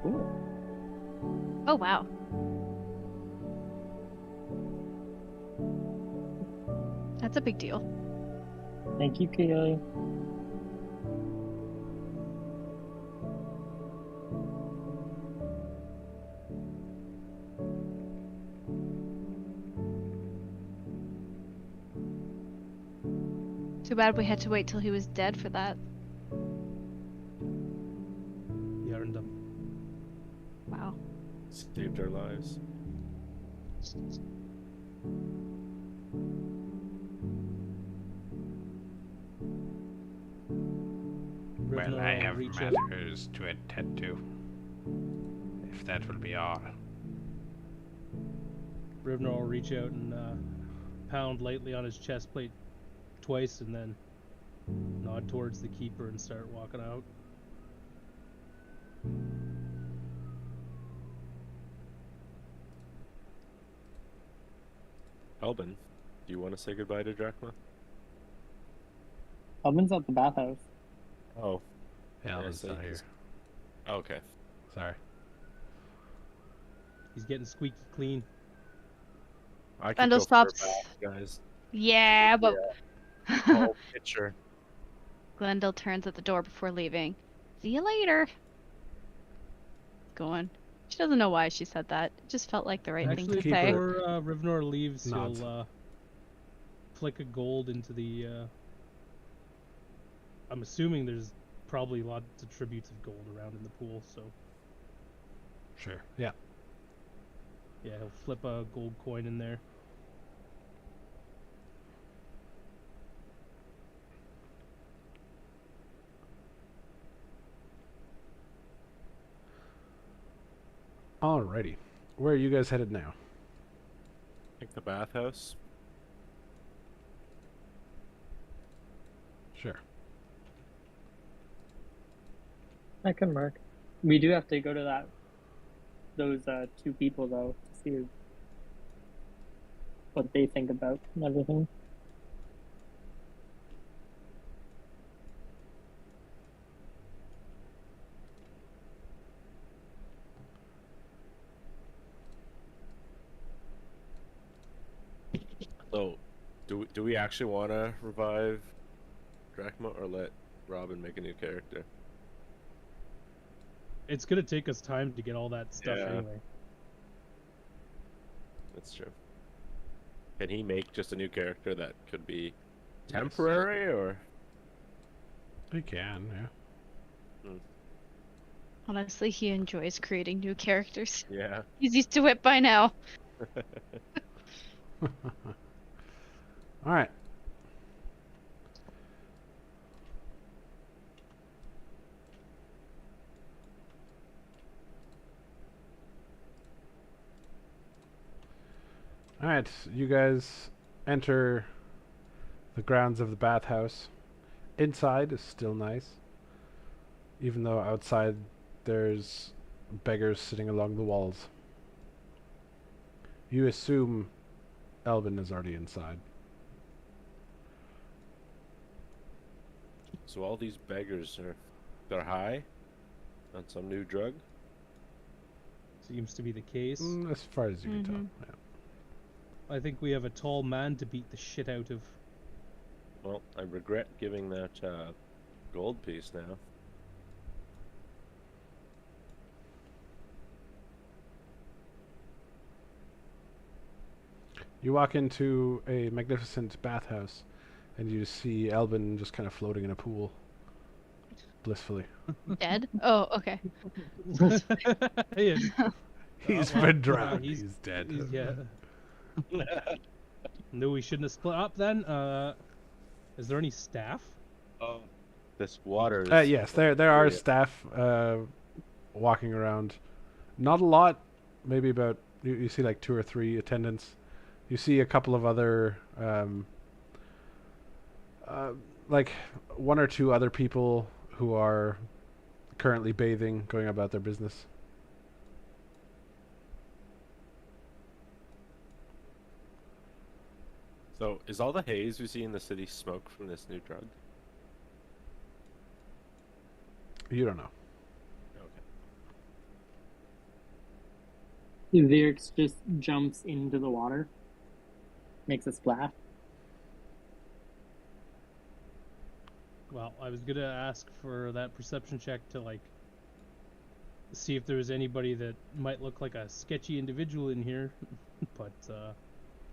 Cool. Oh wow. That's a big deal. Thank you, Kaylee. Too bad we had to wait till he was dead for that. He earned them. Wow. Saved our lives. Well, Rivnar I will have reach out. matters to attend to. If that will be all. Rivnar will reach out and pound lightly on his chest plate twice, and then nod towards the keeper and start walking out. Albin, do you want to say goodbye to Drachma? Alvin's at the bathhouse. Oh, Yeah, Yeah, that's so not here. he's- okay. Sorry. He's getting squeaky clean. I could Bundle go for a stops. bath, guys. Yeah, but Oh, picture. Glendale turns at the door before leaving. See you later. Going. She doesn't know why she said that. It just felt like the right Actually, thing to say. before Rivnar leaves, Nods. he'll flick a gold into the. I'm assuming there's probably lots of tributes of gold around in the pool, so Sure. Yeah. yeah, he'll flip a gold coin in there. Alrighty. Where are you guys headed now? I think the bathhouse. Sure. That can work. We do have to go to those two people though to see what they think about and everything. So, do we actually want to revive Drachma or let Robin make a new character? It's gonna take us time to get all that stuff Yeah. anyway. That's true. Can he make just a new character that could be temporary or? You can, yeah. Honestly, he enjoys creating new characters. Yeah. He's used to it by now. Alright. Alright, you guys enter the grounds of the bathhouse. Inside is still nice, even though outside there's beggars sitting along the walls. You assume Elvin is already inside. So all these beggars they're high on some new drug. Seems to be the case. As far as you can tell. Mhm. Yeah. I think we have a tall man to beat the shit out of. Well, I regret giving that gold piece now. You walk into a magnificent bathhouse, and you see Elvin just kind of floating in a pool, blissfully. Dead? Oh, okay. Yeah, He's well, been drowned. he's- He's dead. yeah. No, we shouldn't have split up then. Is there any staff? This water. Yes, there are Yeah. staff walking around. Not a lot. Maybe about you see like 2 or 3 attendants. You see a couple of other like 1 or 2 other people who are currently bathing, going about their business. So is all the haze we see in the city smoke from this new drug? You don't know. Okay. Virx just jumps into the water, makes a splash. Well, I was gonna ask for that perception check to like see if there was anybody that might look like a sketchy individual in here, but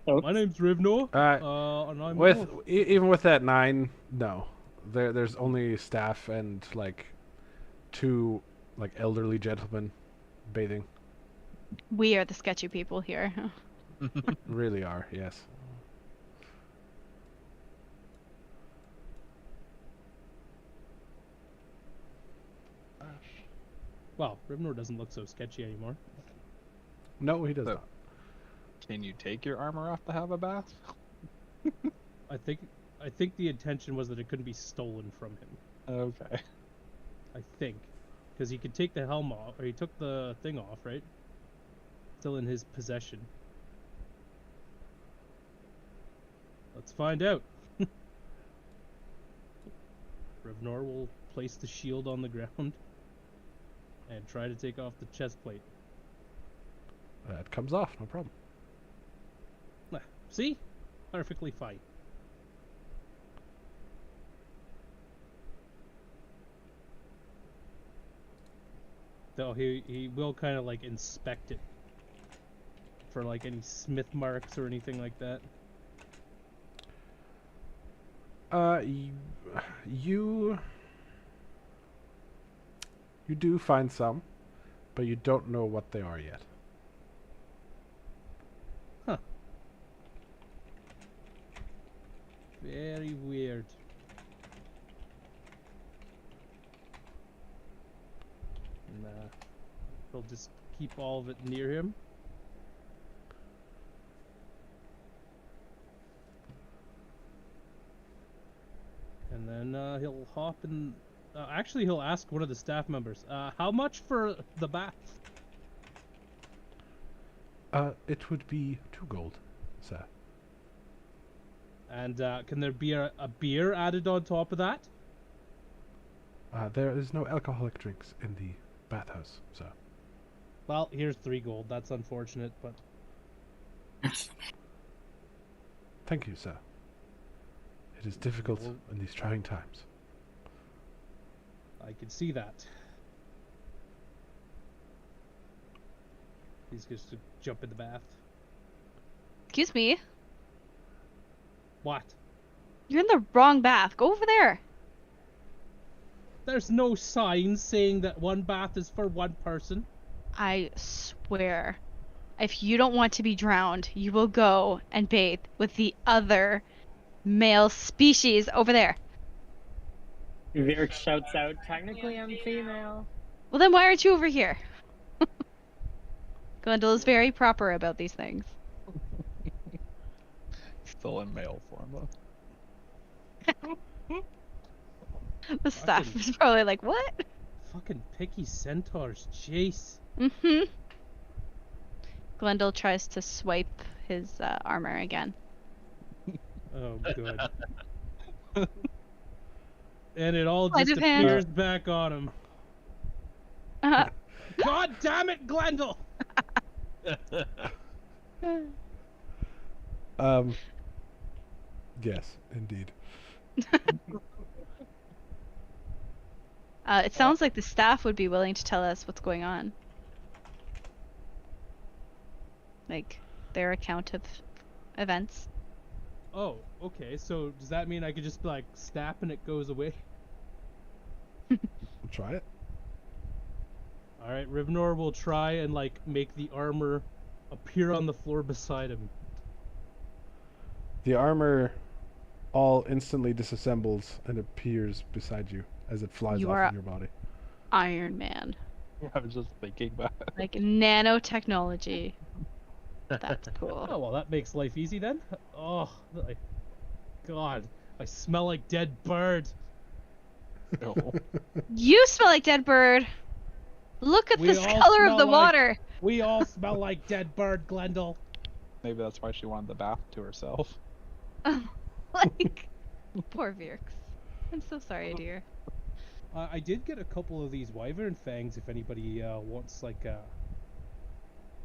Oh, my name's Rivno. And I'm With Wolf. even with that 9, no. There's only staff and like 2 like elderly gentlemen bathing. We are the sketchy people here. Really are, yes. Well, Rivnor doesn't look so sketchy anymore. No, he does So- not. Can you take your armor off to have a bath? I think the intention was that it couldn't be stolen from him. Okay. I think, because he could take the helm off, or he took the thing off, right? Still in his possession. Let's find out. Rivnor will place the shield on the ground and try to take off the chest plate. It comes off, no problem. See? Perfectly fine. Though he will kind of like inspect it for like any smith marks or anything like that. You do find some, but you don't know what they are yet. Very weird. Nah. He'll just keep all of it near him. And then he'll hop and... actually, he'll ask one of the staff members, how much for the bath? It would be 2 gold, sir. And can there be a beer added on top of that? There is no alcoholic drinks in the bathhouse, sir. Well, here's 3 gold. That's unfortunate, but... Thank you, sir. It is difficult Well- in these trying times. I can see that. He's just to jump in the bath. Excuse me. What? You're in the wrong bath. Go over there. There's no sign saying that one bath is for one person. I swear. If you don't want to be drowned, you will go and bathe with the other male species over there. Virx shouts out, technically I'm female. Well, then why aren't you over here? Glendale is very proper about these things. Still in male form though. The staff Fucking- is probably like, what? Fucking picky centaurs, jeez. Mm-hmm. Glendale tries to swipe his armor again. Oh, good. And it all Sleight just of hand. appears back on him. Uh, God damn it, Glendale! Yes, indeed. it sounds like the staff would be willing to tell us what's going on. Like, their account of events. Oh, okay, so does that mean I could just like snap and it goes away? Try it. Alright, Rivnor will try and like make the armor appear on the floor beside him. The armor all instantly disassembles and appears beside you as it flies You off are of your body. Iron Man. I was just thinking about it. Like nanotechnology. That's Oh, cool. well, that makes life easy then. Oh, God, I smell like dead bird. No. You smell like dead bird. Look at We this all color of smell the like- water. We all smell like dead bird, Glendale. Maybe that's why she wanted the bath to herself. Like, poor Virx. I'm so sorry, dear. I did get a couple of these wyvern fangs. If anybody wants like a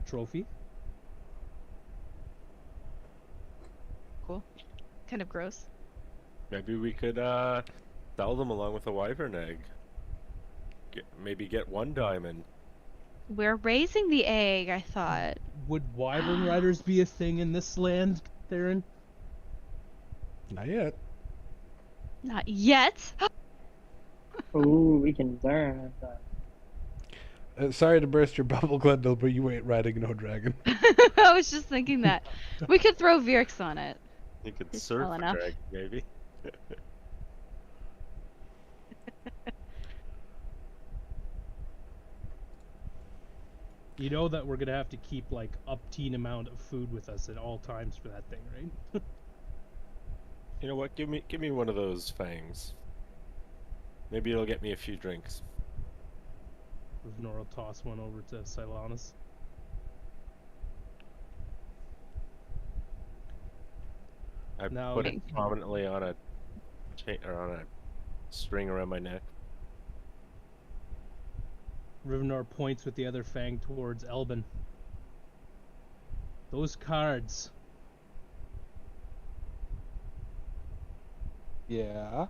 trophy. Cool. Kind of gross. Maybe we could sell them along with a wyvern egg. Maybe get 1 diamond. We're raising the egg, I thought. Would wyvern riders be a thing in this land, Theron? Not yet. Not yet. Ooh, we can learn. Sorry to burst your bubble, Glendale, but you ain't riding no dragon. I was just thinking that. We could throw Virx on it. You could It's surf well a enough. dragon, maybe. You know that we're gonna have to keep like up-teen amount of food with us at all times for that thing, right? You know what? Give me one of those fangs. Maybe it'll get me a few drinks. Rivnor will toss one over to Silanus. I Now- put it prominently on a chain or on a string around my neck. Rivnor points with the other fang towards Elbin. Those cards. Yeah.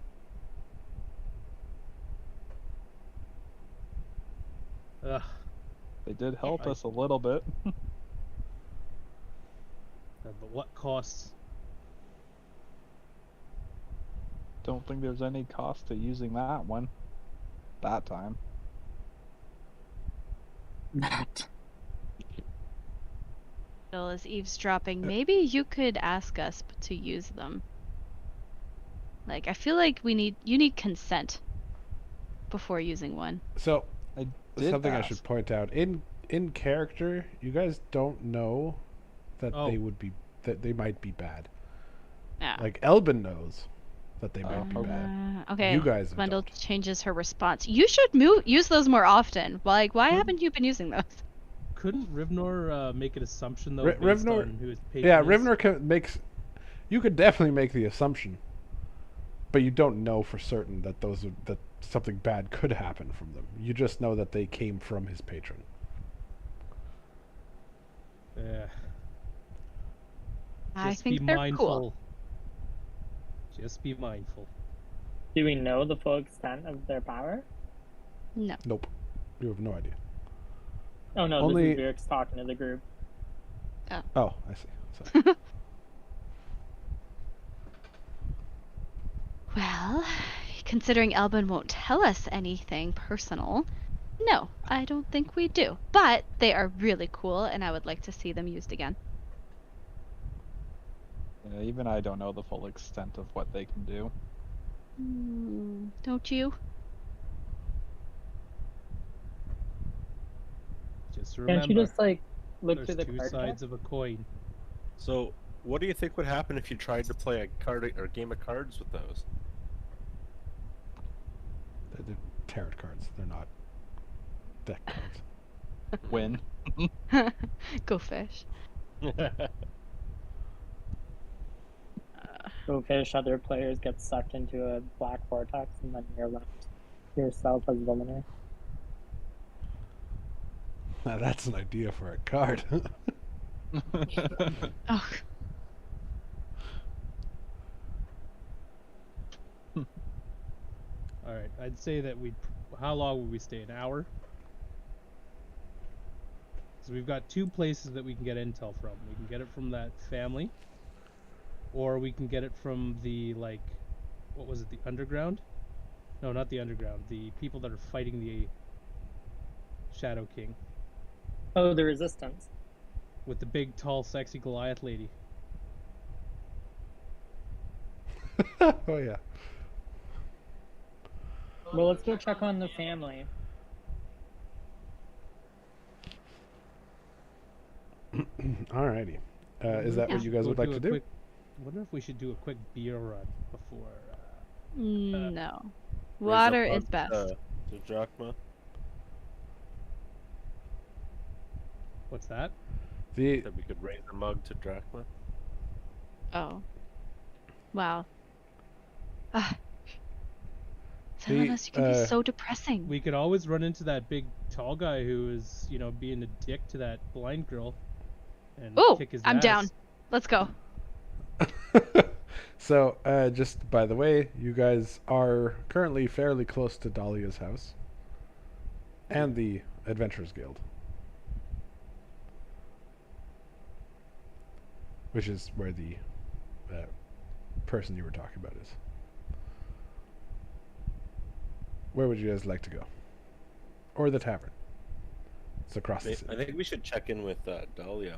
Ugh. They did help I- us a little bit. But what costs? Don't think there's any cost to using that one. That time. That. Bill is eavesdropping. Maybe you could ask us to use them. Like, I feel like you need consent before using one. So, I did something I ask. should point out in character, you guys don't know that Oh. they might be bad. Yeah. Like Elbin knows that they might be okay. bad. Okay. You guys Glendale don't. changes her response. You should use those more often. Like, why haven't you been using those? Couldn't Rivnor make an assumption though, Ri- based Rivnor- on who his Yeah, patron is? Rivnor makes. You could definitely make the assumption, but you don't know for certain that that something bad could happen from them. You just know that they came from his patron. Yeah. I Just think be they're mindful. cool. Just be mindful. Do we know the full extent of their power? No. Nope, you have no idea. Oh no, Only- this is Virx talking to the group. Oh, I see. Sorry. Well, considering Elbin won't tell us anything personal, no, I don't think we do. But they are really cool, and I would like to see them used again. Yeah, even I don't know the full extent of what they can do. Don't you? Just remember, Can't you just like look there's through the two card sides deck? of a coin. So, what do you think would happen if you tried to play a card or game of cards with those? They're tarot cards. They're not deck cards. Win. Go fish. Go fish, other players get sucked into a black vortex, and then you're left yourself as the winner. Now that's an idea for a card. Oh, All right, I'd say that we. How long would we stay? An hour? So we've got two places that we can get intel from. We can get it from that family, or we can get it from the what was it? The underground? No, not the underground. The people that are fighting the Shadow King Oh, the resistance. with the big, tall, sexy Goliath lady. Oh yeah. Well, let's go check on the family. Alrighty. Is that Yeah. what you guys Go would like a to do? quick- wonder if we should do a quick beer run before. no. Raise Water up is best. To Drachma. What's that? The That we could raise a mug to Drachma. Oh. Wow. Ah. telling us you can be so depressing. We could always run into that big tall guy who is, you know, being a dick to that blind girl and Ooh, kick his I'm ass. down. Let's go. So, just by the way, you guys are currently fairly close to Dahlia's house and the Adventurers Guild, which is where the person you were talking about is. Where would you guys like to go? Or the tavern? It's across the city. I think we should check in with Dahlia.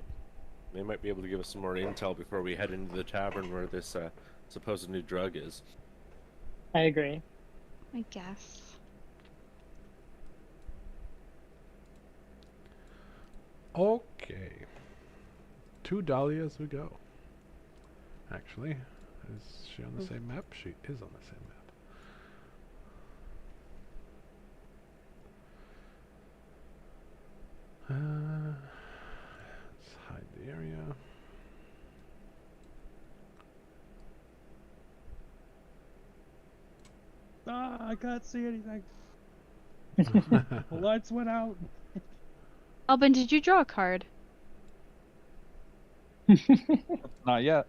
They might be able to give us some more intel before we head into the tavern where this supposed new drug is. I agree. I guess. Okay. To Dahlia's we go. Actually, is she on the same map? She is on the same map. Let's hide the area. Ah, I can't see anything. The lights went out. Albin, did you draw a card? Not yet.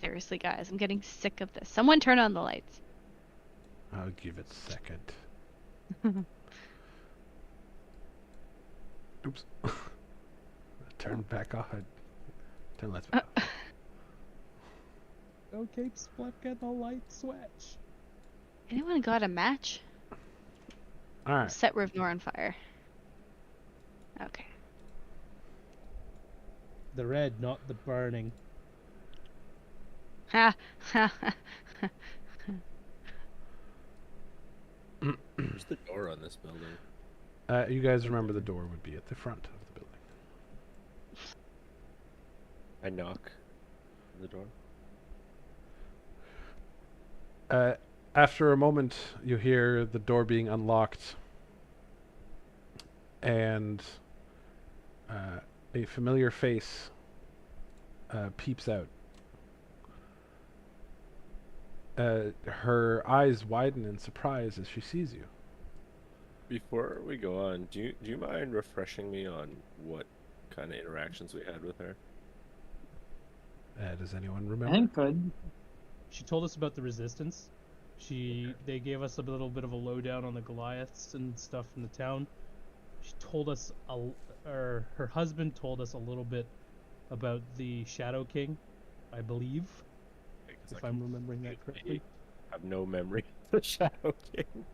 Seriously, guys, I'm getting sick of this. Someone turn on the lights. I'll give it a second. Oops. Turn back on. Turn lights back on. Okay, flicking the light switch. Anyone got a match? Alright. Set Rivnor on fire. Okay. The red, not the burning. Ha ha ha. Where's the door on this building? You guys remember the door would be at the front of the building. I knock on the door. After a moment, you hear the door being unlocked, and a familiar face peeps out. Her eyes widen in surprise as she sees you. Before we go on, do you mind refreshing me on what kind of interactions we had with her? Does anyone I remember? think good. She told us about the resistance. They gave us a little bit of a lowdown on the Goliaths and stuff in the town. She told us, or her husband told us a little bit about the Shadow King, I believe, if I'm remembering that correctly. I have no memory of the Shadow King.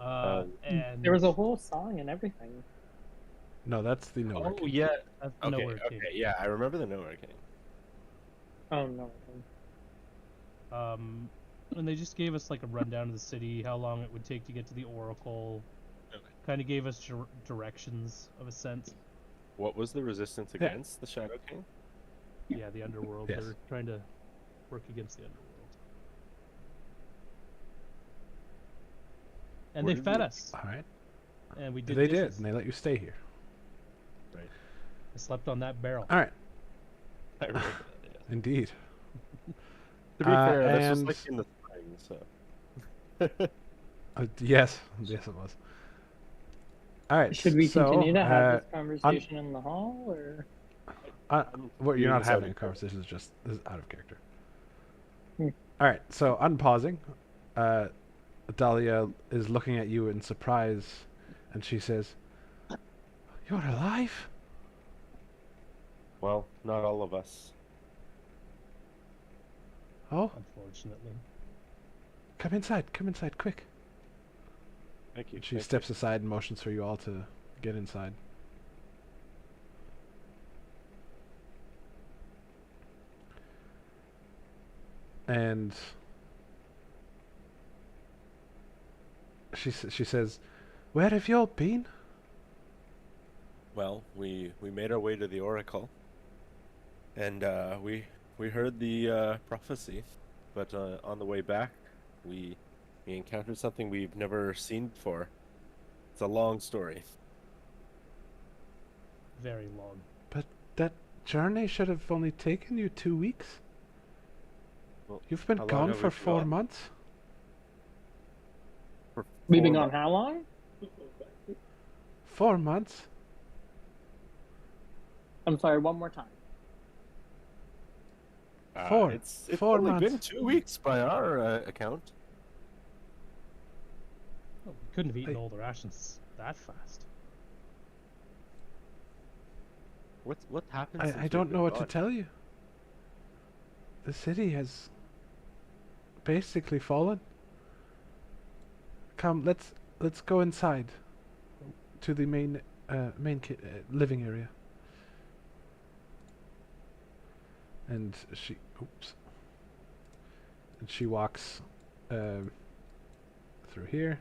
And There was a whole song and everything. No, that's the Nowhere King. yeah. that's the Okay, Nowhere okay, King. yeah, I remember the Nowhere King. Oh no. And they just gave us like a rundown of the city, how long it would take to get to the Oracle. Okay. Kind of gave us directions of a sense. What was the resistance against the Shadow King? Yeah, the underworld. Yes. They're trying to work against the underworld. And Where they did fed we- us. Alright. And we did They did, dishes. and they let you stay here. I slept on that barrel. Alright, I remember that, yeah. indeed. To be fair, this was and- like in the spring, so. Yes, yes it was. Alright, Should we so, continue to have this conversation in the hall, or? well, you're not This having out a of conversation, it's just this is out of character. Hmm. Alright, so unpausing, Dahlia is looking at you in surprise, and she says, "You're alive?" Well, not all of us. Oh, Unfortunately. come inside, quick. Thank you. She thank steps aside and motions for you all to get inside. And she says, "Where have you all been?" you. Well, we made our way to the Oracle, and we heard the prophecy, but on the way back, we encountered something we've never seen before. It's a long story. Very long. that journey should have only taken you 2 weeks. Well, You've been how long gone have for we been 4 gone? months. For We've been 4 gone how long? 4 months? I'm sorry, one more time. Four. It's 4 only been months. 2 weeks by our account. Oh, we couldn't have eaten I- all the rations that fast. What happened? since I we've don't been know what to gone? tell you. The city has basically fallen. Come, let's go inside to the main living area. And she, oops. And she walks through here.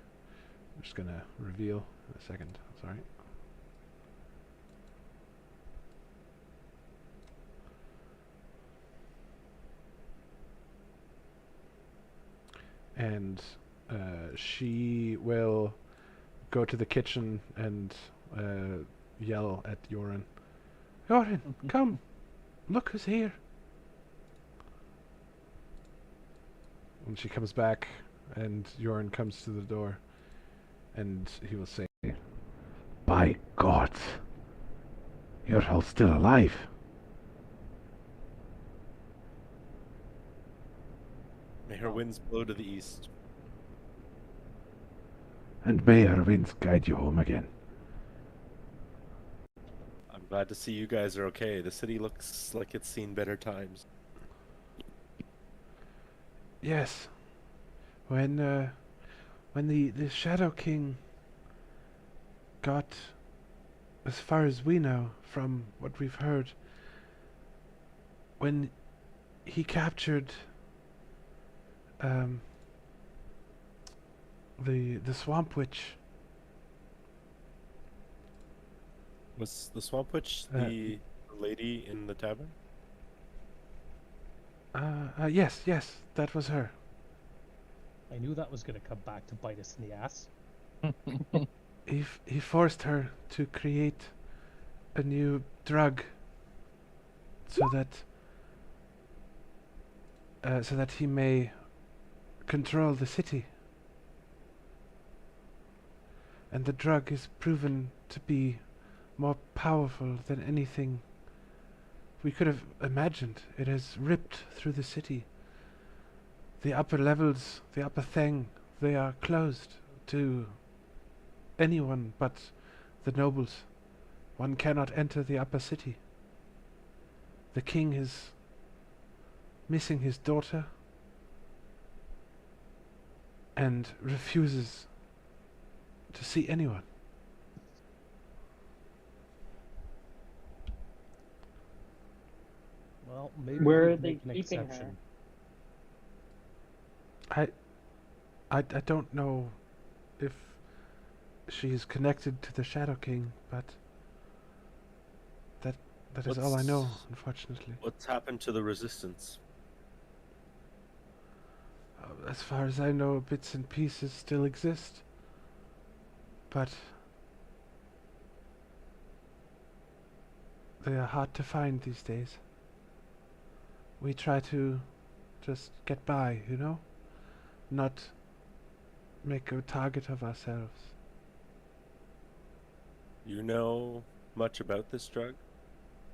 I'm just gonna reveal in a second. Sorry. And she will go to the kitchen and yell at Yoren. Yoren, come! Look who's here! And she comes back, and Yoren comes to the door, and he will say, By God, you're all still alive. May her winds blow to the east. And may our winds guide you home again. I'm glad to see you guys are okay. The city looks like it's seen better times. yes. When the Shadow King got as far as we know from what we've heard, when he captured the Swamp Witch, Was the Swamp Witch the lady in the tavern? yes, that was her. I knew that was going to come back to bite us in the ass. He forced her to create a new drug so that he may control the city. And the drug is proven to be more powerful than anything we could have imagined. It has ripped through the city. The upper levels, the upper thing, they are closed to anyone but the nobles. One cannot enter the upper city. The king is missing his daughter and refuses to see anyone. Well, maybe Where we are could they make an keeping her? exception. I don't know if she is connected to the Shadow King, but that is all I know, unfortunately. What's happened to the resistance? As far as I know, bits and pieces still exist, but they are hard to find these days. We try to just get by, you know? Not make a target of ourselves. You know much about this drug?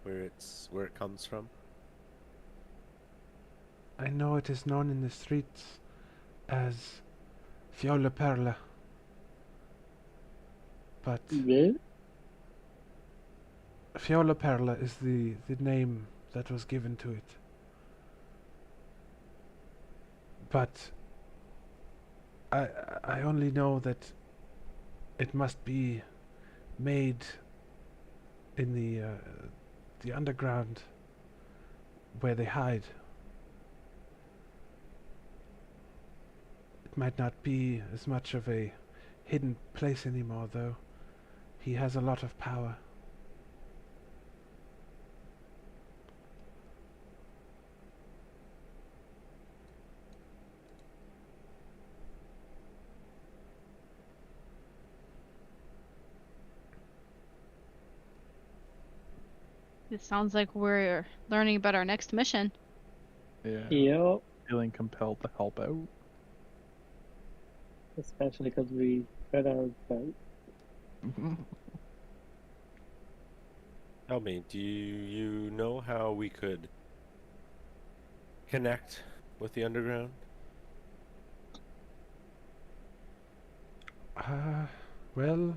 Where it comes from? I know it is known in the streets as Fiola Perla, but Yeah? Fiola Perla is the name that was given to it. But I only know that it must be made in the underground where they hide. It might not be as much of a hidden place anymore, though. He has a lot of power. It sounds like we're learning about our next mission. Yeah. Yep. Feeling compelled to help out. Especially because we could have, but Tell me, do you know how we could connect with the underground? Well,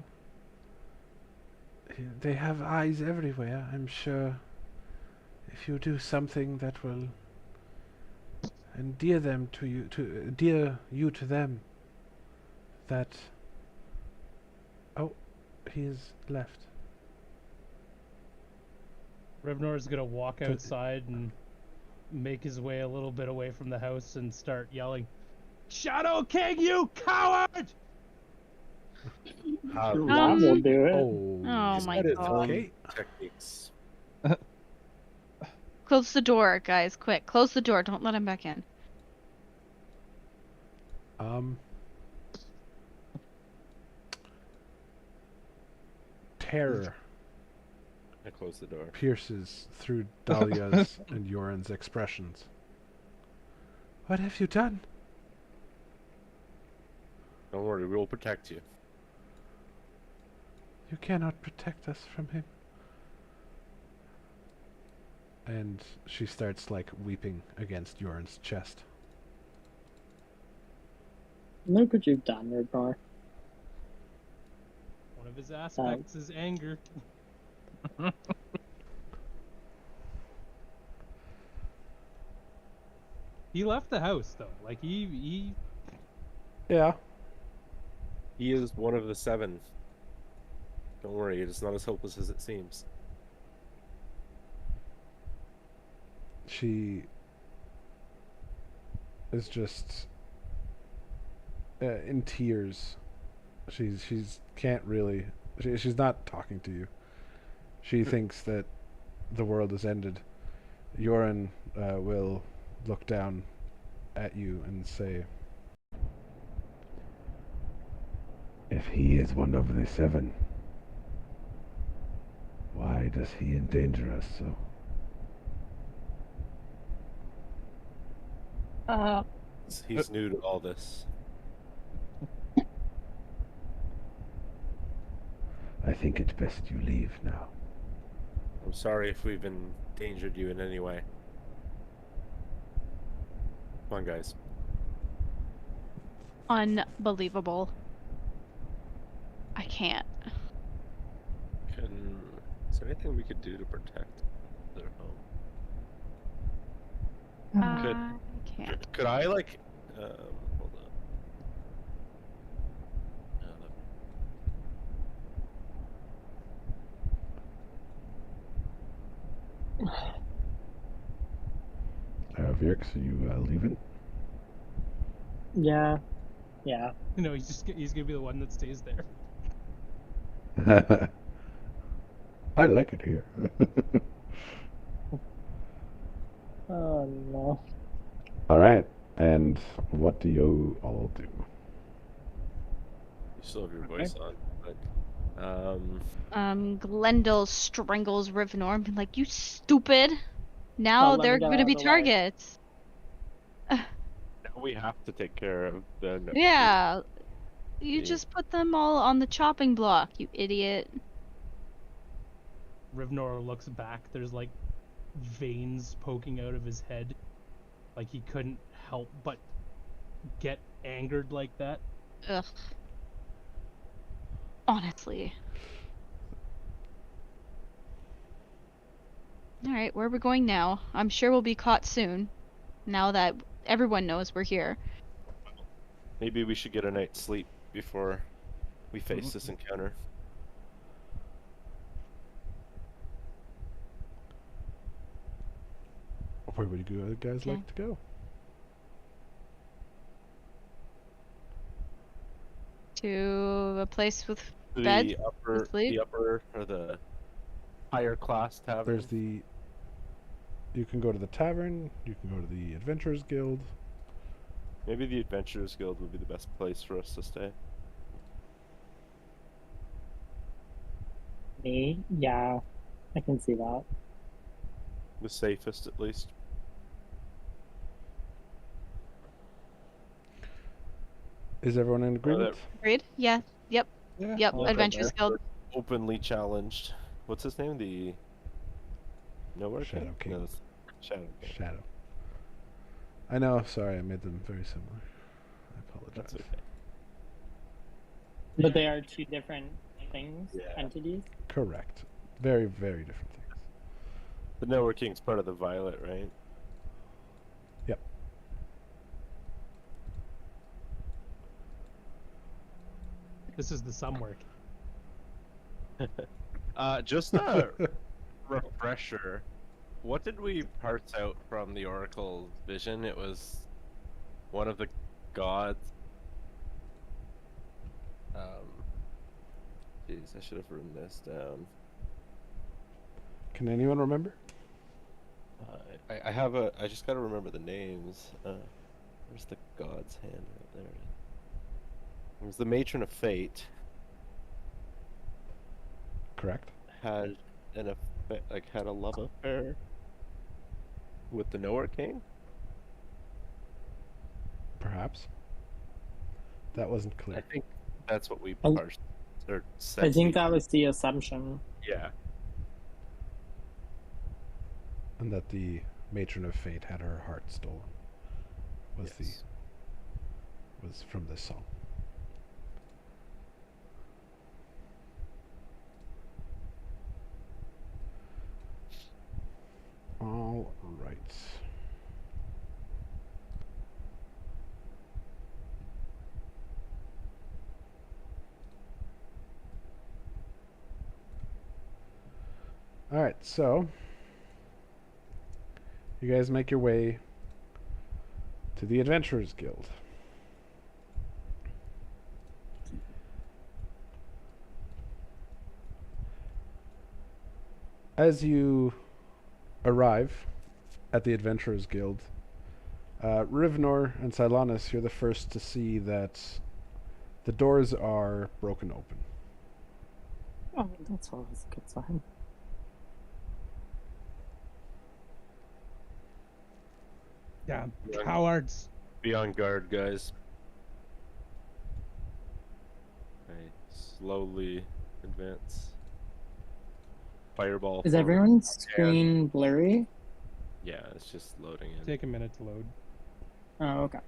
they have eyes everywhere. I'm sure if you do something that will endear them to you, to endear you to them, that... Oh, he's left. Rivnor is gonna walk But- outside and make his way a little bit away from the house and start yelling, "Shadow King, you coward!" that will do it. Oh, Oh my got his god. own okay. techniques. Close the door, guys, quick. Close the door. Don't let him back in. Terror I close the door. pierces through Dahlia's and Yoren's expressions. What have you done? Don't worry, we'll protect you. You cannot protect us from him. And she starts, like, weeping against Yoren's chest. Look what you've done, Ragnar. One of his aspects is anger. He left the house though. Like he Yeah. He is one of the 7. Don't worry, it is not as hopeless as it seems. She is just in tears. She's can't really. She's not talking to you. She thinks that the world has ended. Yoren will look down at you and say, If he is one of the 7, why does he endanger us so? He's new to all this. I think it's best you leave now. I'm sorry if we've endangered you in any way. Come on, guys. Unbelievable. I can't. Is there anything we could do to protect their home? I can't. Could I, like, hold on. Virx, are you leaving? Yeah. Yeah. you know he's gonna be the one that stays there. I like it here. Oh no. All right, and what do you all do? You still have your voice on, but Glendale strangles Rivnor and be like, "You stupid! Now let me they're get gonna out be of the way." targets." now we have to take care of the. Yeah. You Yeah. just put them all on the chopping block, you idiot. Rivnor looks back. There's like veins poking out of his head. Like he couldn't help but get angered like that. Ugh. Honestly. Alright, where are we going now? I'm sure we'll be caught soon. Now that everyone knows we're here. Maybe we should get a night's sleep before we face this encounter. Where would you guys Okay. like to go? To a place with The bed? upper, sleep? the upper or the higher class tavern. There's the... You can go to the tavern, you can go to the Adventurers Guild. Maybe the Adventurers Guild would be the best place for us to stay. Me? Yeah. I can see that. The safest, at least. Is everyone in agreement? Agreed? Yeah. Yep. Yeah. Yep. I'll- Adventures Guild. Openly challenged. What's his name? The Nowhere Shadow King. No, it's Shadow King. Shadow. I know. Sorry, I made them very similar. I apologize. That's okay. But they are two different things, Yeah. entities. Correct. Very, very different things. The Nowhere King's part of the Violet, right? Yep. This is the sum work. Just a refresher. What did we parse out from the Oracle's vision? It was one of the gods. Jeez, I should have written this down. Can anyone remember? I have a. I just gotta remember the names. Where's the god's hand? Right there. It was the Matron of Fate. Correct. Had an had a love affair with the Nowhere King. Perhaps. That wasn't I clear. think that's what we I- parsed or said. I think that was the assumption. Yeah. And that the Matron of Fate had her heart stolen. Was Yes. was from this song. All right. All right, so you guys make your way to the Adventurers Guild. As you arrive at the Adventurers Guild, Rivnor and Silanus, you're the first to see that the doors are broken open. Oh, that's always a good sign. Yeah, Yeah. cowards. Be on guard, guys. I slowly advance. Fireball. Is forward. everyone's screen blurry? Yeah, it's just loading in. Take a minute to load. Oh, okay.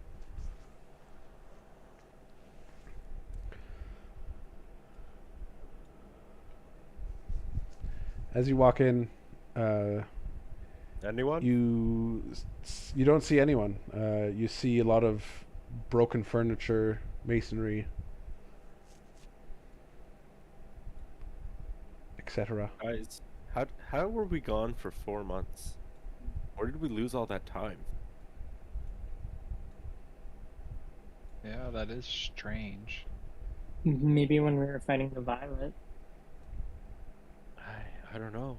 As you walk in, Anyone? you don't see anyone. You see a lot of broken furniture, masonry, etc. Guys, how were we gone for 4 months? Where did we lose all that time? Yeah, that is strange. Maybe when we were fighting the Violet. I don't know.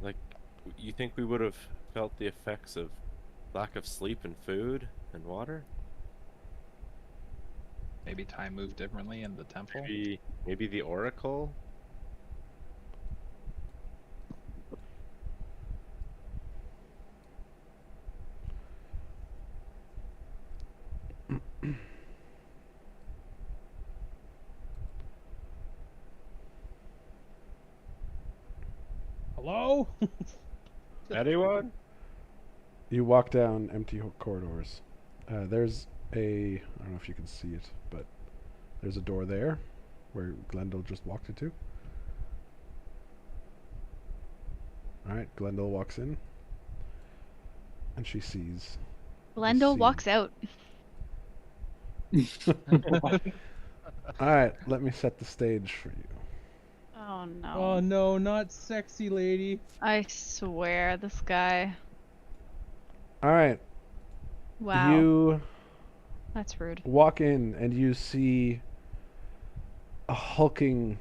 Like, you think we would have felt the effects of lack of sleep and food and water? Maybe time moved differently in the temple. Maybe the Oracle? Hello? Anyone? You walk down empty corridors. There's I don't know if you can see it, but there's a door there where Glendale just walked into. Alright, Glendale walks in. And she sees. Glendale see. walks out. Alright, let me set the stage for you. Oh no. Oh no, not sexy lady. I swear, this guy. Alright, Wow. you That's rude. walk in and you see a hulking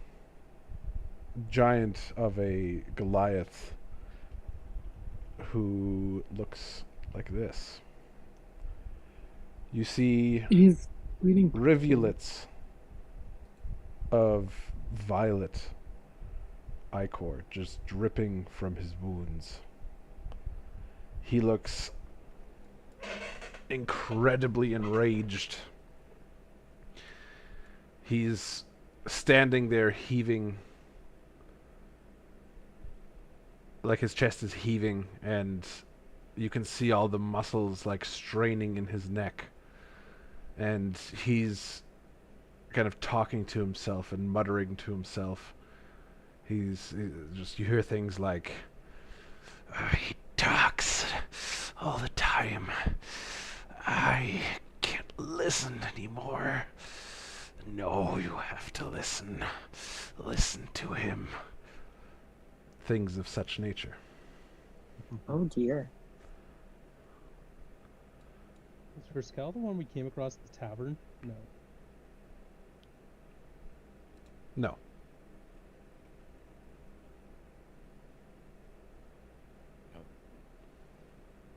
giant of a Goliath who looks like this. You see He's reading. rivulets of violet ichor just dripping from his wounds. He looks incredibly enraged. He's standing there heaving, like his chest is heaving, and you can see all the muscles like straining in his neck. And he's kind of talking to himself and muttering to himself. He just, you hear things like, he talks all the time. I can't listen anymore. No, you have to listen. Listen to him. Things of such nature. Oh dear. Was Verskel the one we came across at the tavern? No. No.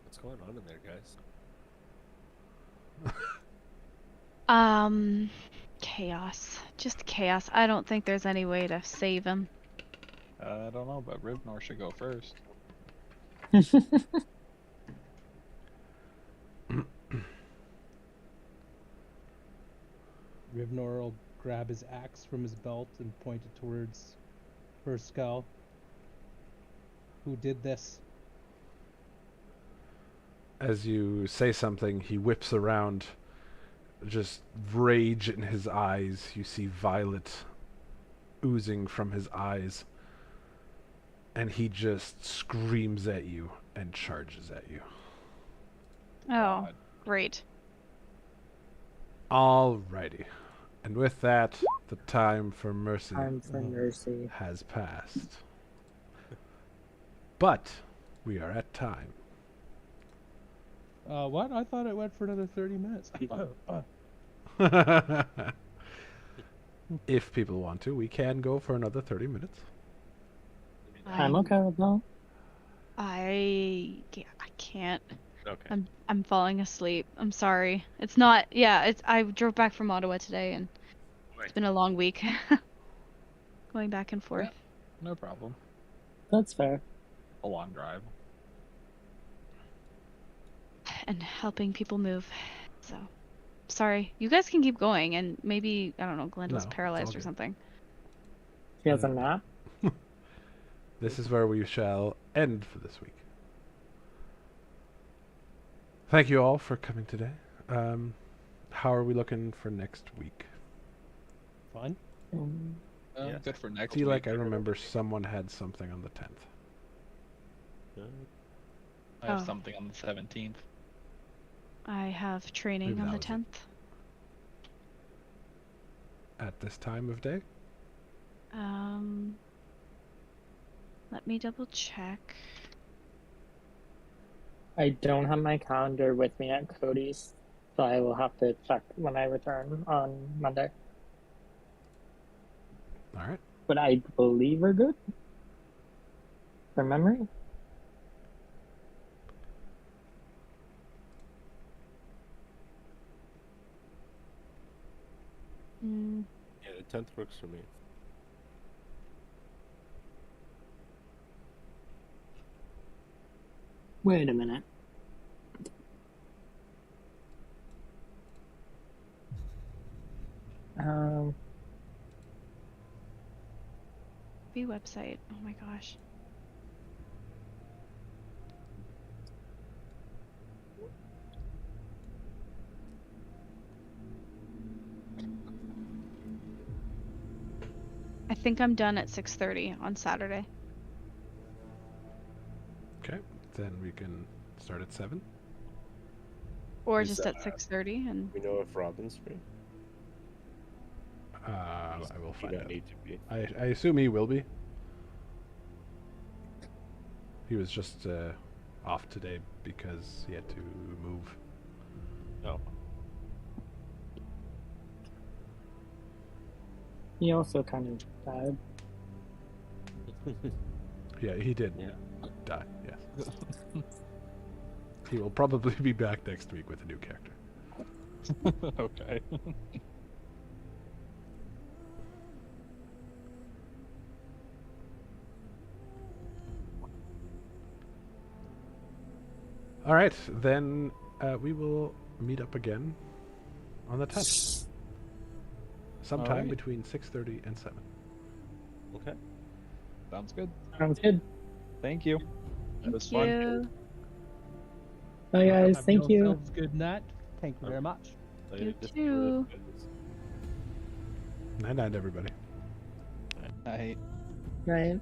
What's going on in there, guys? Chaos. Just chaos. I don't think there's any way to save him. I don't know, but Rivnor should go first. Rivnor will grab his axe from his belt and point it towards Verskel. Who did this? As you say something, he whips around, just rage in his eyes. You see violet oozing from his eyes. And he just screams at you and charges at you. Oh, God. great. Alrighty. And with that, the time for mercy Time for mercy. has passed. But we are at time. What? I thought it went for another 30 minutes. If people want to, we can go for another 30 minutes. I'm okay with that. I can't. Okay. I'm falling asleep. I'm sorry. It's not. Yeah. I drove back from Ottawa today, and it's been a long week. Going back and forth. No problem. That's fair. A long drive. And helping people move. So, sorry. You guys can keep going, and maybe I don't know. Glenda's No, it's all paralyzed or good. something. She has a nap. This is where we shall end for this week. Thank you all for coming today. How are we looking for next week? Fun? Yeah. Good for I next feel week. like I remember someone had something on the 10th. I have Oh. something on the 17th. I have training Maybe on that the was it. 10th. At this time of day? Let me double check. I don't have my calendar with me at Cody's, so I will have to check when I return on Monday. Alright. But I believe we're good. From memory? Mm, Yeah, the 10th works for me. Wait a minute. Um, view website. Oh my gosh. I think I'm done at 6:30 on Saturday. Okay. Then we can start at 7. Or Is just that- at 6:30 and We know if Robin's free. I will He find don't out. need to be. I assume he will be. He was just off today because he had to move. No. he also kind of died. Yeah, he did Yeah. die, yes. He will probably be back next week with a new character. Okay. All right, then we will meet up again on the 10th. Sometime Alright. between 6:30 and 7. Okay. Sounds good. Sounds good. Thank you. That was Thank fun. you. Bye, guys. Have Thank you. yourselves good night. Thank you very much. You too. Night night, everybody. Night. Right.